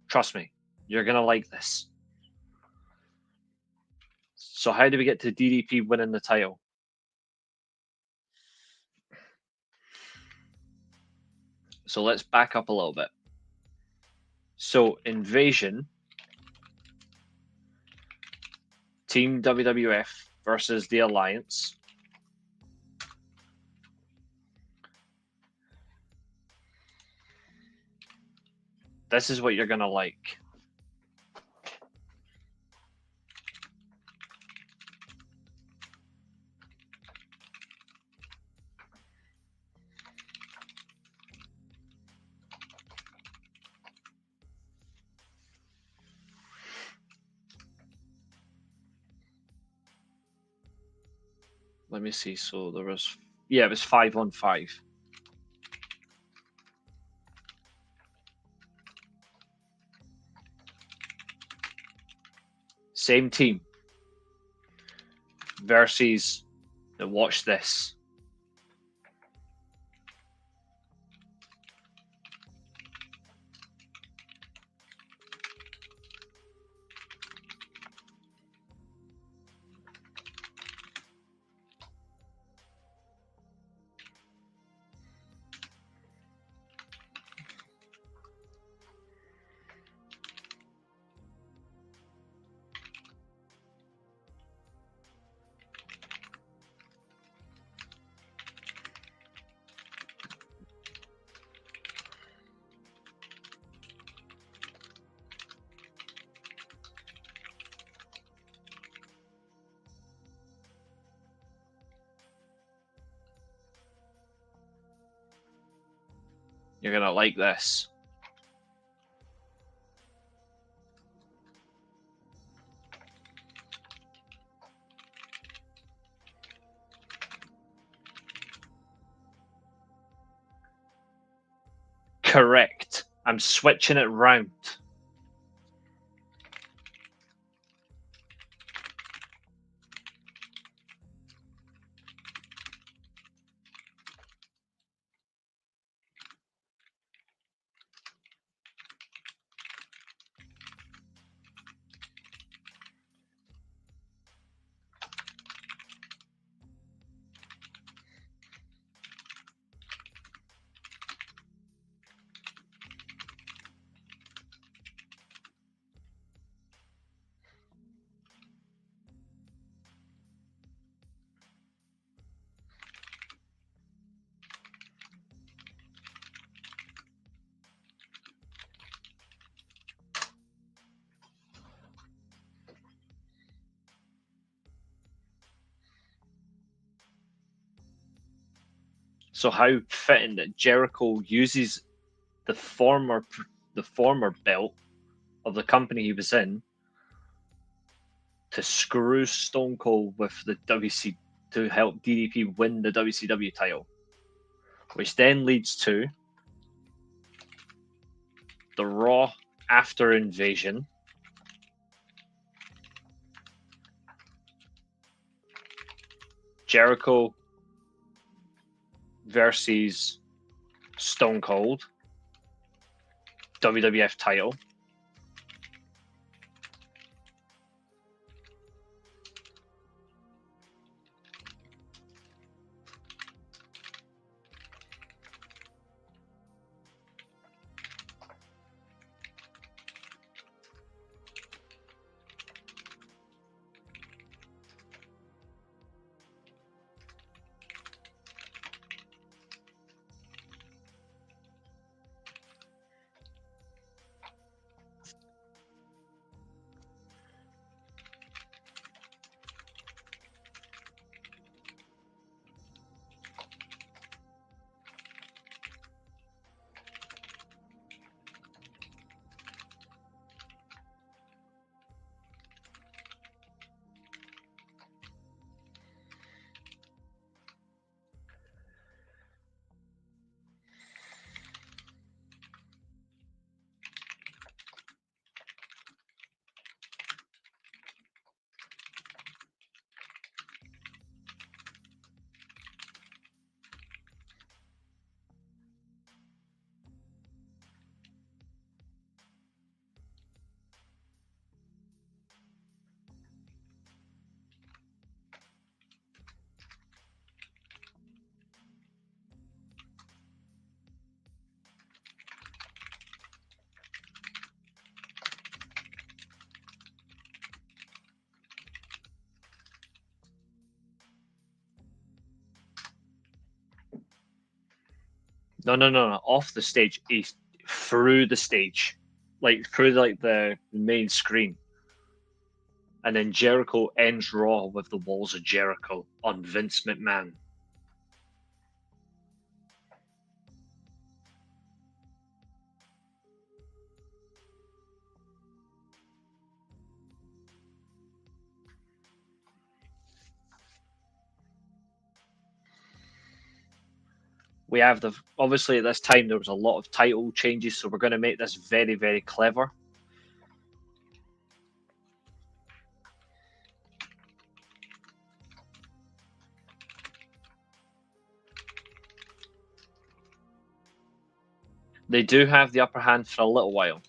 Trust me, you're going to like this. So how do we get to DDP winning the title? So let's back up a little bit. So Invasion, Team WWF versus the Alliance. This is what you're going to like. Let me see. So there was, yeah, it was 5-on-5. Same team versus, now watch this. You're going to like this. Correct. I'm switching it round. So how fitting that Jericho uses the former belt of the company he was in to screw Stone Cold with the WC to help DDP win the WCW title, which then leads to the Raw after Invasion. Jericho versus Stone Cold, WWF title. No, off the stage. He's through the stage, like through like the main screen. And then Jericho ends Raw with the Walls of Jericho on Vince McMahon. We have obviously at this time there was a lot of title changes, so we're going to make this very, very clever. They do have the upper hand for a little while.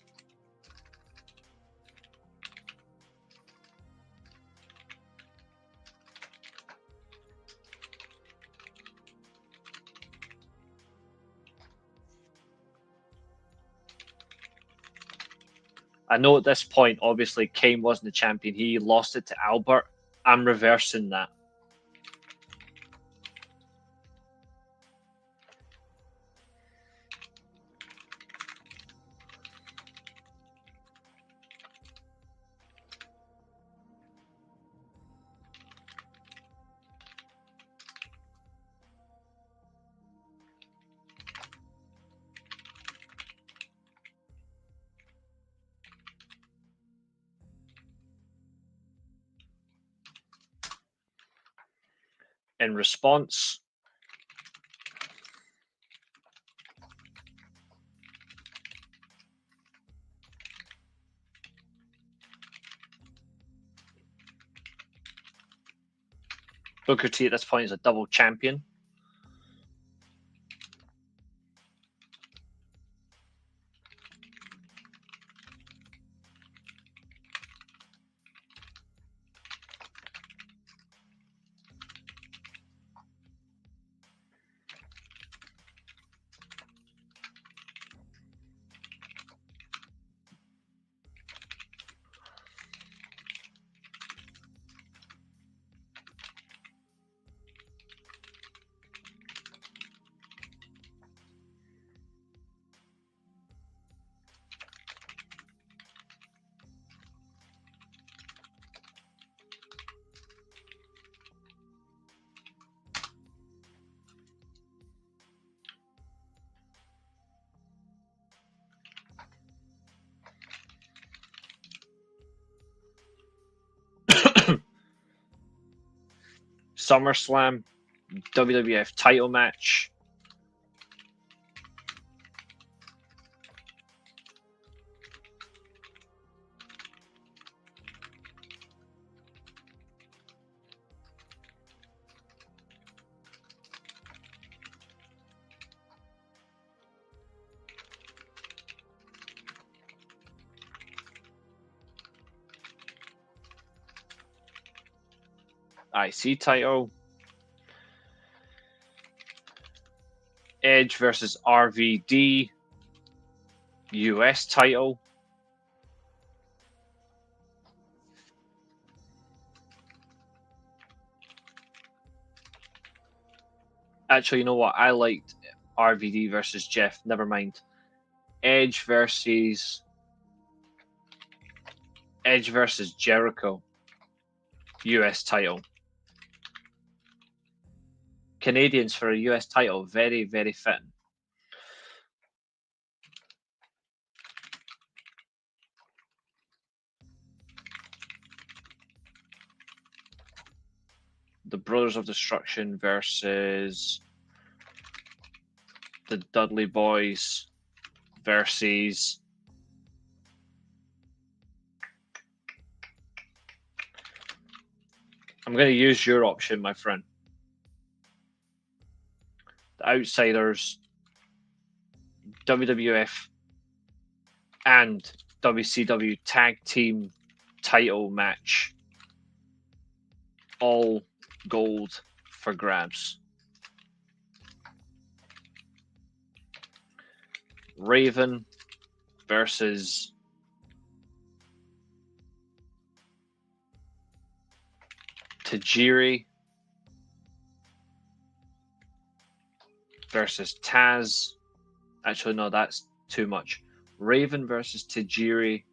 I know at this point, obviously, Kane wasn't the champion. He lost it to Albert. I'm reversing that. In response, Booker T at this point is a double champion. SummerSlam WWF title match. IC title. Edge versus RVD US title. Actually, you know what? I liked RVD versus Jeff. Never mind. Edge versus Jericho US title. Canadians for a US title. Very, very fitting. The Brothers of Destruction versus the Dudley Boys versus I'm going to use your option, my friend. The Outsiders, WWF and WCW tag team title match. All gold for grabs. Raven versus Tajiri versus Taz. Actually, no, that's too much. Raven versus Tajiri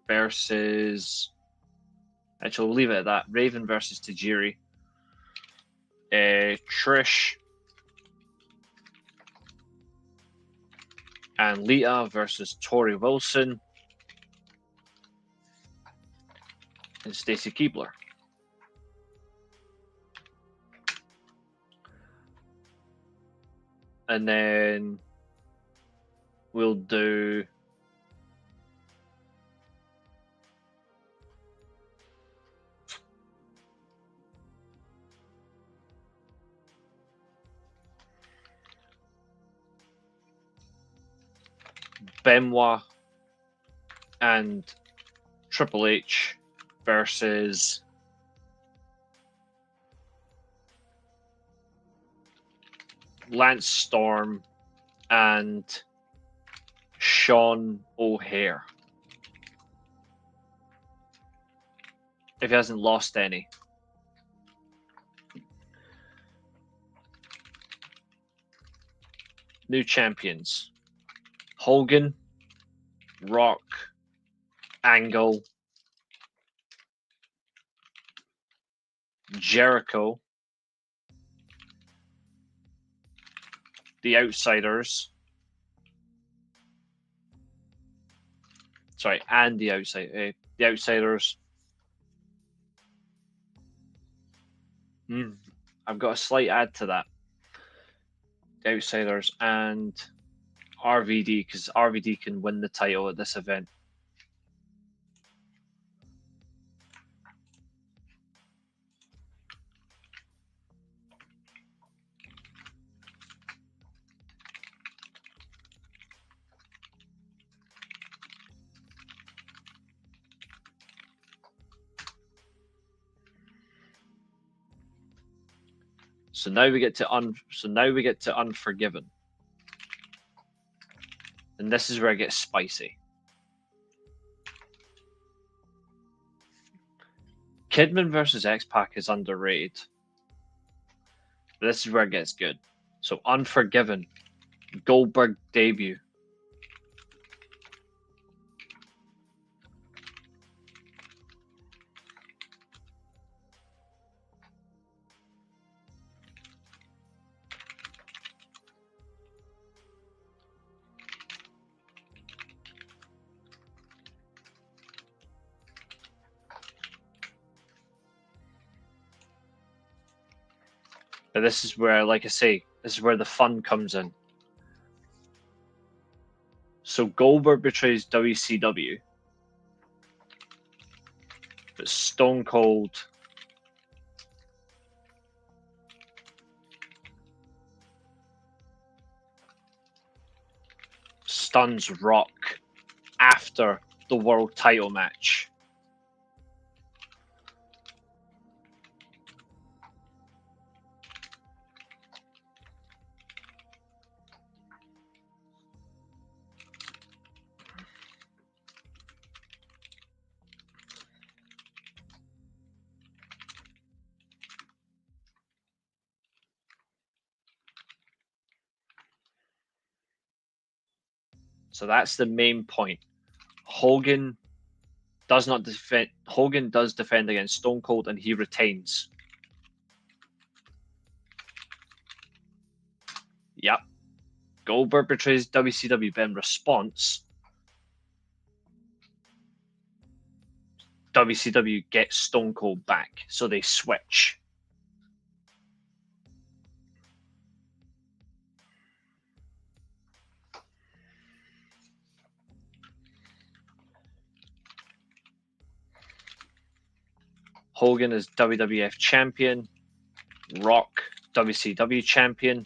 versus. Actually, we'll leave it at that. Raven versus Tajiri. Trish and Lita versus Tori Wilson and Stacy Keibler. And then we'll do Benoit and Triple H versus Lance Storm and Sean O'Hare. If he hasn't lost any. New champions. Hogan, Rock, Angle, Jericho, The Outsiders. Sorry, and the Outsiders. I've got a slight add to that. The Outsiders and RVD, because RVD can win the title at this event. So now we get to Unforgiven. And this is where it gets spicy. Kidman versus X-Pac is underrated. But this is where it gets good. So Unforgiven, Goldberg debut. But this is where, like I say, this is where the fun comes in. So Goldberg betrays WCW, but Stone Cold stuns Rock after the world title match. So that's the main point. Hogan does not defend. Hogan does defend against Stone Cold, and he retains. Yep. Goldberg betrays WCW, but in response, WCW gets Stone Cold back, so they switch. Hogan is WWF champion. Rock, WCW champion.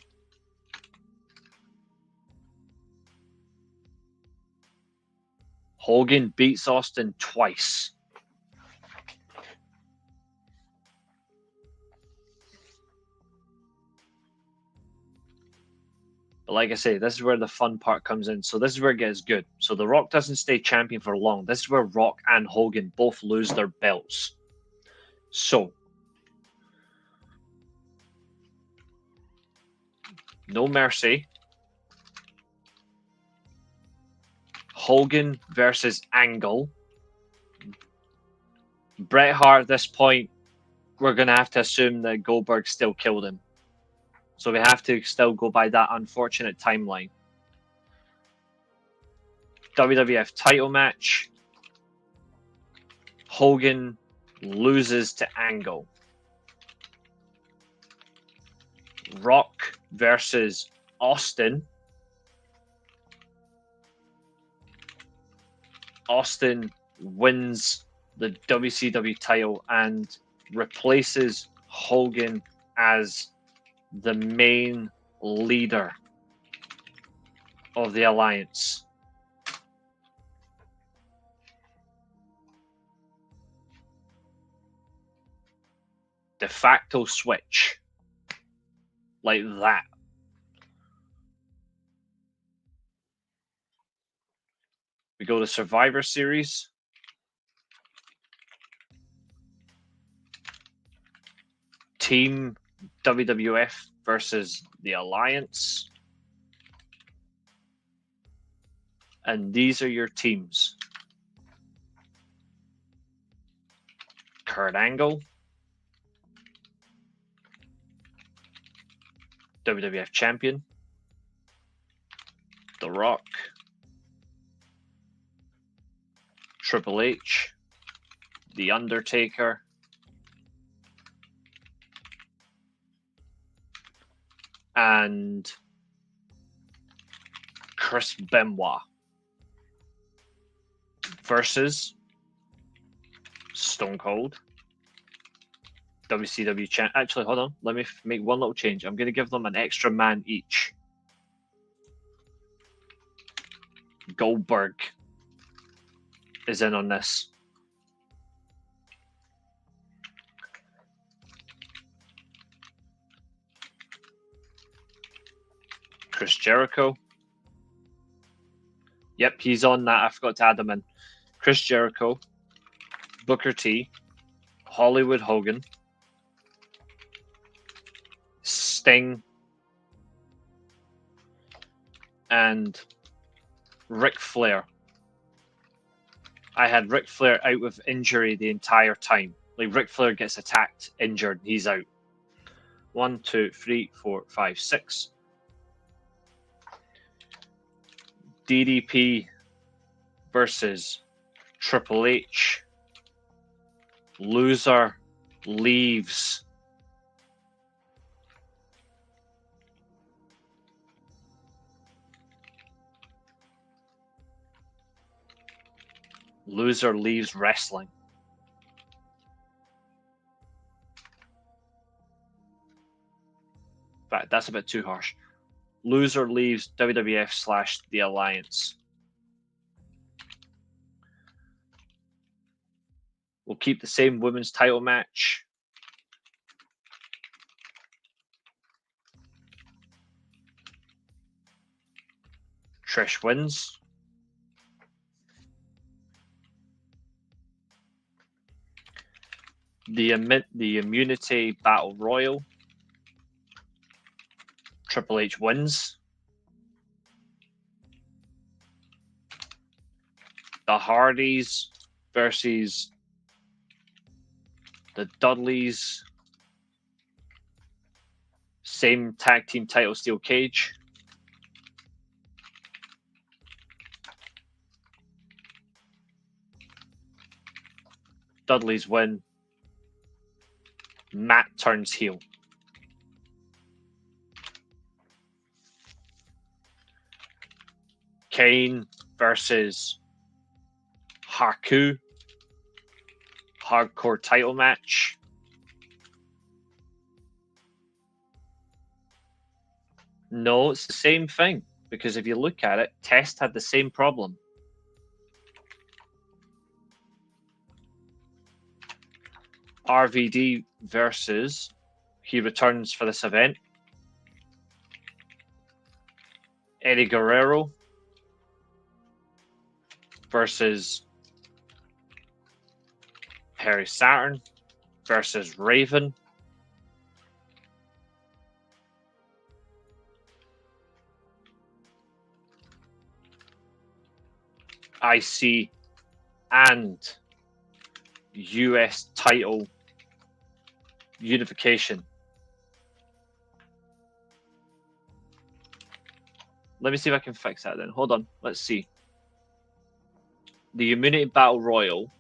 Hogan beats Austin twice. But like I say, this is where the fun part comes in. So this is where it gets good. So The Rock doesn't stay champion for long. This is where Rock and Hogan both lose their belts. So, No Mercy. Hogan versus Angle. Bret Hart, at this point, we're going to have to assume that Goldberg still killed him. So we have to still go by that unfortunate timeline. WWF title match. Hogan loses to Angle. Rock versus Austin. Austin wins the WCW title and replaces Hogan as the main leader of the alliance. De facto switch. Like that. We go to Survivor Series. Team WWF versus the Alliance. And these are your teams. Kurt Angle, WWF Champion. The Rock. Triple H. The Undertaker. And Chris Benoit versus Stone Cold, WCW champ. Actually, hold on. Let me make one little change. I'm going to give them an extra man each. Goldberg is in on this. Chris Jericho. Yep, he's on that. I forgot to add him in. Chris Jericho, Booker T, Hollywood Hogan, Sting, and Ric Flair. I had Ric Flair out with injury the entire time. Like, Ric Flair gets attacked, injured, he's out. 1, 2, 3, 4, 5, 6. DDP versus Triple H. Loser leaves Loser leaves wrestling. In fact, that's a bit too harsh. Loser leaves WWF / The Alliance. We'll keep the same women's title match. Trish wins. The Immunity Battle Royal. Triple H wins. The Hardys versus the Dudleys. Same tag team title, steel cage. Dudleys win. Matt turns heel. Kane versus Haku. Hardcore title match. No, it's the same thing. Because if you look at it, Test had the same problem. RVD versus, he returns for this event. Eddie Guerrero versus Perry Saturn versus Raven. IC and US title unification. Let me see if I can fix that then. Hold on. Let's see. The Immunity Battle Royal.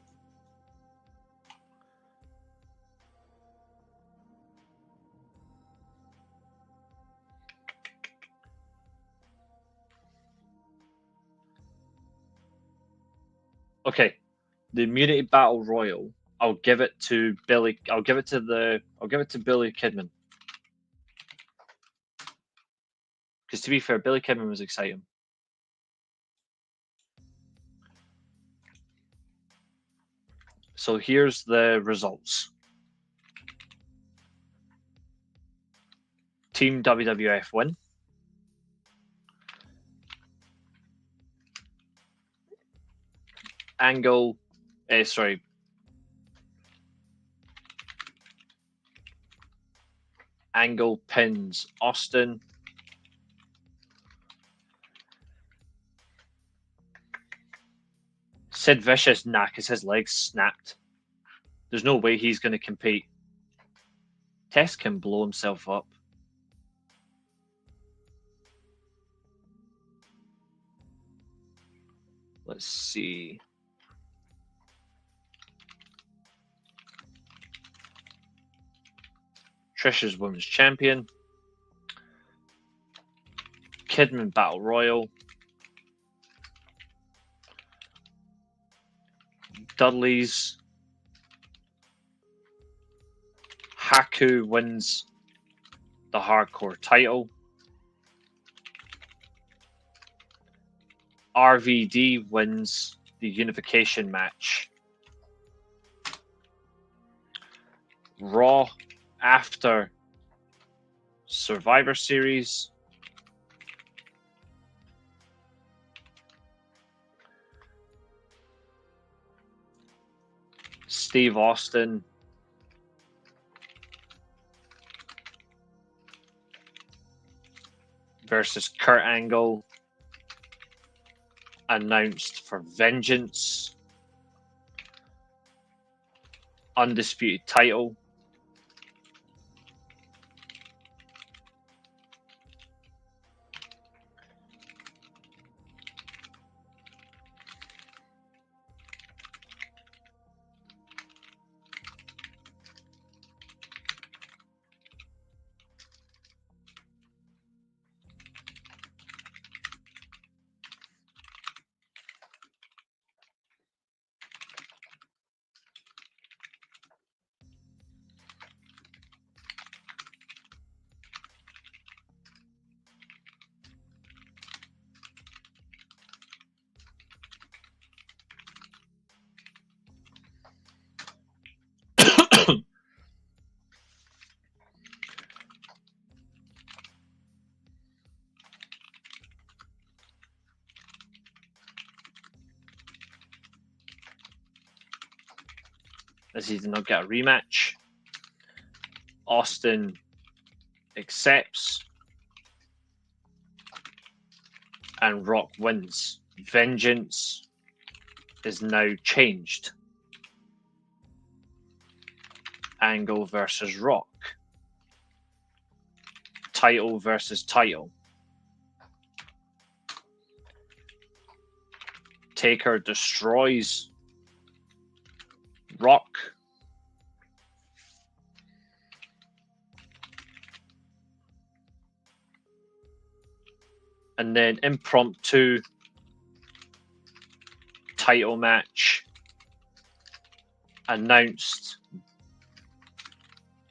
Okay. The Immunity Battle Royal. I'll give it to Billy. I'll give it to Billy Kidman. Because to be fair, Billy Kidman was exciting. So here's the results. Team WWF win. Angle pins Austin. Sid Vicious, because his legs snapped. There's no way he's going to compete. Test can blow himself up. Let's see. Trish's Women's Champion. Kidman Battle Royal. Dudley's. Haku wins the hardcore title. RVD wins the unification match. Raw after Survivor Series. Steve Austin versus Kurt Angle, announced for Vengeance. Undisputed title. as he did not get a rematch. Austin accepts, and Rock wins. Vengeance is now changed. Angle versus Rock. Title versus title. Taker destroys Rock. And then impromptu title match announced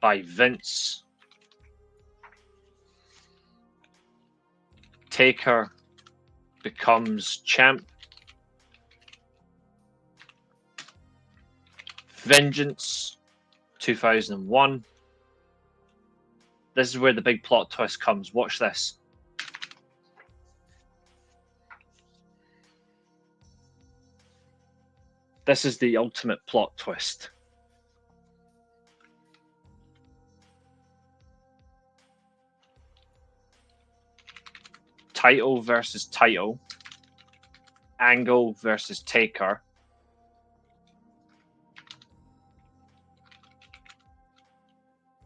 by Vince. Taker becomes champ. Vengeance 2001. This is where the big plot twist comes. Watch this. This is the ultimate plot twist. Title versus title. Angle versus Taker.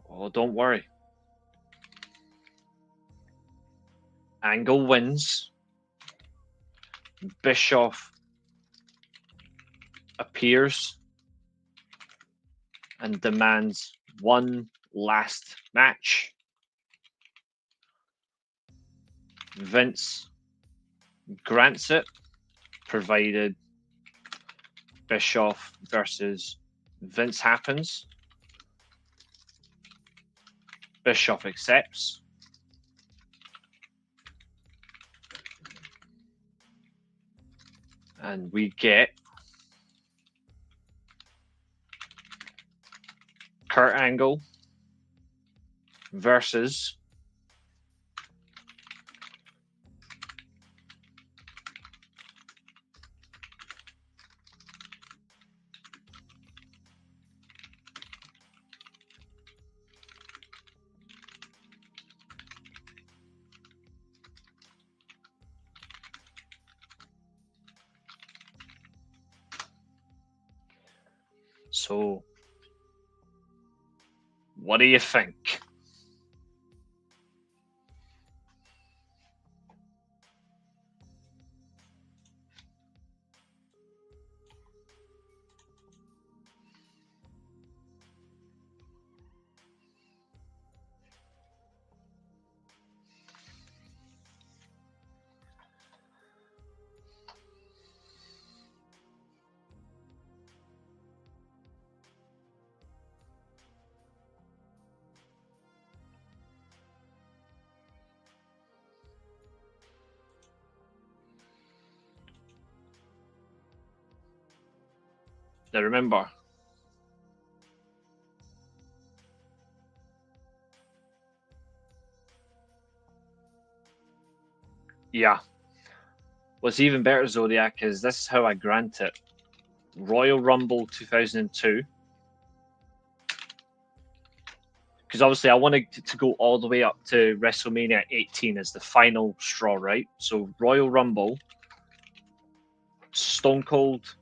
Oh, don't worry. Angle wins. Bischoff appears and demands one last match. Vince grants it, provided Bischoff versus Vince happens. Bischoff accepts. And we get Kurt Angle versus So, what do you think? Now remember, yeah, what's even better, Zodiac, is this is how I grant it. Royal Rumble 2002. Because obviously I wanted to go all the way up to WrestleMania 18 as the final straw, right? So Royal Rumble, Stone Cold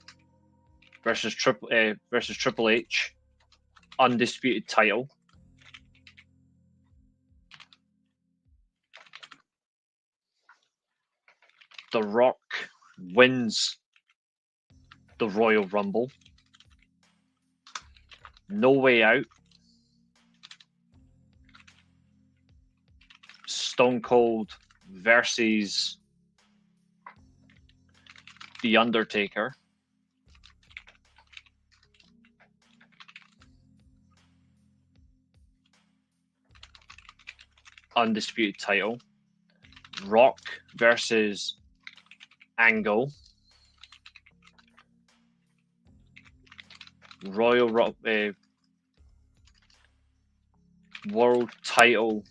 versus Triple H, undisputed title. The Rock wins the Royal Rumble. No Way Out. Stone Cold versus The Undertaker. Undisputed title. Rock versus Angle. World title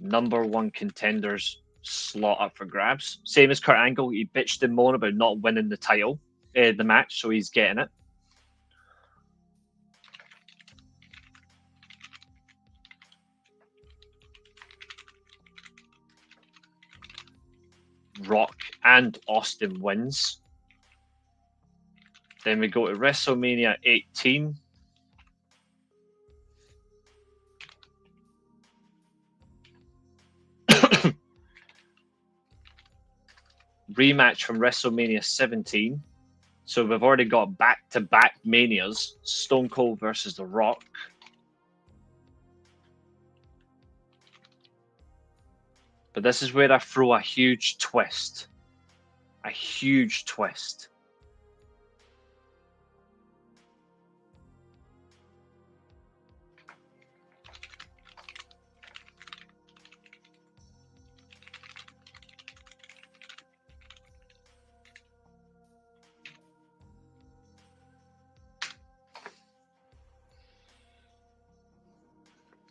#1 contenders slot up for grabs. Same as Kurt Angle, he bitched and moaned about not winning the title, the match, so he's getting it. Rock and Austin wins. Then we go to WrestleMania 18. Rematch from WrestleMania 17. So we've already got back-to-back Manias. Stone Cold versus The Rock. But this is where I throw a huge twist. A huge twist.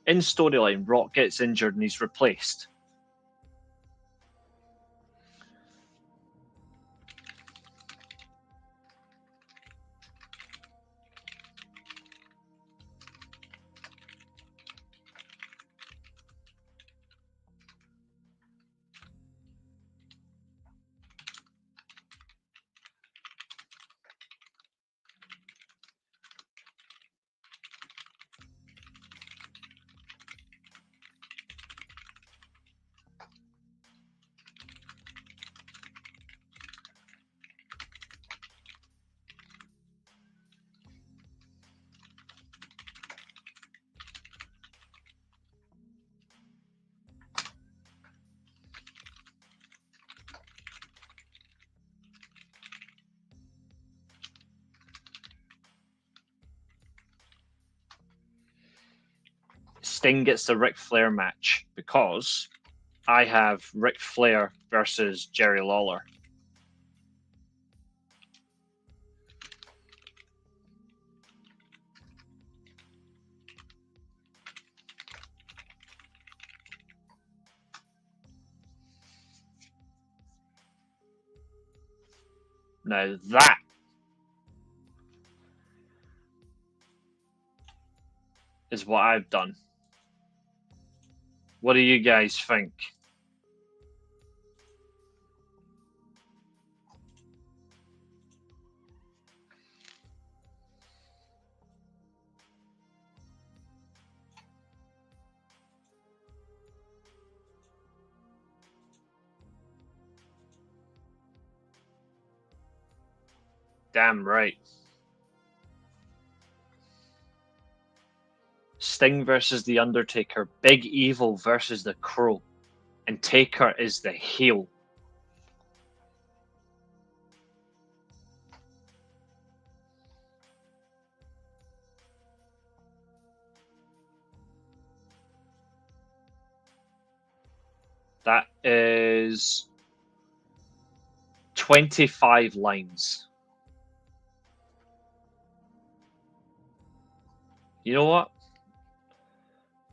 In storyline, Rock gets injured and he's replaced. Sting gets the Ric Flair match because I have Ric Flair versus Jerry Lawler. Now that is what I've done. What do you guys think? Damn right. Sting versus The Undertaker. Big Evil versus The Crow. And Taker is the heel. That is 25 lines. You know what?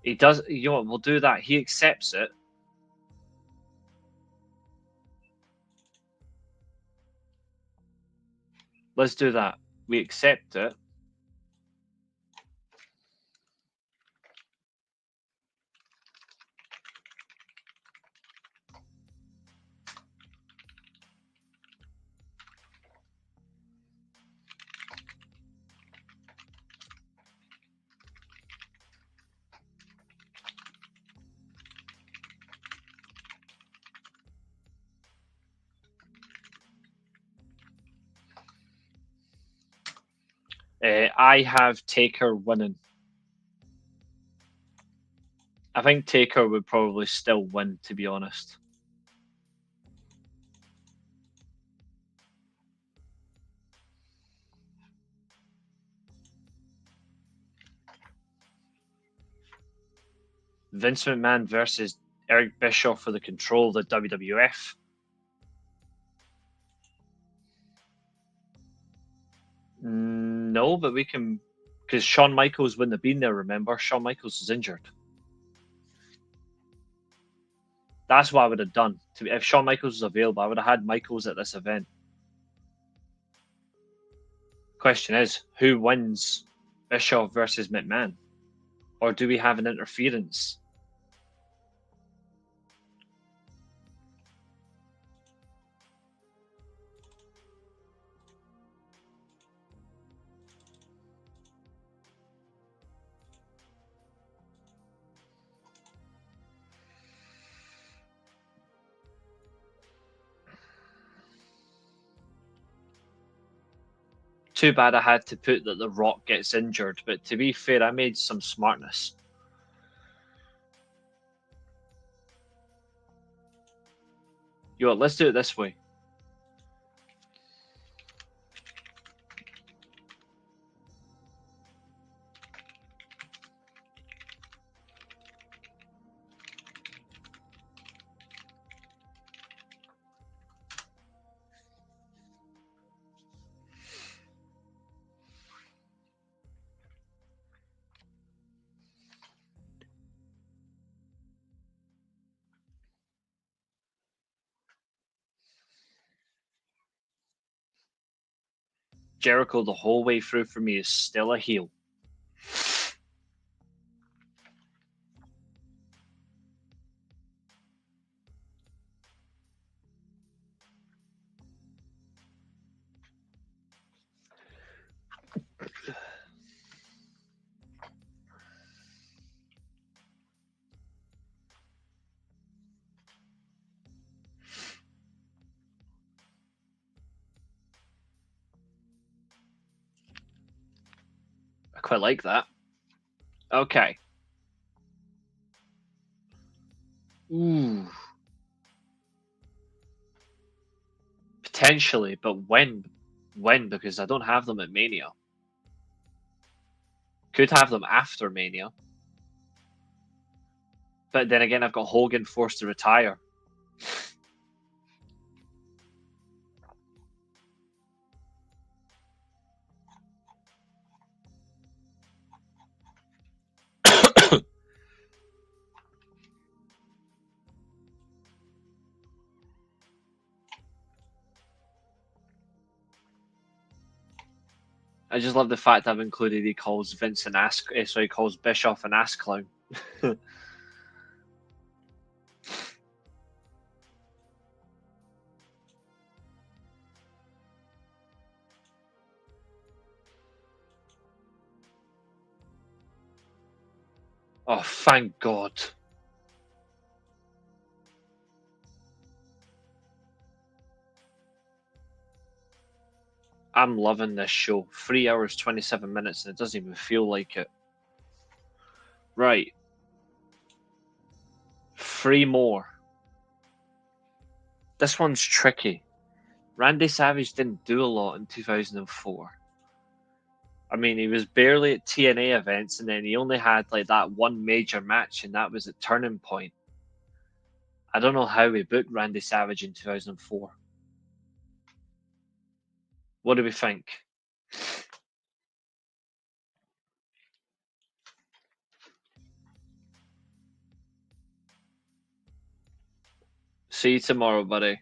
He does. You know what? We'll do that. He accepts it. Let's do that. We accept it. I have Taker winning. I think Taker would probably still win, to be honest. Vince McMahon versus Eric Bischoff for the control of the WWF. No, but we can, because Shawn Michaels wouldn't have been there, remember? Shawn Michaels was injured. That's what I would have done. If Shawn Michaels was available, I would have had Michaels at this event. Question is, who wins Bischoff versus McMahon? Or do we have an interference? Too bad I had to put that the Rock gets injured, but to be fair, I made some smartness. You know what, let's do it this way. Jericho the whole way through for me is still a heel. I quite like that. Okay. Ooh. Potentially, but when? When? Because I don't have them at Mania. Could have them after Mania. But then again, I've got Hogan forced to retire. I just love the fact I've included he calls Vince an ass. So he calls Bischoff an ass clown. Oh, thank God. I'm loving this show. 3 hours, 27 minutes, and it doesn't even feel like it. Right. 3 more. This one's tricky. Randy Savage didn't do a lot in 2004. I mean, he was barely at TNA events, and then he only had like that one major match, and that was at Turning Point. I don't know how we booked Randy Savage in 2004. What do we think? See you tomorrow, buddy.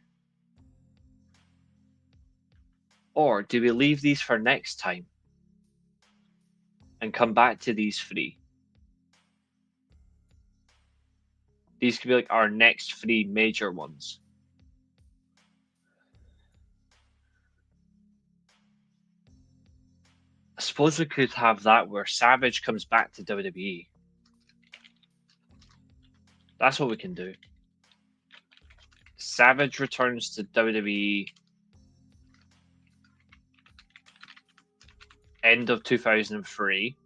Or do we leave these for next time and come back to these 3? These could be like our next 3 major ones. I suppose we could have that where Savage comes back to WWE. That's what we can do. Savage returns to WWE end of 2003.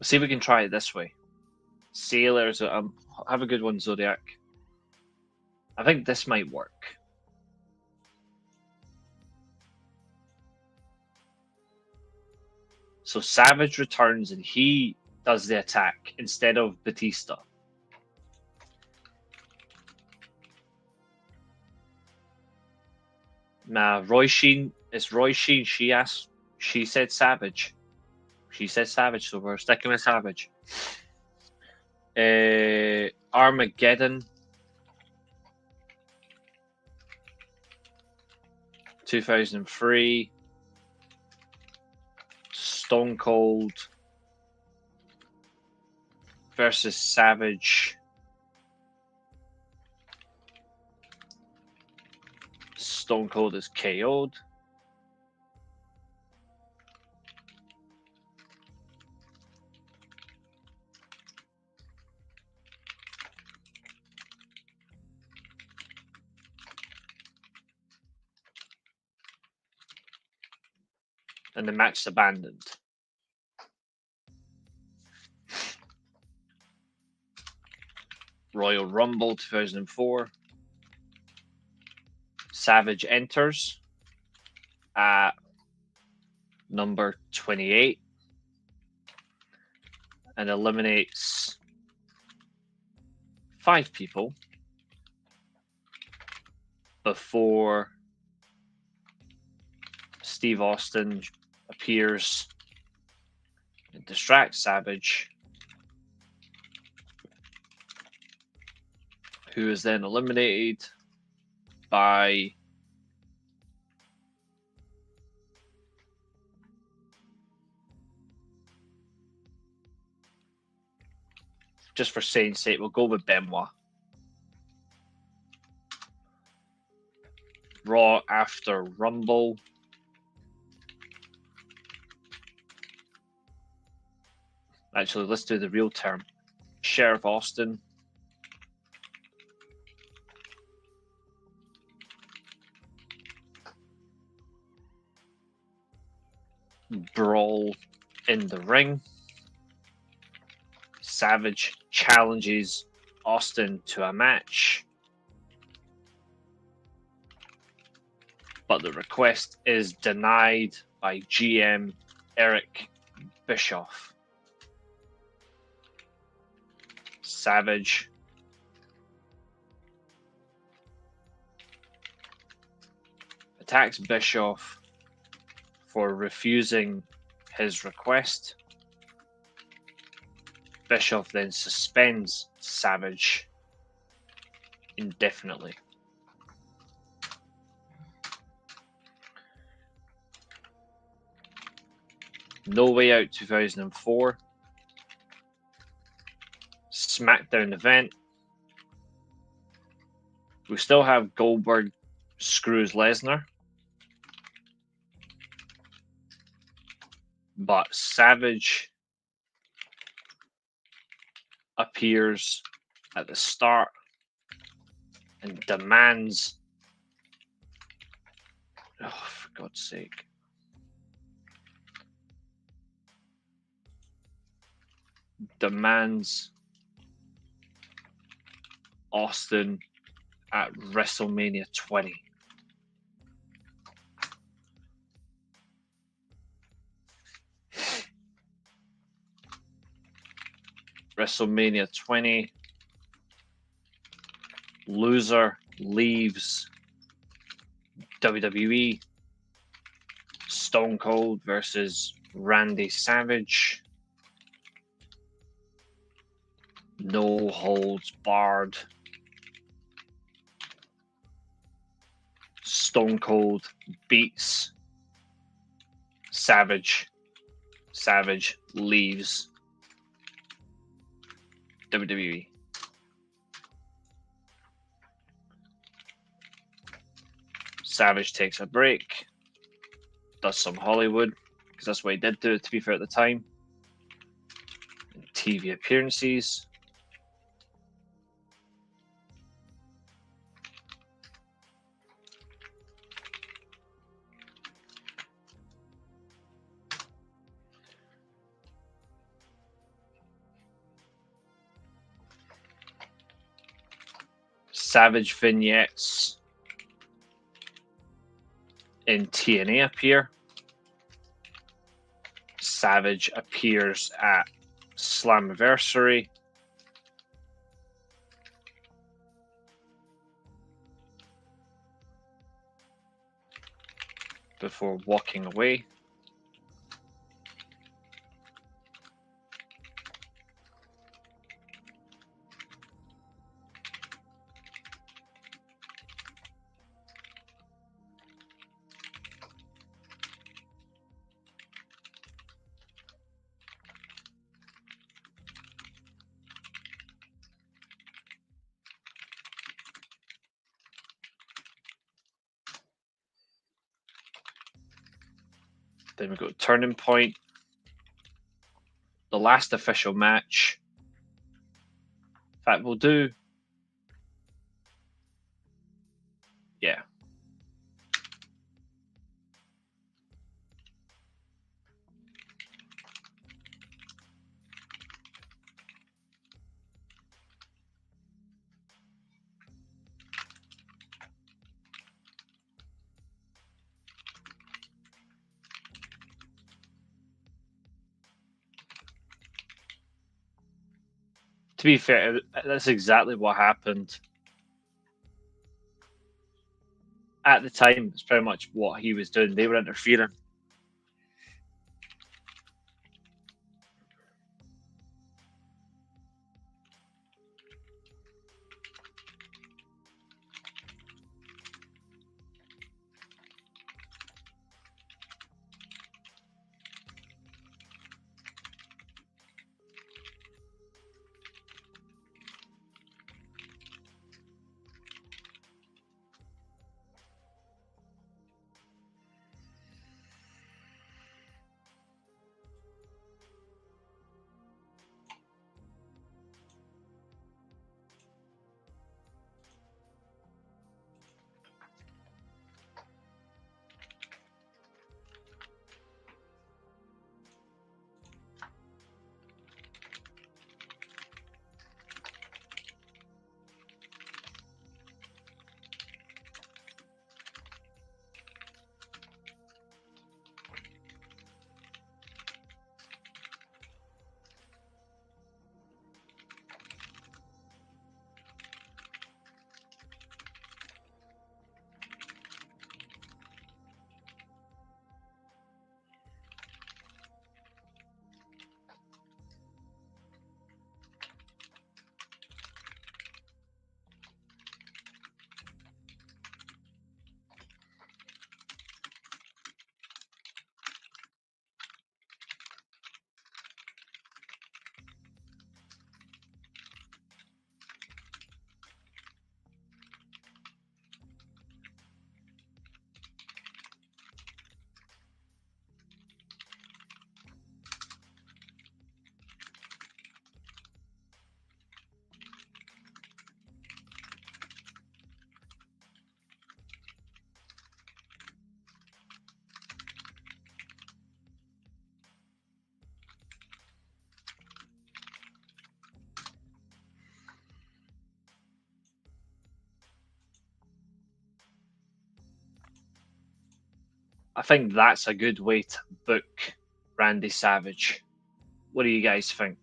Let's see if we can try it this way. Sailors, have a good one, Zodiac. I think this might work. So Savage returns and he does the attack instead of Batista. Nah, Roy Sheen. It's Roy Sheen. She said Savage. She said Savage, so we're sticking with Savage. Armageddon. 2003. Stone Cold versus Savage Stone Cold is KO'd. And the match is abandoned. Royal Rumble 2004. Savage enters at number 28 and eliminates 5 people before Steve Austin appears and distracts Savage, who is then eliminated by just for saying sake, we'll go with Benoit. Raw after Rumble. Actually, let's do the real term. Sheriff Austin brawl in the ring. Savage challenges Austin to a match, but the request is denied by GM Eric Bischoff. Savage attacks Bischoff for refusing his request. Bischoff then suspends Savage indefinitely. No Way Out 2004. SmackDown event. We still have Goldberg screws Lesnar, but Savage appears at the start and demands, oh, for God's sake, demands Austin at WrestleMania 20. WrestleMania 20. Loser leaves WWE. Stone Cold versus Randy Savage. No holds barred. Stone Cold beats Savage. Savage leaves WWE. Savage takes a break, does some Hollywood, because that's what he did do, to be fair, at the time. TV appearances. Savage vignettes in TNA appear. Savage appears at Slammiversary. Before walking away. Then we go Turning Point. The last official match. In fact, we'll do... Yeah. To be fair, that's exactly what happened. At the time, it's pretty much what he was doing. They were interfering. I think that's a good way to book Randy Savage. What do you guys think?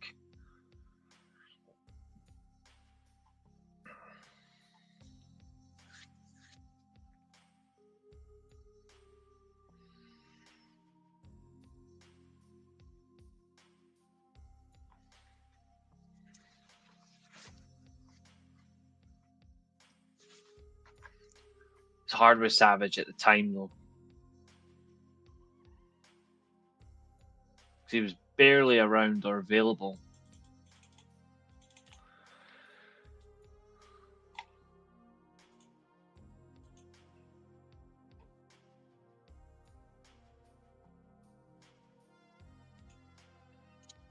It's hard with Savage at the time, though. He was barely around or available.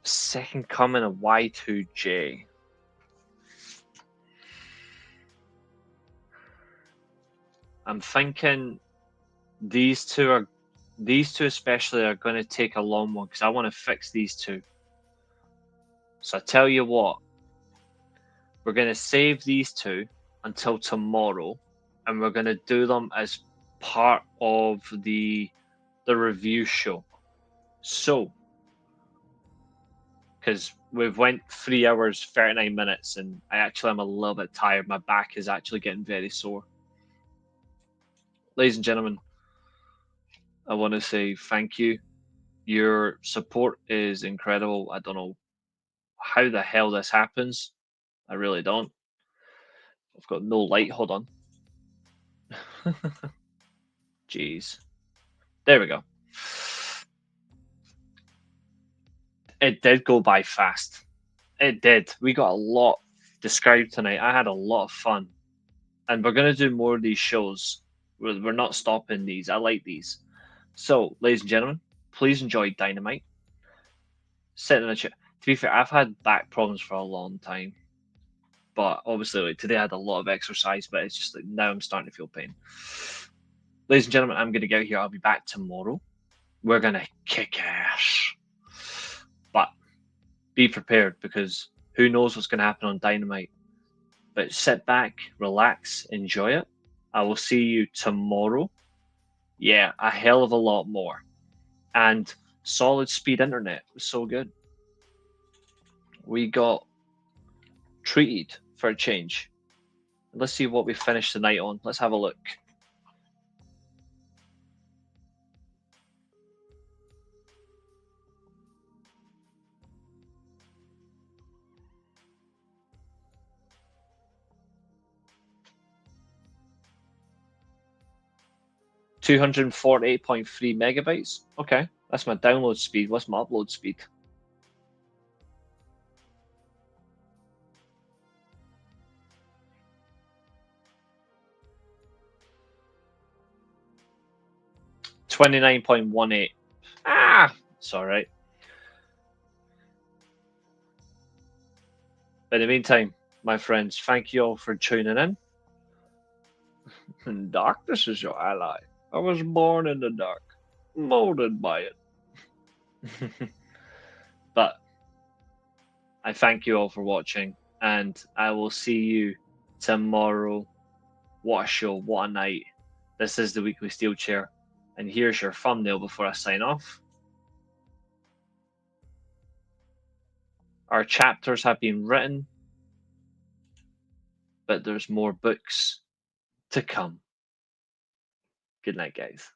Second coming of Y2J. I'm thinking these two especially are going to take a long one because I want to fix these two. So I tell you what, we're going to save these two until tomorrow, and we're going to do them as part of the review show. So, because we've went 3 hours 39 minutes, and I actually am a little bit tired. My back is actually getting very sore. Ladies and gentlemen, I want to say thank you. Your support is incredible. I don't know how the hell this happens. I really don't. I've got no light. Hold on. Jeez. There we go. It did go by fast. It did. We got a lot described tonight. I had a lot of fun. And we're going to do more of these shows. We're not stopping these. I like these. So, ladies and gentlemen, please enjoy Dynamite. Sit in a chair. To be fair, I've had back problems for a long time, but obviously, like today I had a lot of exercise, but it's just like now I'm starting to feel pain. Ladies and gentlemen, I'm going to get out here. I'll be back tomorrow. We're going to kick ass. But be prepared because who knows what's going to happen on Dynamite. But sit back, relax, enjoy it. I will see you tomorrow. Yeah, a hell of a lot more. And solid speed internet was so good. We got treated for a change. Let's see what we finished the night on. Let's have a look. $248.3 megabytes. Okay, that's my download speed. What's my upload speed? $29.18. It's all right. In the meantime, my friends, thank you all for tuning in. And darkness is your ally. I was born in the dark, molded by it. But I thank you all for watching, and I will see you tomorrow. What a show, what a night. This is the weekly Steelchair, and here's your thumbnail before I sign off. Our chapters have been written, but there's more books to come. Good night, guys.